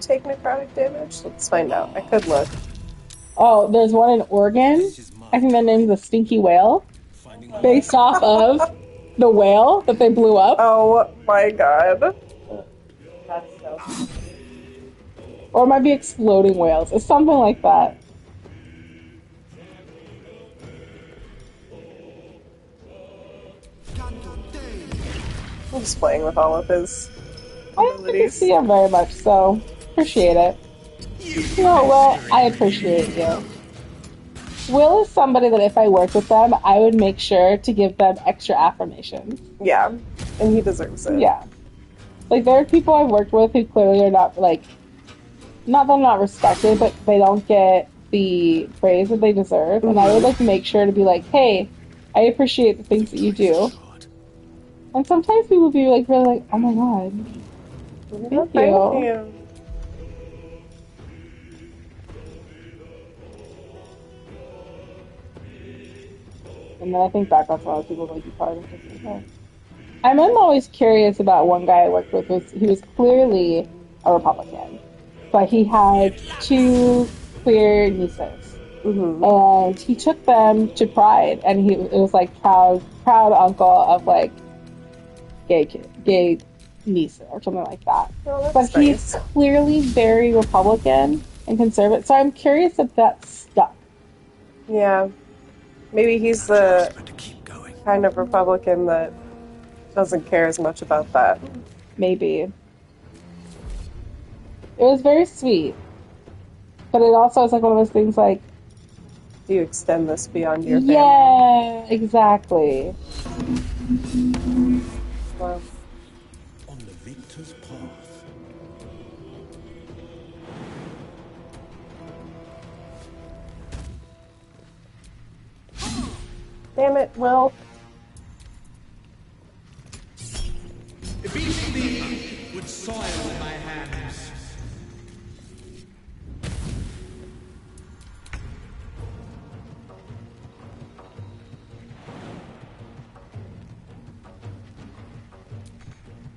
Take necrotic damage? Let's find out. I could look. Oh, there's one in Oregon. I think their name's the Stinky Whale. Based off of the whale that they blew up. Oh my god. Or it might be exploding whales. It's something like that. I'm just playing with all of his I don't get to see him very much, so appreciate it. You know, Will, I appreciate you. Will is somebody that if I worked with them, I would make sure to give them extra affirmations. Yeah, and he deserves it. Yeah. Like, there are people I've worked with who clearly are not, like, not that I'm not respected, but they don't get the praise that they deserve. And I would, like, make sure to be like, hey, I appreciate the things that you do. And sometimes people will be, like, really like, oh my god. Thank you. And then I think back on some other people like you probably just okay. I'm always curious about one guy I worked with. He was clearly a Republican, but he had 2 queer nieces, and he took them to Pride, and it was like proud uncle of like gay niece or something like that. Oh, but he's clearly very Republican and conservative, so I'm curious if that's stuck. Yeah. Maybe he's the kind of Republican that doesn't care as much about that. Maybe. It was very sweet. But it also is like one of those things like... Do you extend this beyond your family? Yeah, exactly. Wow. On the victor's path. Damn it, Will. Beating thee would soil my hands.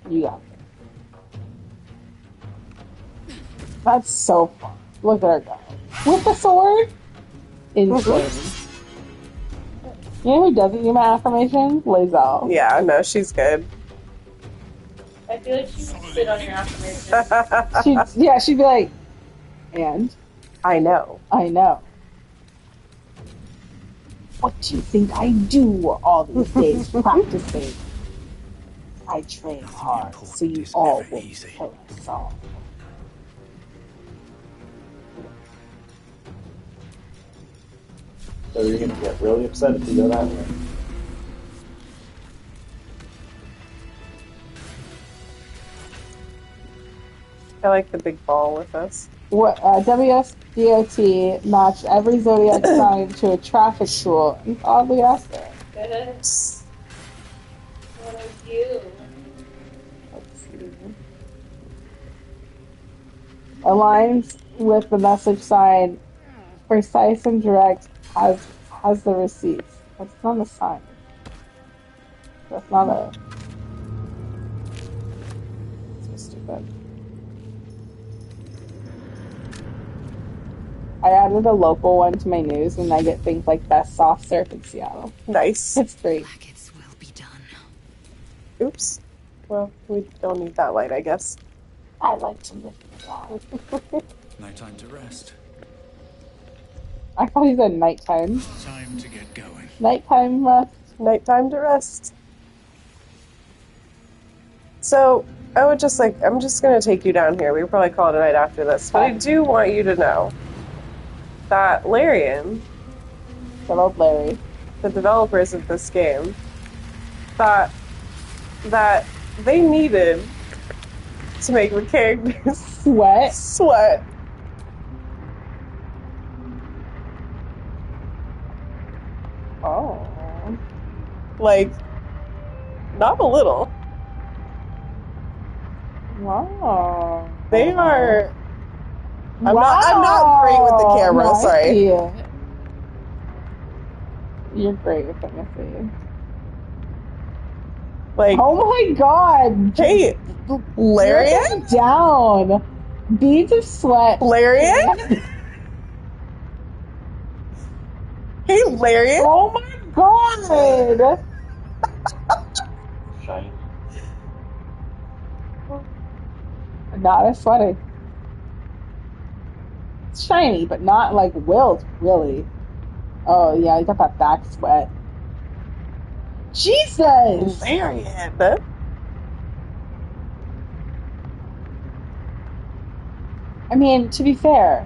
You got it. That's so fun. Look at her go. With the sword? Insane. You know who doesn't do my affirmations? Lizelle. Yeah, no, she's good. I feel like she would sit on your affirmations. She'd be like, and? I know. What do you think I do all these days practicing? I train hard, so you all will kill us all. So you're gonna get really upset if you go that way. I like the big ball with us. WSDOT matched every zodiac sign to a traffic tool and oddly accurate. Yes. What are you? Let's see. Aligns with the message sign, precise and direct, has the receipts. That's not a sign. That's not a... So stupid. I added a local one to my news, and I get things like best soft surf in Seattle. Nice. It's great. Blackets will be done. Oops. Well, we don't need that light, I guess. I like to live in the No time to rest. I thought he said nighttime. Time to get going. Nighttime rest. Nighttime to rest. So, I would just I'm just going to take you down here. We probably call it a night after this. But I do want you to know that Larian, good old Larry, the developers of this game, thought that they needed to make the characters sweat. Oh. Like, not a little. Wow. They are... I'm Wow. not great with the camera, No, sorry. You're great with it, Missy. Like, oh my god! Hey, Larian? Down! Beads of sweat. Larian? Hey, Larian? Oh my god! Shiny. Not as sweaty. It's shiny, but not like wilt, really. Oh yeah, you got that back sweat. Jesus! Larian. I mean, to be fair.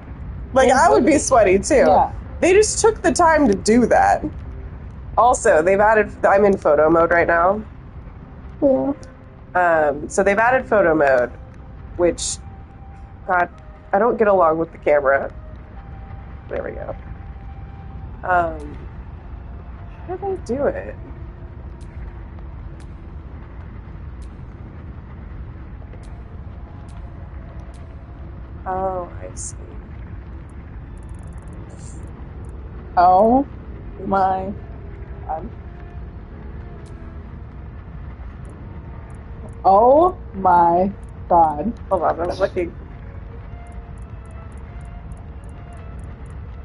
Like, I would be sweaty too. Yeah. They just took the time to do that. Also, they've added... I'm in photo mode right now. Yeah. So they've added photo mode, which... God, I don't get along with the camera. There we go. How do they do it? Oh, I see. Oh my god. Oh my god. Hold on, I'm looking.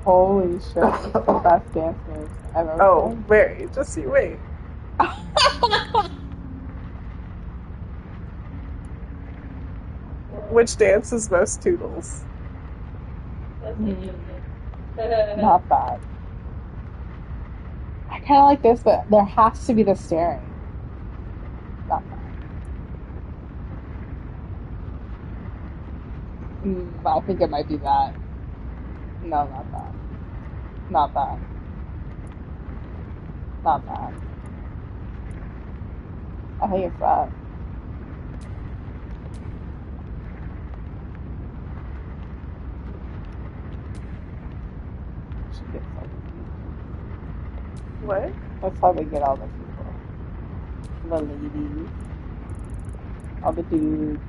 Holy shit. The best dance moves I've ever Oh, seen. Merri, just you wait. Which dance is most toodles? Not bad. I kind of like this, but there has to be the staring. Not bad. I think it might be that. No, not that. Not that. Not that. I think it's that. What? That's how they get all the people. The ladies. All the dudes.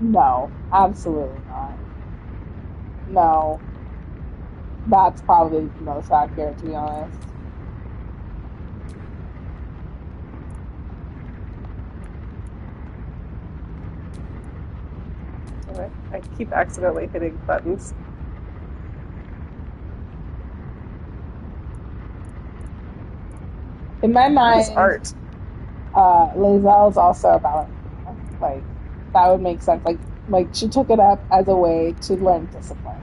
No, absolutely not. No. That's probably the most accurate, to be honest. Okay. I keep accidentally hitting buttons. In my mind, art. Lae'zel is also a ballerina. Like, that would make sense. Like she took it up as a way to learn discipline.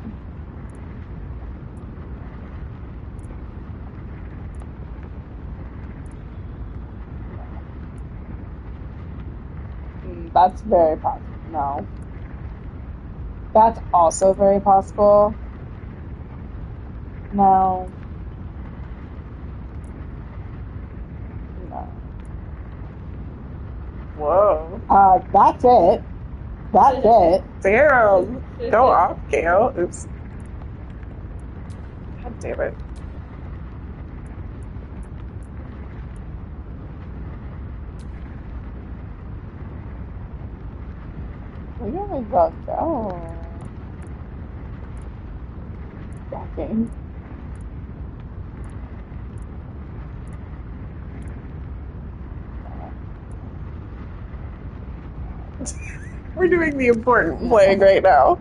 That's very possible. No. That's also very possible. No. That's it. That's it. Damn. Go off, Gale. Oops. God damn it. We only got down. Shocking. We're doing the important playing right now.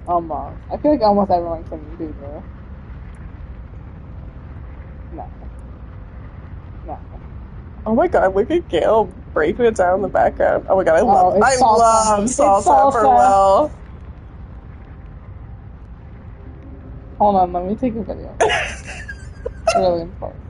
Almost. I feel like almost everyone can do this. No. No. Oh my god, look at Gale breaking it down in the background. Oh my god, I love salsa. salsa for well. Hold on, let me take a video. It's really important.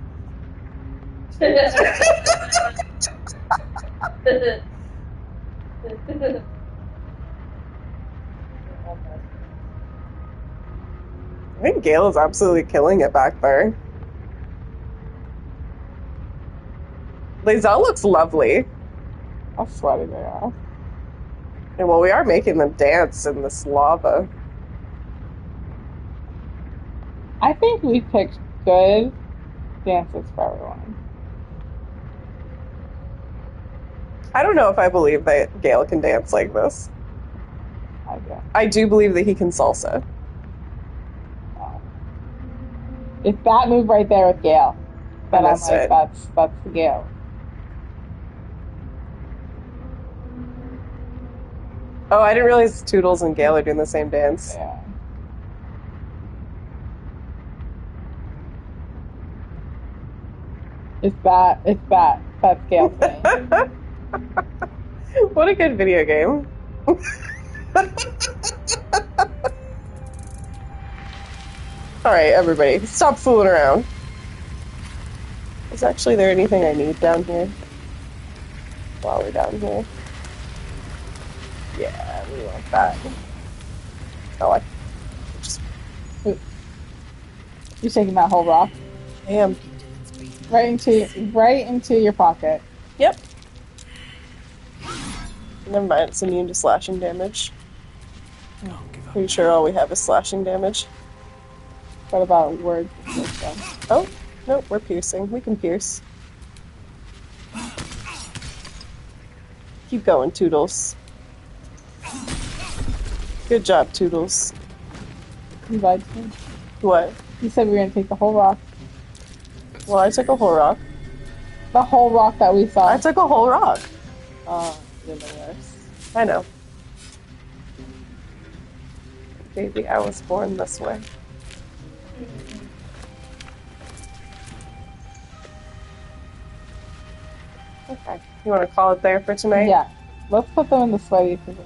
I think Gale is absolutely killing it back there. Lae'zel looks lovely. How sweaty they are. And well, we are making them dance in this lava. I think we picked good dances for everyone. I don't know if I believe that Gale can dance like this. I do believe that he can salsa. It's that move right there with Gale. But I'm like, that's the Gale. Oh, I didn't realize Toodles and Gale are doing the same dance. Yeah. That's Gale for me. What a good video game. Alright, everybody, stop fooling around. Is actually there anything I need down here? While we're down here. Yeah, we want that. Oh, I just... You're taking that whole rock? I am. Right into your pocket. Yep. Never mind, it's immune to slashing damage. Pretty sure all we have is slashing damage. What about word? Oh, no, we're piercing. We can pierce. Keep going, Toodles. Good job, Toodles. You lied to me. What? You said we were going to take the whole rock. Well, I took a whole rock. The whole rock that we saw. I took a whole rock. Oh, you're the worst. I know. Baby, I was born this way. Okay. You want to call it there for tonight? Yeah. Let's put them in the sweaty position.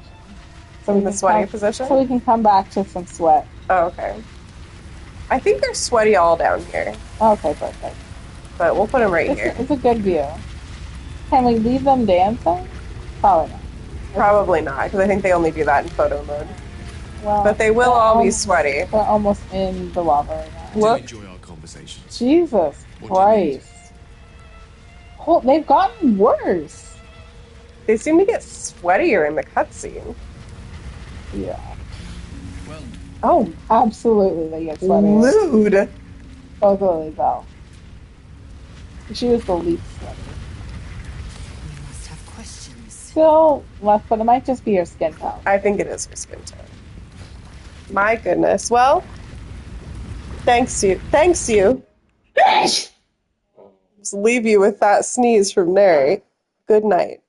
So in the sweaty position? So we can come back to some sweat. Oh, okay. I think they're sweaty all down here. Okay, perfect. But we'll put them right here. It's a good view. Can we leave them dancing? Probably not. Probably not, because I think they only do that in photo mode. Well, but they will all be sweaty. We're almost in the lava right now. Look. Enjoy our conversations. Jesus Christ. Oh, they've gotten worse. They seem to get sweatier in the cutscene. Yeah. Well. Oh. Absolutely, they get sweatier. Lewd. Oh, Lily Bell. She was the least sweaty. We must have questions. Still left, but it might just be your skin tone. I think it is her skin tone. My goodness. Well, thanks you. Just leave you with that sneeze from Merri. Good night.